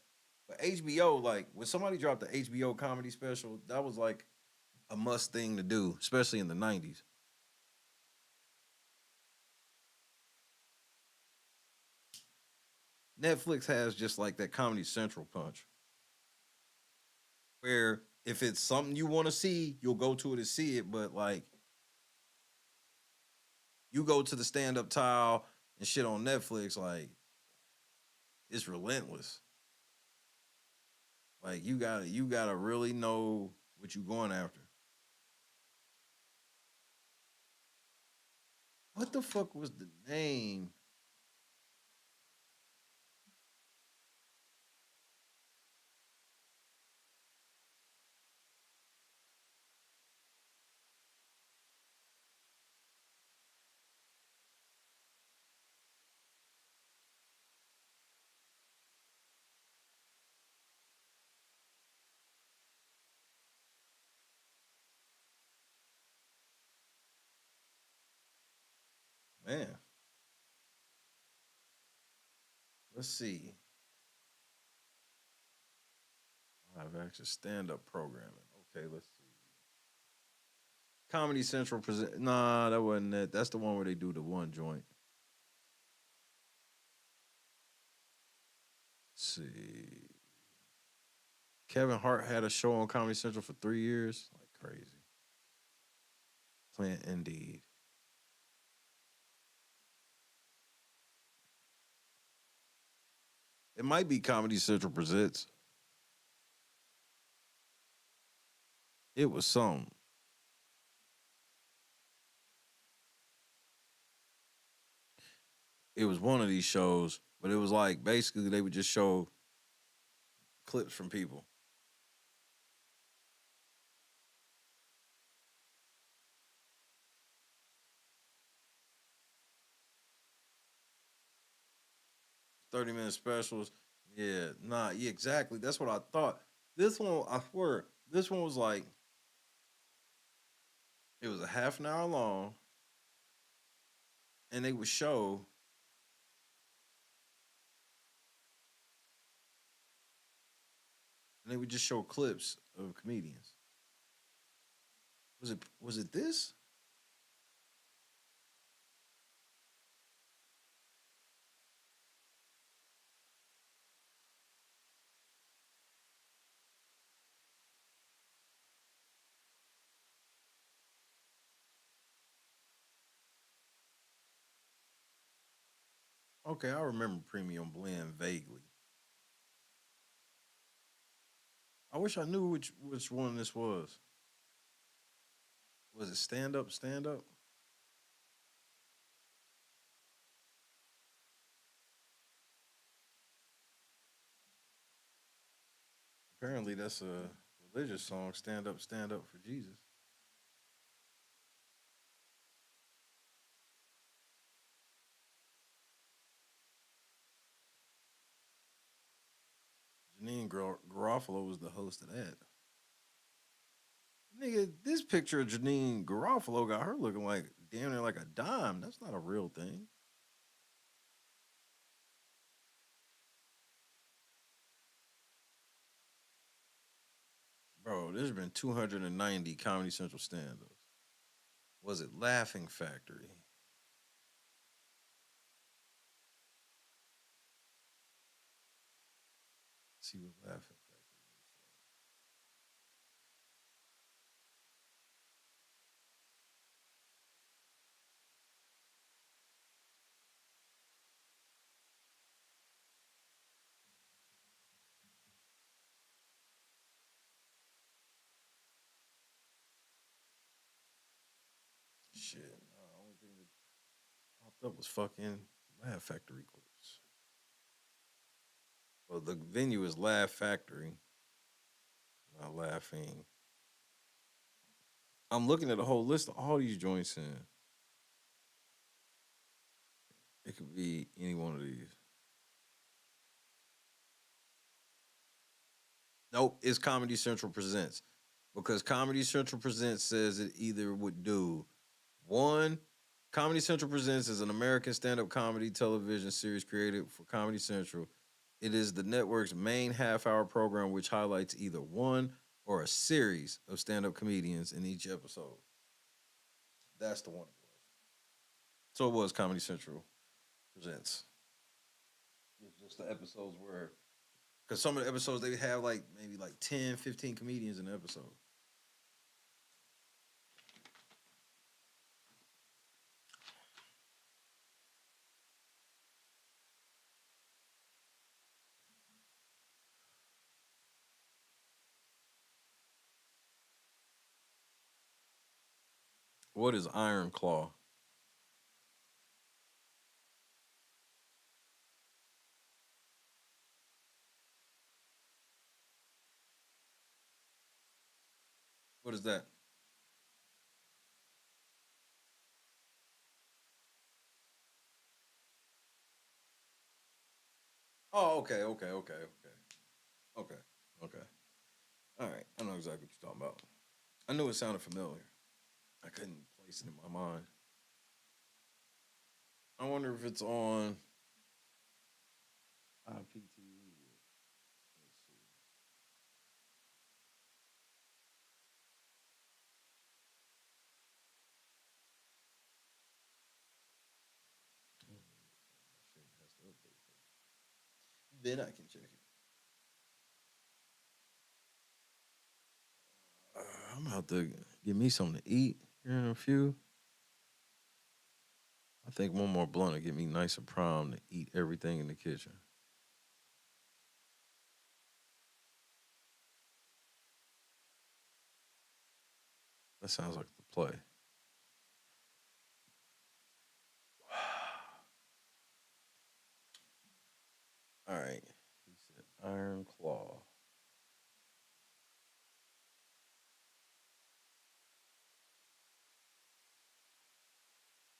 But HBO, like, when somebody dropped the HBO comedy special, that was like a must thing to do, especially in the 90s. Netflix has just like that Comedy Central punch, where if it's something you want to see, you'll go to it to see it, but like, you go to the stand-up tile and shit on Netflix, like, it's relentless. Like, you gotta really know what you're going after. What the fuck was the name? Man. Let's see. Live action stand-up programming. Okay, let's see. Comedy Central present. Nah, that wasn't it. That's the one where they do the one joint. Let's see. Kevin Hart had a show on Comedy Central for 3 years. Like crazy. Plant Indeed. It might be Comedy Central Presents. It was some. It was one of these shows, but it was like basically they would just show clips from people. "30-minute specials." Yeah, nah, yeah, exactly. That's what I thought. This one, I swear, this one was like, it was a half an hour long, and they would show and they would just show clips of comedians. Was it this? Okay, I remember Premium Blend vaguely. I wish I knew which one this was. Was it Stand Up, Stand Up? Apparently that's a religious song, Stand Up for Jesus. Janine Garofalo was the host of that. Nigga, this picture of Janine Garofalo got her looking like damn near like a dime. That's not a real thing. Bro, there's been 290 Comedy Central stand-ups. Was it Laughing Factory? Let's see what Laughing Factory. Shit. The only thing that popped up was fucking Laugh Factory clips. Well, the venue is Laugh Factory, not Laughing. I'm looking at a whole list of all these joints in. It could be any one of these. Nope, it's Comedy Central Presents. Because Comedy Central Presents says it either would do one, Comedy Central Presents is an American stand-up comedy television series created for Comedy Central. It is the network's main half-hour program which highlights either one or a series of stand-up comedians in each episode. That's the one it was. So it was Comedy Central Presents. It's just the episodes where, because some of the episodes they have like maybe like 10, 15 comedians in the episode. What is Iron Claw? What is that? Oh, okay. Okay. All right. I know exactly what you're talking about. I knew it sounded familiar. I couldn't place it in my mind. I wonder if it's on IPTV. Let's see. Has to update that. Then I can check it. I'm about to get me something to eat here in a few. I think one more blunt will get me nice and primed to eat everything in the kitchen. That sounds like the play. All right. He said Iron Claw.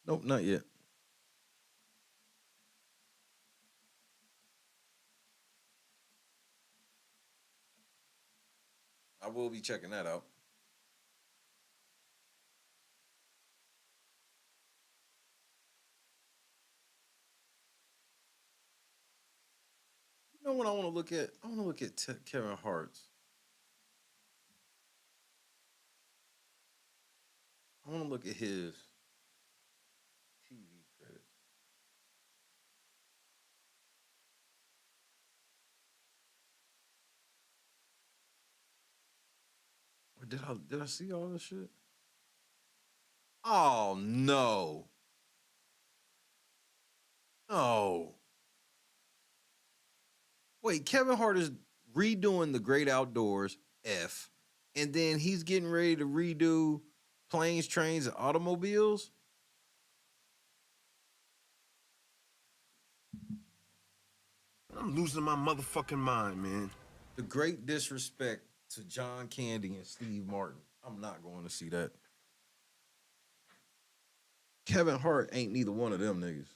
Nope, not yet. I will be checking that out. You know what I want to look at? I want to look at Kevin Hart's. I want to look at his TV credits. Or did I see all this shit? Oh no. No. Wait, Kevin Hart is redoing The Great Outdoors, F. And then he's getting ready to redo Planes, Trains, and Automobiles? I'm losing my motherfucking mind, man. The great disrespect to John Candy and Steve Martin. I'm not going to see that. Kevin Hart ain't neither one of them niggas.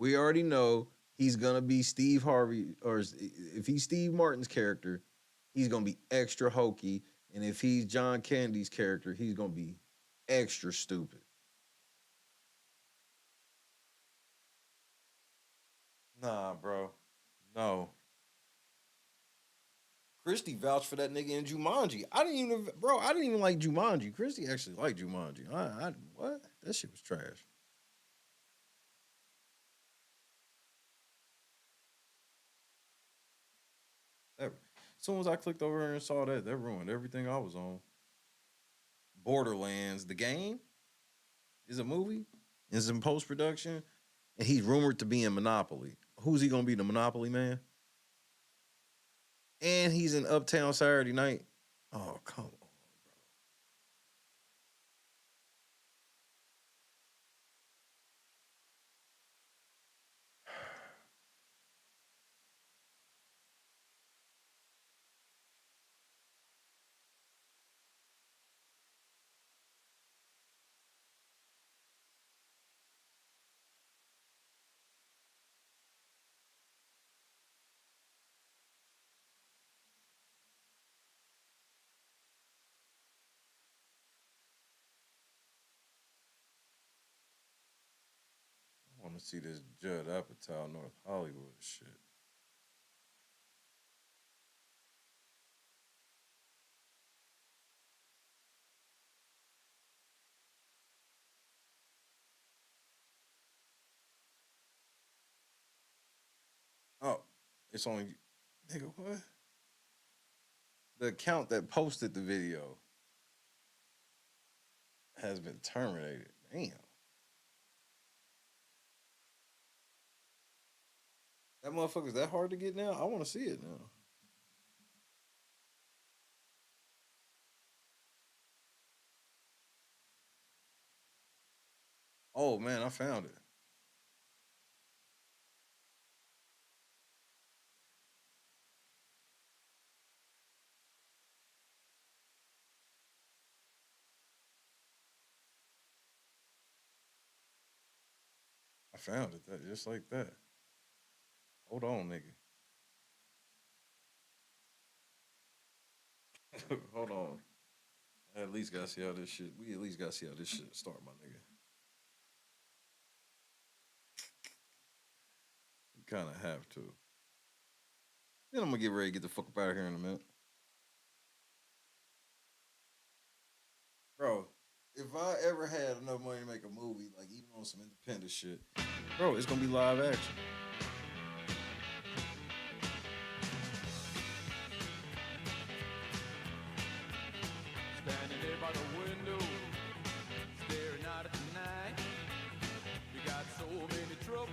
We already know he's gonna be Steve Harvey, or if he's Steve Martin's character, he's gonna be extra hokey. And if he's John Candy's character, he's gonna be extra stupid. Nah, bro. No. Christy vouched for that nigga in Jumanji. I didn't even like Jumanji. Christy actually liked Jumanji. What? That shit was trash. As soon as I clicked over here and saw that ruined everything I was on. Borderlands, the game, is a movie. It's in post-production. And he's rumored to be in Monopoly. Who's he going to be, the Monopoly man? And he's in Uptown Saturday Night. Oh, come on, bro. want to see this Judd Apatow North Hollywood shit. Oh, it's only, nigga, what? The account that posted the video has been terminated. Damn. That motherfucker's that hard to get now? I want to see it now. Oh, man, I found it. I found it, that just like that. Hold on, nigga. Hold on. I at least gotta see how this shit. We at least gotta see how this shit start, my nigga. We kind of have to. Then I'm gonna get ready to get the fuck up out of here in a minute. Bro, if I ever had enough money to make a movie, like even on some independent shit, bro, it's gonna be live action. Standing there by the window, staring out at the night. You got so many troubles.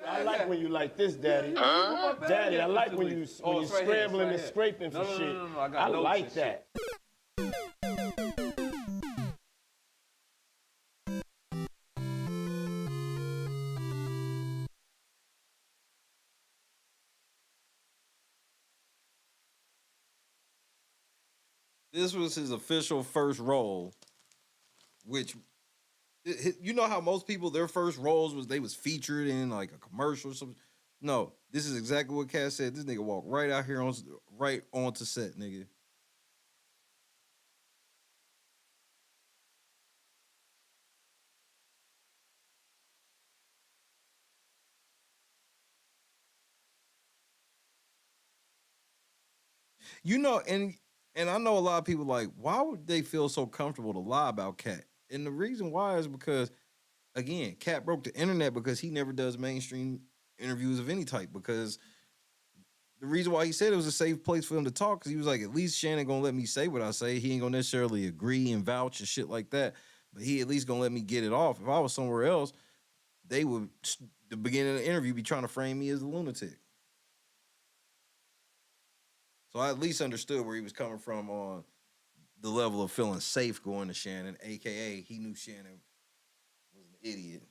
I like when you like this, Daddy. Daddy, I like when you scrambling and scraping for shit. No, I like that. This was his official first role, which, you know how most people, their first roles was they was featured in like a commercial or something. No, this is exactly what Katt said. This nigga walked right out here right onto set, nigga. You know, and I know a lot of people like, why would they feel so comfortable to lie about Katt? And the reason why is because, again, Katt broke the internet because he never does mainstream interviews of any type. Because the reason why he said it was a safe place for him to talk, because he was like, at least Shannon gonna let me say what I say. He ain't gonna necessarily agree and vouch and shit like that, but he at least gonna let me get it off. If I was somewhere else, they would, the beginning of the interview, be trying to frame me as a lunatic. So I at least understood where he was coming from on the level of feeling safe going to Shannon, a.k.a. he knew Shannon was an idiot.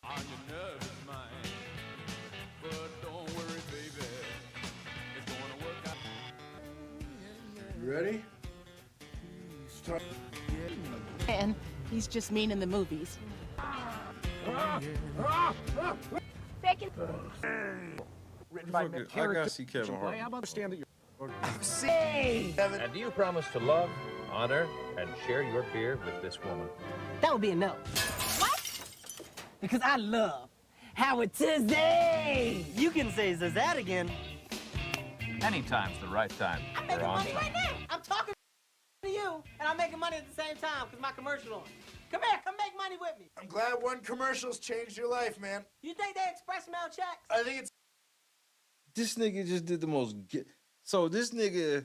On your nervous mind, but don't worry, baby, it's gonna work out. You ready? Start. And he's just mean in the movies. I gotta see Kevin Hart. I understand that you're. And do you promise to love, honor, and share your beer with this woman? That would be a no. What? Because I love Howard Tuesday. You can say that again. Anytime's the right time. I'm making money right now. I'm talking to you, and I'm making money at the same time because my commercial on. Come here, come make money with me. I'm glad one commercial's changed your life, man. You think they express mail checks? I think it's. This nigga just did the most. So this nigga.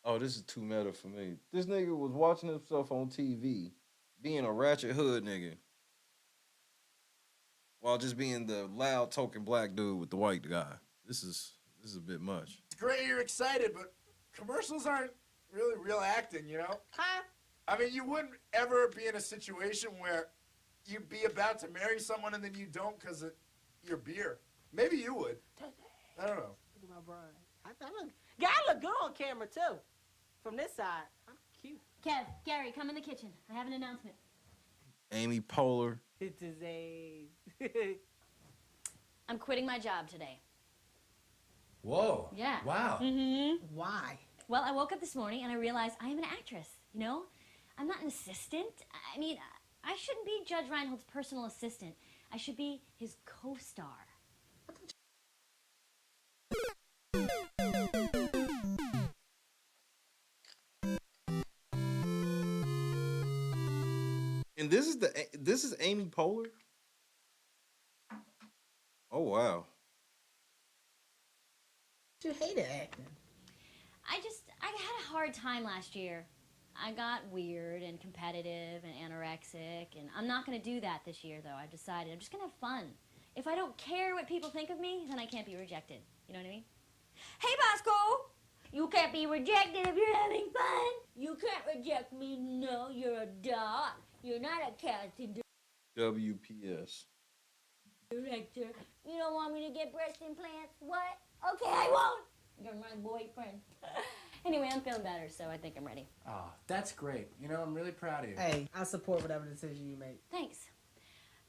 Oh, this is too meta for me. This nigga was watching himself on TV, being a ratchet hood nigga, while just being the loud token black dude with the white guy. This is a bit much. It's great you're excited, but commercials aren't really real acting, you know? Huh? I mean, you wouldn't ever be in a situation where you'd be about to marry someone and then you don't because of your beer. Maybe you would. I don't know. Look at my bride. I look good on camera, too. From this side. I'm cute. Kev, Gary, come in the kitchen. I have an announcement. Amy Poehler. It's his age. I'm quitting my job today. Whoa. Yeah. Wow. Mm-hmm. Why? Well, I woke up this morning and I realized I am an actress, you know? I'm not an assistant. I mean, I shouldn't be Judge Reinhold's personal assistant. I should be his co-star. And this is Amy Poehler. Oh wow. You hated acting. I had a hard time last year. I got weird and competitive and anorexic, and I'm not going to do that this year, though. I've decided I'm just going to have fun. If I don't care what people think of me, then I can't be rejected. You know what I mean? Hey, Bosco! You can't be rejected if you're having fun. You can't reject me. No, you're a dog. You're not a casting WPS. director. You don't want me to get breast implants? What? Okay, I won't. You're my boyfriend. Anyway, I'm feeling better, so I think I'm ready. Oh, that's great. You know, I'm really proud of you. Hey, I support whatever decision you make. Thanks.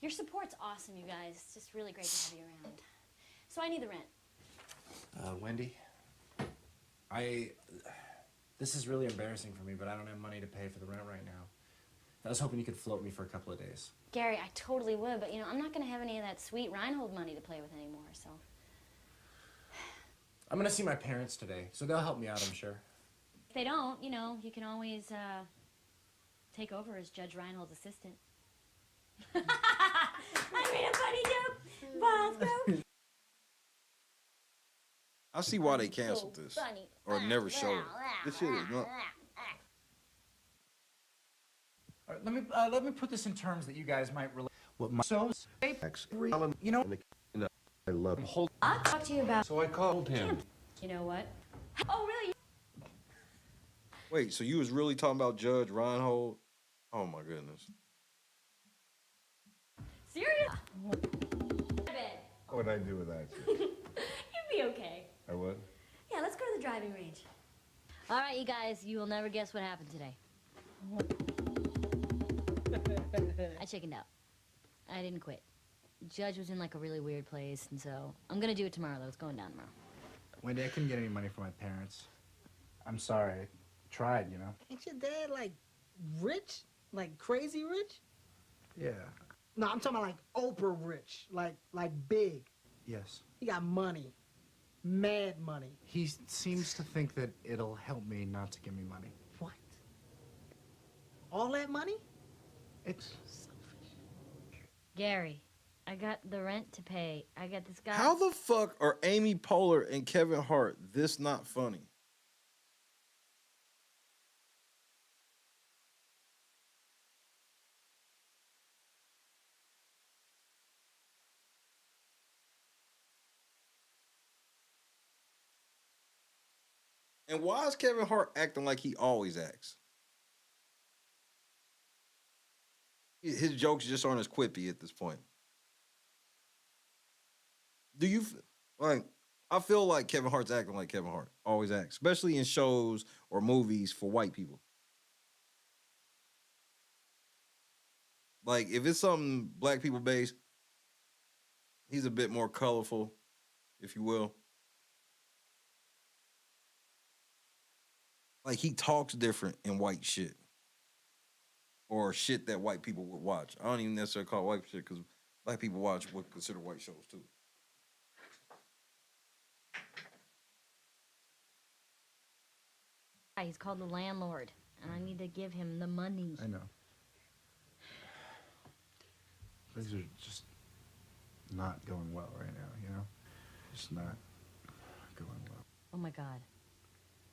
Your support's awesome, you guys. It's just really great to have you around. So I need the rent. Wendy, this is really embarrassing for me, but I don't have money to pay for the rent right now. I was hoping you could float me for a couple of days. Gary, I totally would, but, you know, I'm not going to have any of that sweet Reinhold money to play with anymore, so... I'm gonna see my parents today, so they'll help me out, I'm sure. If they don't, you know, you can always, take over as Judge Reinhold's assistant. I made a funny joke, Bosco. I see why they canceled this. Funny. Or never showed it. This shit is not. All right, let me put this in terms that you guys might relate. What my you know, I love him. I'll talk to you about... So I called him. You know what? Oh, really? Wait, so you was really talking about Judge Reinhold? Oh my goodness. Serious? What would I do without you? You'd be okay. I would? Yeah, let's go to the driving range. All right, you guys, you will never guess what happened today. I chickened out. I didn't quit. Judge was in like a really weird place, and so I'm gonna do it tomorrow, though. It's going down tomorrow. Wendy, I couldn't get any money from my parents. I'm sorry. I tried, you know. Ain't your dad, like, rich? Like, crazy rich? Yeah. No, I'm talking about, like, Oprah rich. Like big. Yes. He got money. Mad money. He seems to think that it'll help me not to give me money. What? All that money? It's... Gary, I got the rent to pay. I got this guy... How the fuck are Amy Poehler and Kevin Hart this not funny? And why is Kevin Hart acting like he always acts? His jokes just aren't as quippy at this point. Do you, like, I feel like Kevin Hart's acting like Kevin Hart always acts, especially in shows or movies for white people. Like, if it's something black people based, he's a bit more colorful, if you will. Like, he talks different in white shit. Or shit that white people would watch. I don't even necessarily call it white shit because black people watch what consider white shows too. He's called the landlord, and I need to give him the money. I know. Things are just not going well right now, you know? Just not going well. Oh my God.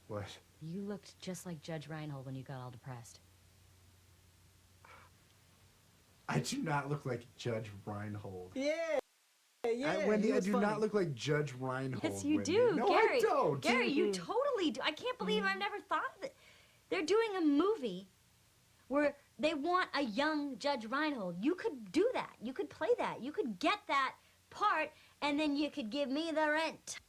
What? You looked just like Judge Reinhold when you got all depressed. I do not look like Judge Reinhold. Yeah. Wendy, I do not look like Judge Reinhold. Yes, you Wendy. do, No, Gary. I don't. Gary, you totally do. I can't believe I've never thought of it. They're doing a movie where they want a young Judge Reinhold. You could do that. You could play that. You could get that part, and then you could give me the rent.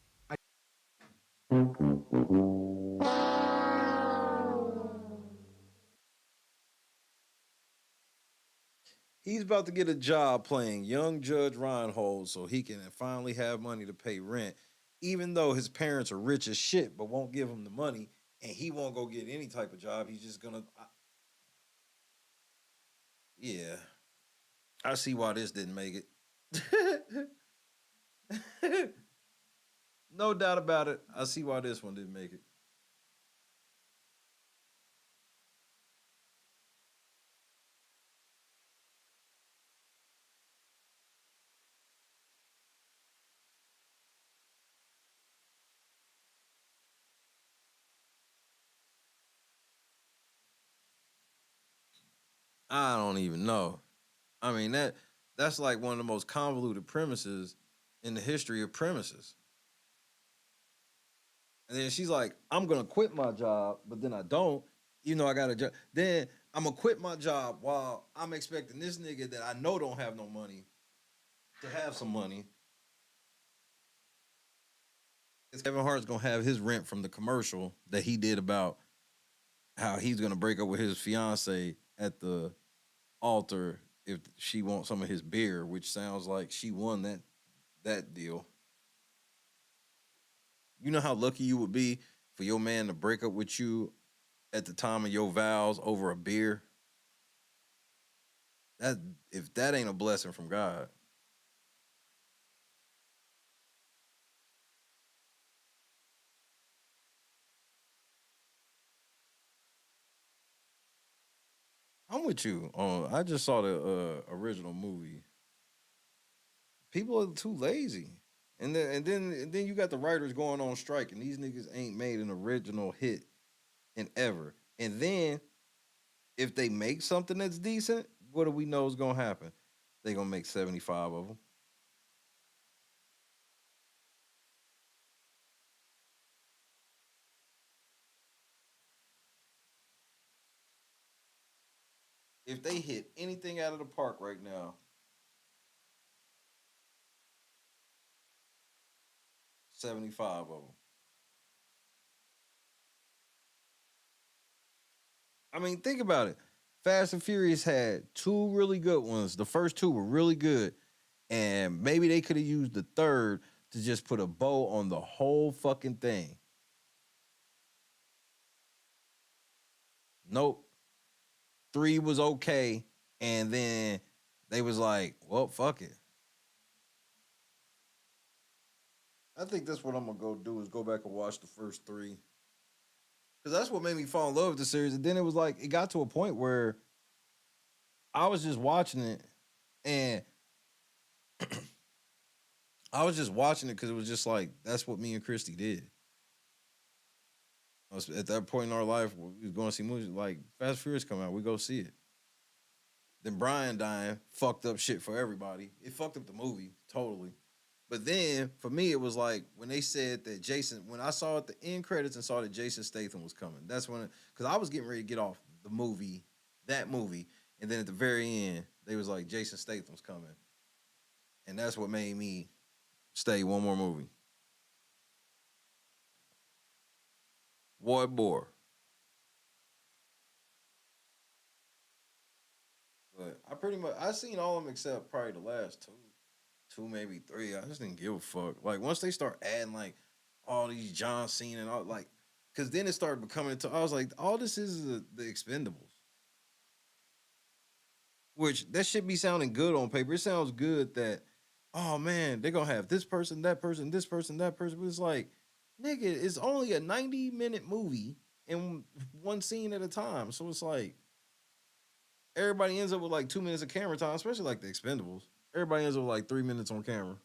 He's about to get a job playing young Judge Reinhold so he can finally have money to pay rent. even though his parents are rich as shit, but won't give him the money, and he won't go get any type of job. He's just gonna, yeah. I see why this didn't make it. No doubt about it. I see why this one didn't make it. I don't even know. I mean, that's like one of the most convoluted premises in the history of premises. And then she's like, I'm gonna quit my job, but then I don't, even though I got a job. Then I'm gonna quit my job while I'm expecting this nigga that I know don't have no money to have some money. Kevin Hart's gonna have his rent from the commercial that he did about how he's gonna break up with his fiance at the altar if she wants some of his beer, which sounds like she won that deal. You know how lucky you would be for your man to break up with you at the time of your vows over a beer? That, if that ain't a blessing from God. I'm with you. I just saw the original movie. People are too lazy. And then you got the writers going on strike, and these niggas ain't made an original hit in ever. And then if they make something that's decent, what do we know is gonna happen? They gonna make 75 of them. If they hit anything out of the park right now, 75 of them. I mean, think about it. Fast and Furious had 2 really good ones. The first 2 were really good. And maybe they could have used the third to just put a bow on the whole fucking thing. Nope. 3 was okay. And then they was like, well, fuck it. I think that's what I'm going to go do is go back and watch the first 3. Because that's what made me fall in love with the series. And then it was like, it got to a point where I was just watching it. And I was just watching it because it was just like, that's what me and Christy did. At that point in our life, we was going to see movies, like Fast and Furious come out, we go see it. Then Brian dying fucked up shit for everybody. It fucked up the movie, totally. But then, for me, it was like, when they said that Jason, when I saw at the end credits and saw that Jason Statham was coming, that's when, because I was getting ready to get off the movie, that movie, and then at the very end, they was like, Jason Statham's coming. And that's what made me stay one more movie. Boy. But I seen all of them except probably the last 2, maybe 3. I just didn't give a fuck. Like, once they start adding, like, all these John Cena and all, like, because then it started becoming, I was like, all this is the Expendables. Which, that should be sounding good on paper. It sounds good that, oh, man, they're going to have this person, that person, this person, that person. But it's like, nigga, it's only a 90-minute movie and one scene at a time. So it's like, everybody ends up with like 2 minutes of camera time, especially like the Expendables. Everybody ends up with like 3 minutes on camera.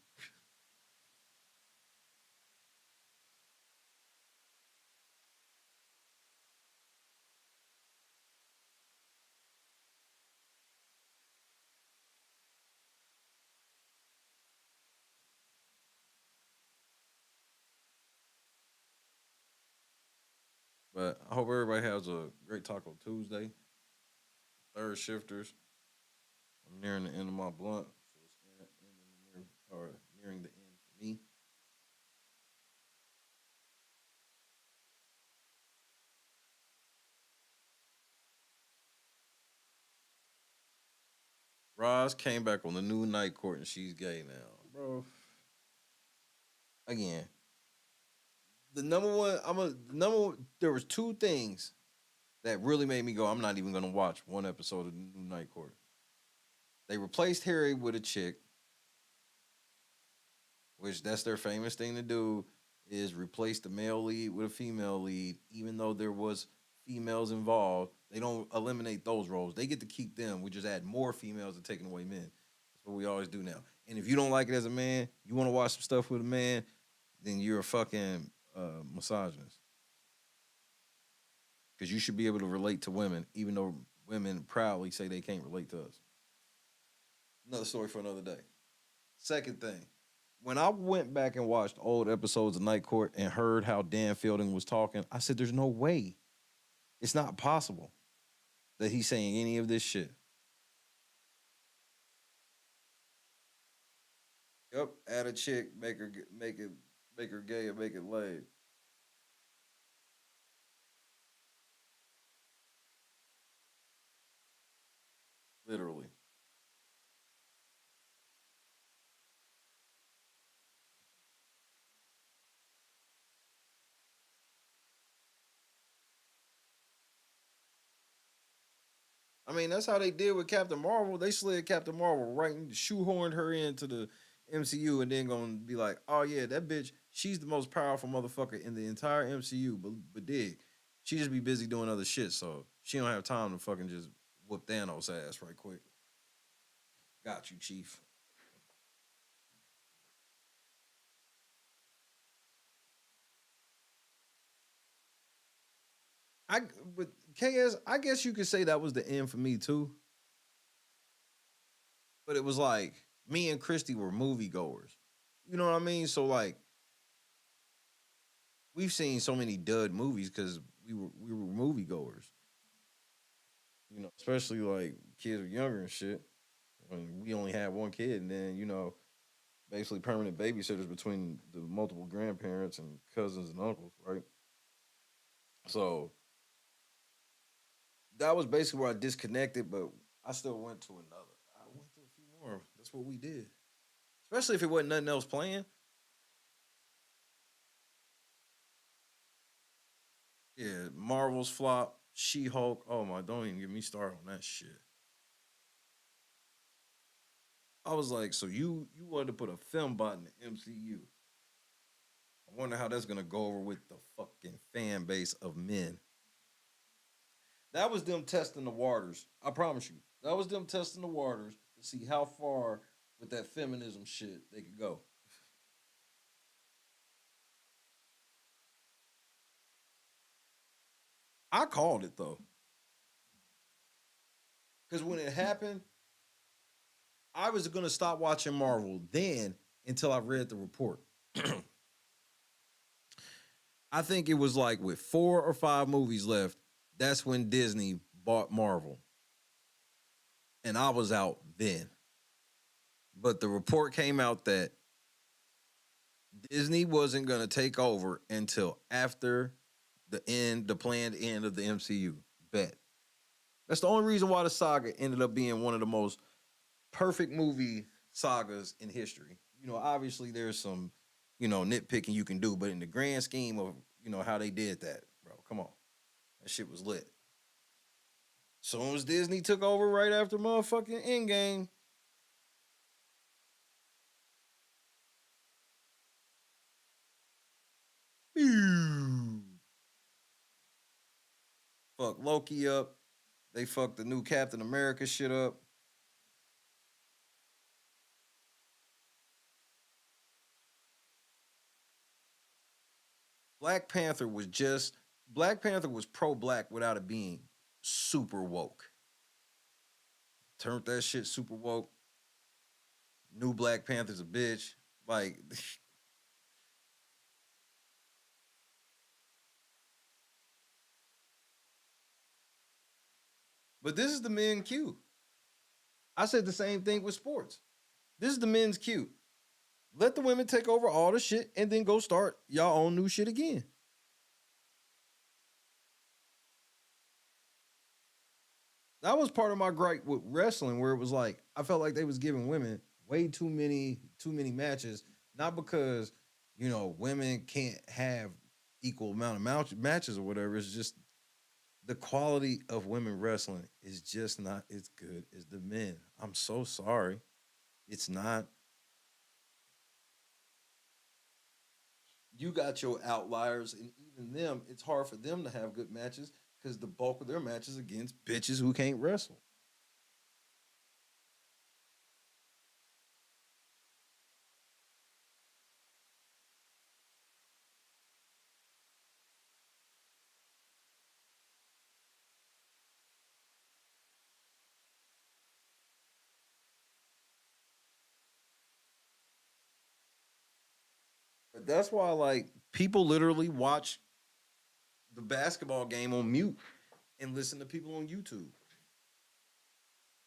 But I hope everybody has a great Taco Tuesday. Third shifters. I'm nearing the end of my blunt, so it's nearing the end for me. Roz came back on the new night court and she's gay now, bro. Again, The number one, there was two things that really made me go, I'm not even gonna watch one episode of the new Night Court. They replaced Harry with a chick, which that's their famous thing to do, is replace the male lead with a female lead, even though there was females involved. They don't eliminate those roles. They get to keep them. We just add more females and taking away men. That's what we always do now. And if you don't like it as a man, you want to watch some stuff with a man, then you're a fucking misogynist. Because you should be able to relate to women, even though women proudly say they can't relate to us. Another story for another day. Second thing, when I went back and watched old episodes of Night Court and heard how Dan Fielding was talking, I said, there's no way. It's not possible that he's saying any of this shit. Yep, add a chick, make her gay, and make it lame. Literally. I mean, that's how they did with Captain Marvel. They slid Captain Marvel right and shoehorned her into the MCU and then gonna be like, oh yeah, that bitch, she's the most powerful motherfucker in the entire MCU. But dig, she just be busy doing other shit, so she don't have time to fucking just whoop Thanos' ass right quick. Got you, Chief. But KS, I guess you could say that was the end for me too. But it was like me and Christy were moviegoers. You know what I mean? So like we've seen so many dud movies because we were moviegoers. You know, especially like kids were younger and shit. When we only had one kid, and then, you know, basically permanent babysitters between the multiple grandparents and cousins and uncles, right? So that was basically where I disconnected, but I still went to another. I went to a few more. That's what we did. Especially if it wasn't nothing else playing. Yeah, Marvel's flop, She-Hulk. Oh my, don't even get me started on that shit. I was like, so you wanted to put a film bot in the MCU. I wonder how that's going to go over with the fucking fan base of men. That was them testing the waters. I promise you. That was them testing the waters to see how far with that feminism shit they could go. I called it, though. Because when it happened, I was going to stop watching Marvel then until I read the report. I think it was like with 4 or 5 movies left, that's when Disney bought Marvel. And I was out then. But the report came out that Disney wasn't going to take over until after the planned end of the MCU. Bet. That's the only reason why the saga ended up being one of the most perfect movie sagas in history. You know, obviously there's some, you know, nitpicking you can do, but in the grand scheme of, you know, how they did that, bro, come on. That shit was lit. Soon as Disney took over right after motherfucking Endgame, fuck Loki up. They fucked the new Captain America shit up. Black Panther was pro-black without it being super woke. Turned that shit super woke. New Black Panther's a bitch. Like, but this is the men cue. I said the same thing with sports. This is the men's cue. Let the women take over all the shit and then go start y'all own new shit again. That was part of my gripe with wrestling, where it was like, I felt like they was giving women way too many matches, not because, you know, women can't have equal amount of matches or whatever. It's just the quality of women wrestling is just not as good as the men. I'm so sorry. It's not. You got your outliers, and even them, it's hard for them to have good matches because the bulk of their matches against bitches who can't wrestle. But that's why, like, people literally watch the basketball game on mute and listen to people on YouTube,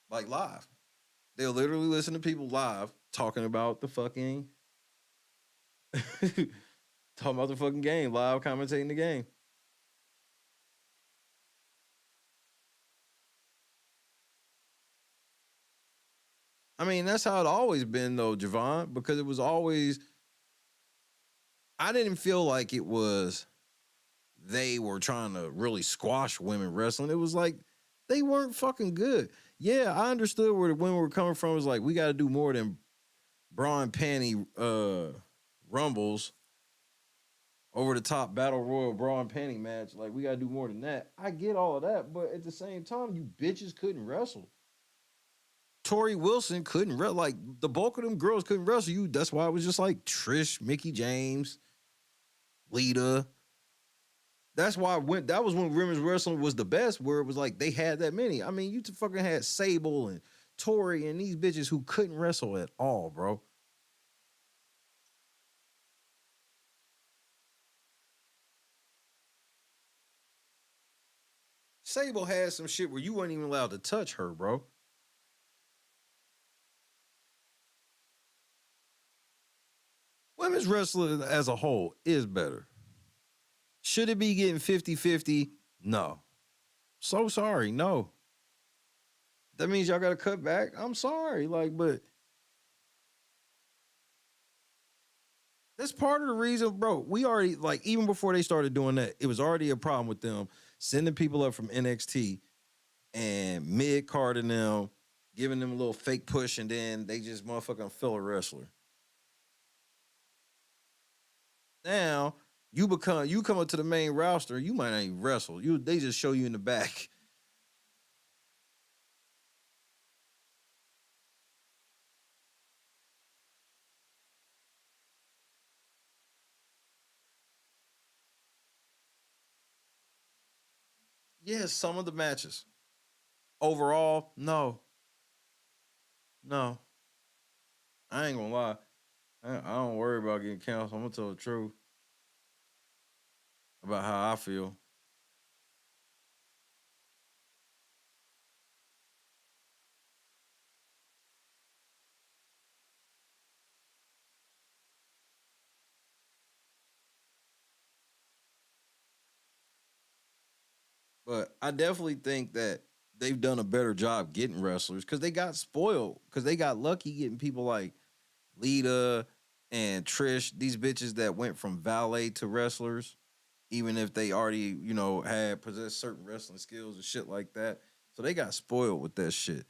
like live. They'll literally listen to people live talking about the fucking talking about the fucking game, live commentating the game. I mean, that's how it always been though, Javon, because it was always I didn't feel like it was they were trying to really squash women wrestling. It was like they weren't fucking good. Yeah, I understood where the women were coming from. It was like we got to do more than bra and panty rumbles, over the top battle royal bra and panty match. Like we got to do more than that. I get all of that, but at the same time, you bitches couldn't wrestle. Tori Wilson couldn't wrestle. Like the bulk of them girls couldn't wrestle. You. That's why it was just like Trish, Mickey James, Lita. That's why that was when women's wrestling was the best, where it was like they had that many. I mean, you fucking had Sable and Tori and these bitches who couldn't wrestle at all, bro. Sable had some shit where you weren't even allowed to touch her, bro. Women's wrestling as a whole is better. Should it be getting 50-50? No. So sorry, no. That means y'all got to cut back? I'm sorry, like, but that's part of the reason, bro. We already, like, even before they started doing that, it was already a problem with them sending people up from NXT and mid-carding them, giving them a little fake push, and then they just motherfucking filler wrestler. Now, you come up to the main roster, you might not even wrestle. They just show you in the back. Yes, some of the matches. Overall, no. No. I ain't gonna lie. I don't worry about getting canceled. I'm gonna tell the truth about how I feel. But I definitely think that they've done a better job getting wrestlers because they got spoiled, because they got lucky getting people like Lita and Trish, these bitches that went from valet to wrestlers, even if they already, had possessed certain wrestling skills and shit like that. So they got spoiled with that shit.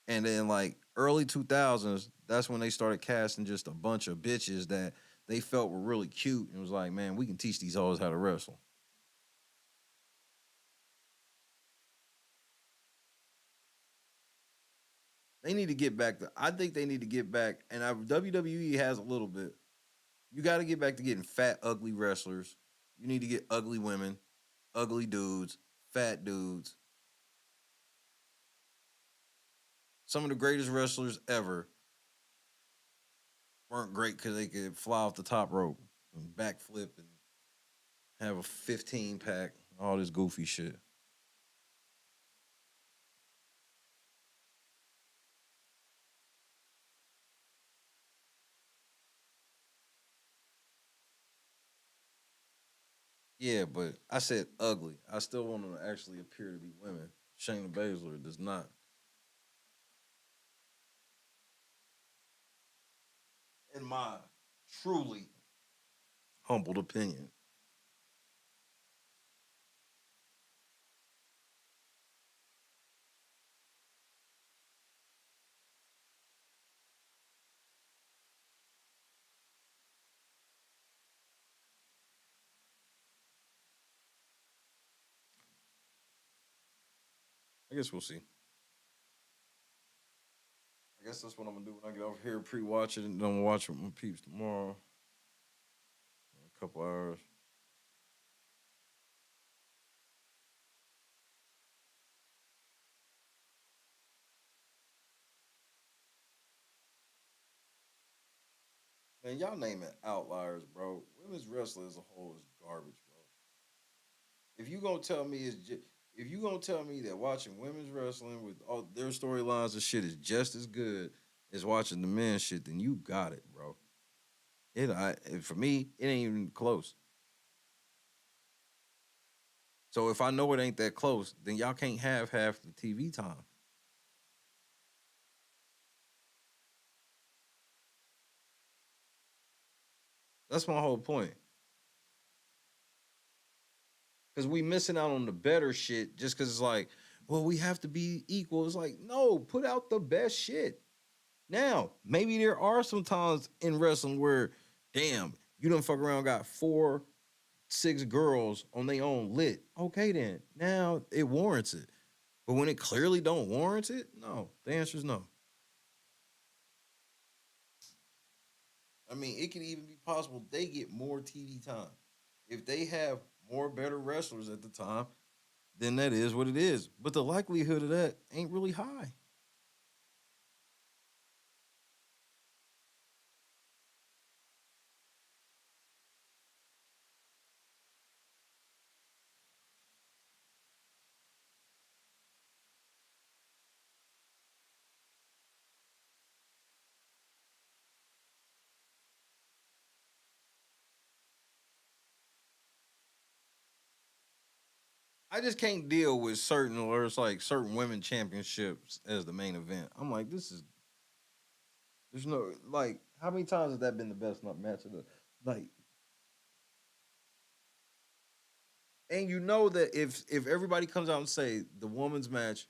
And then like early 2000s, that's when they started casting just a bunch of bitches that they felt were really cute and was like, man, we can teach these hoes how to wrestle. They need to get back I think they need to get back, and WWE has a little bit. You got to get back to getting fat, ugly wrestlers. You need to get ugly women, ugly dudes, fat dudes. Some of the greatest wrestlers ever weren't great because they could fly off the top rope and backflip and have a 15-pack, all this goofy shit. Yeah, but I said ugly. I still want them to actually appear to be women. Shayna Baszler does not. In my truly humbled opinion. I guess we'll see. I guess that's what I'm gonna do when I get over here, pre-watch it, and then I'm gonna watch it with my peeps tomorrow. A couple hours. Man, y'all naming outliers, bro. Women's wrestling as a whole is garbage, bro. If you gonna tell me if you gonna tell me that watching women's wrestling with all their storylines and shit is just as good as watching the men's shit, then you got it, bro. For me, it ain't even close. So if I know it ain't that close, then y'all can't have half the TV time. That's my whole point. Because we missing out on the better shit just because it's like, well, we have to be equal. It's like, no, put out the best shit. Now, maybe there are some times in wrestling where, damn, you done fuck around, got 4, 6 girls on their own lit. Okay, then. Now it warrants it. But when it clearly don't warrant it, no. The answer is no. I mean, it could even be possible they get more TV time. If they have more better wrestlers at the time, then that is what it is. But the likelihood of that ain't really high. I just can't deal with certain, where it's like certain women championships as the main event. I'm like, there's no, like, how many times has that been the best match of the, like, and you know that if everybody comes out and say the women's match,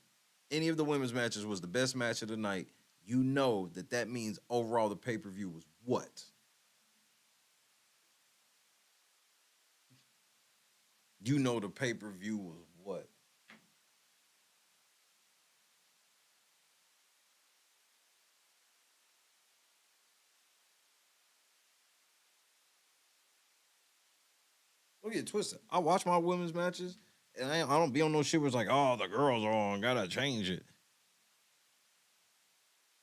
any of the women's matches was the best match of the night, you know that means overall the pay-per-view was what? You know the pay-per-view was what? Don't get it twisted. I watch my women's matches, and I don't be on no shit where it's like, oh, the girls are on, gotta change it.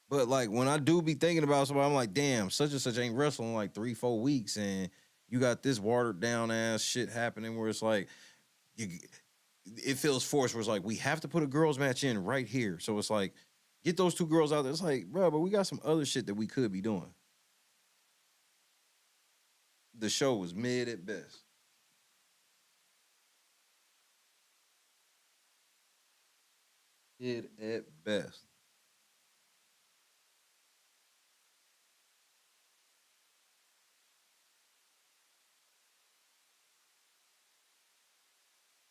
But like when I do be thinking about somebody, I'm like, damn, such and such ain't wrestling like 3-4 weeks, and you got this watered down ass shit happening where it's like, it feels forced. Where it's like we have to put a girls match in right here, so it's like get those 2 girls out there. It's like, bro, but we got some other shit that we could be doing. The show was mid at best. Mid at best.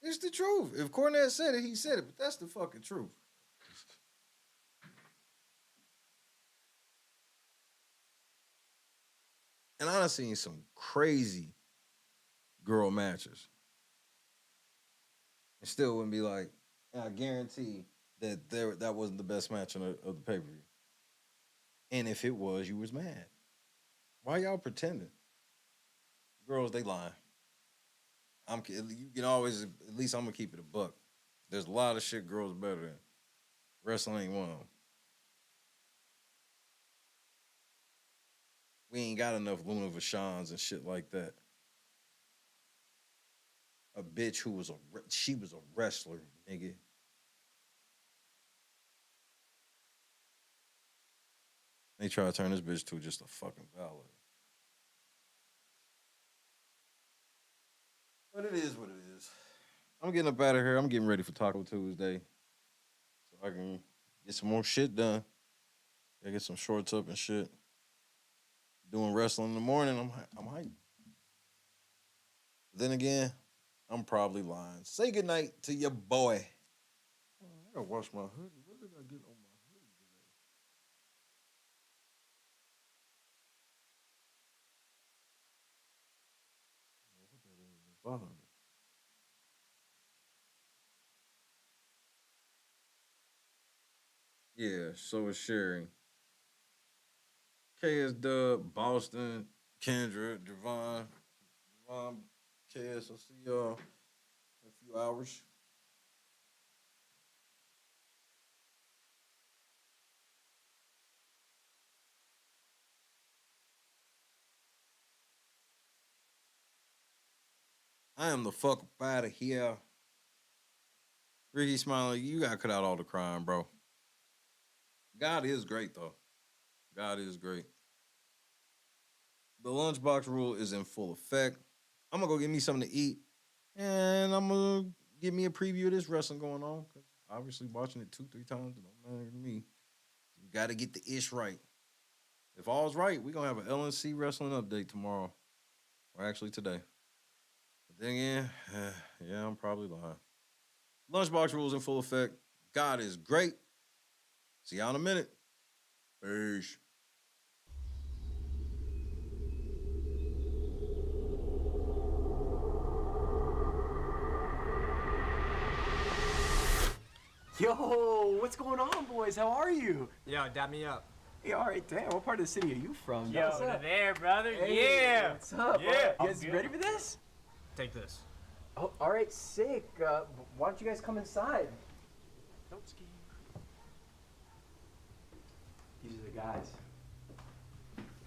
It's the truth. If Cornette said it, he said it, but that's the fucking truth. And I've seen some crazy girl matches. And still wouldn't be like, and I guarantee that that wasn't the best match of the pay-per-view. And if it was, you was mad. Why y'all pretending? Girls, they lying. You can always, at least I'm gonna keep it a buck. There's a lot of shit girls better than. Wrestling ain't one of them. We ain't got enough Luna Vachons and shit like that. A bitch who was she was a wrestler, nigga. They try to turn this bitch to just a fucking ballad. But it is what it is. I'm getting up out of here. I'm getting ready for Taco Tuesday. So I can get some more shit done. I get some shorts up and shit. Doing wrestling in the morning, I'm hyped. Then again, I'm probably lying. Say goodnight to your boy. Oh, I gotta wash my hoodie. What did I get on my hoodie today? What that is bothering me. Yeah, so is Sherry. KS Dub, Boston, Kendra, Javon, KS. I'll see y'all in a few hours. I am the fuck up out of here. Rickey Smiley, you gotta cut out all the crime, bro. God is great, though. God is great. The lunchbox rule is in full effect. I'm gonna go get me something to eat, and I'm gonna give me a preview of this wrestling going on. Cause obviously watching it 2-3 times, it don't matter to me. You gotta get the ish right. If all's right, we're gonna have an LNC wrestling update tomorrow. Or actually today. But then again, yeah, I'm probably lying. Lunchbox rules in full effect. God is great. See y'all in a minute. Peace. Yo, what's going on, boys? How are you? Yo, dab me up. Hey, all right, damn. What part of the city are you from? Yo, what's up? there, brother. Hey, Yeah. What's up? Yeah. You guys ready for this? Take this. Oh, all right, sick. Why don't you guys come inside? Don't ski. These are the guys.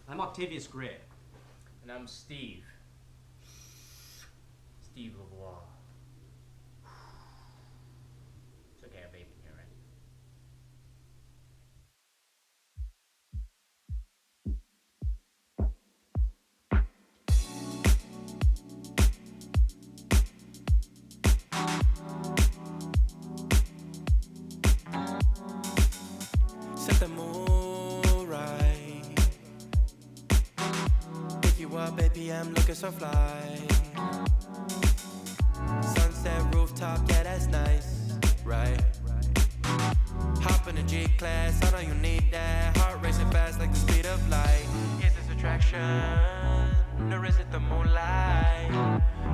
I'm Octavius Gray. And I'm Steve. Steve LeBlanc. It's okay, I have bacon here, right? Set the mood right. Pick you up, baby, I'm looking so fly. Sunset rooftop, yeah, that's nice, right? Hop in the G-Class, I know you need that. Heart racing fast like the speed of light. Is this attraction, or is it the moonlight?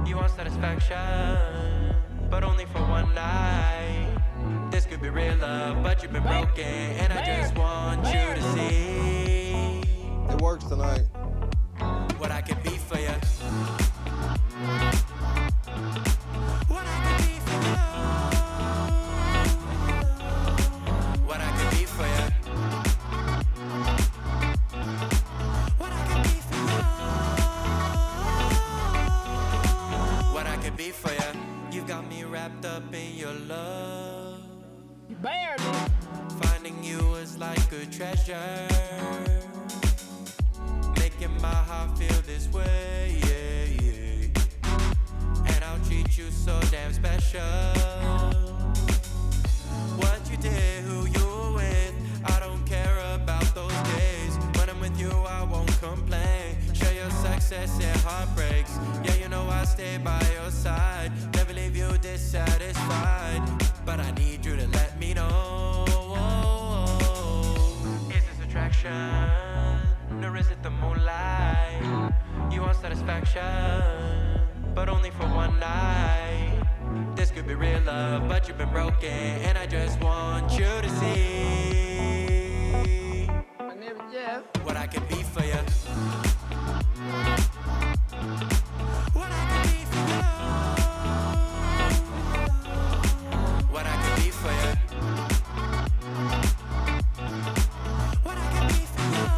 You want satisfaction, but only for one night. This could be real love, but you've been broken, and I just want you to see it works tonight. What I could be for you. What I could be for you. What I could be for you. What I could be for you. What I could be for you. You got me wrapped up in your love. Barely. Finding you is like a treasure. Making my heart feel this way, yeah, yeah. And I'll treat you so damn special. What you did, who you were with, I don't care about those days. When I'm with you, I won't complain. Share your success and heartbreaks. Yeah, you know I stay by your side. Never leave you dissatisfied. But I need you to let me know. Is this attraction, or is it the moonlight? You want satisfaction, but only for one night. This could be real love, but you've been broken, and I just want you to see My name is Jeff. what I could be for you. What I could be for you. What I could be for you. What I could be for you.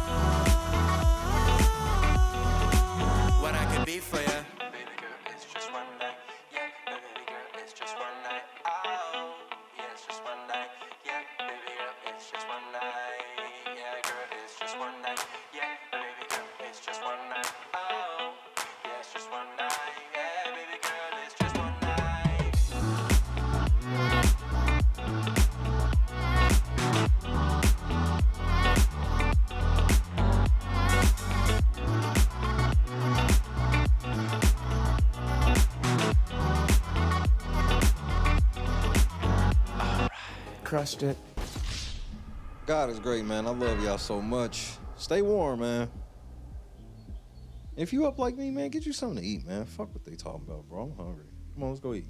What I could be for you. Baby girl, it's just one night. Yeah, baby girl, it's just one night. Oh, yeah, it's just one night. Yeah, baby girl, it's just one night. Yeah, girl, it's just one night. Yeah, baby girl, it's just one night. Oh, yeah, it's just one night. Yeah, baby girl, it's just one night. Crushed it. God is great, man. I love y'all so much. Stay warm, man. If you up like me, man, get you something to eat, man. Fuck what they talking about, bro. I'm hungry. Come on, let's go eat.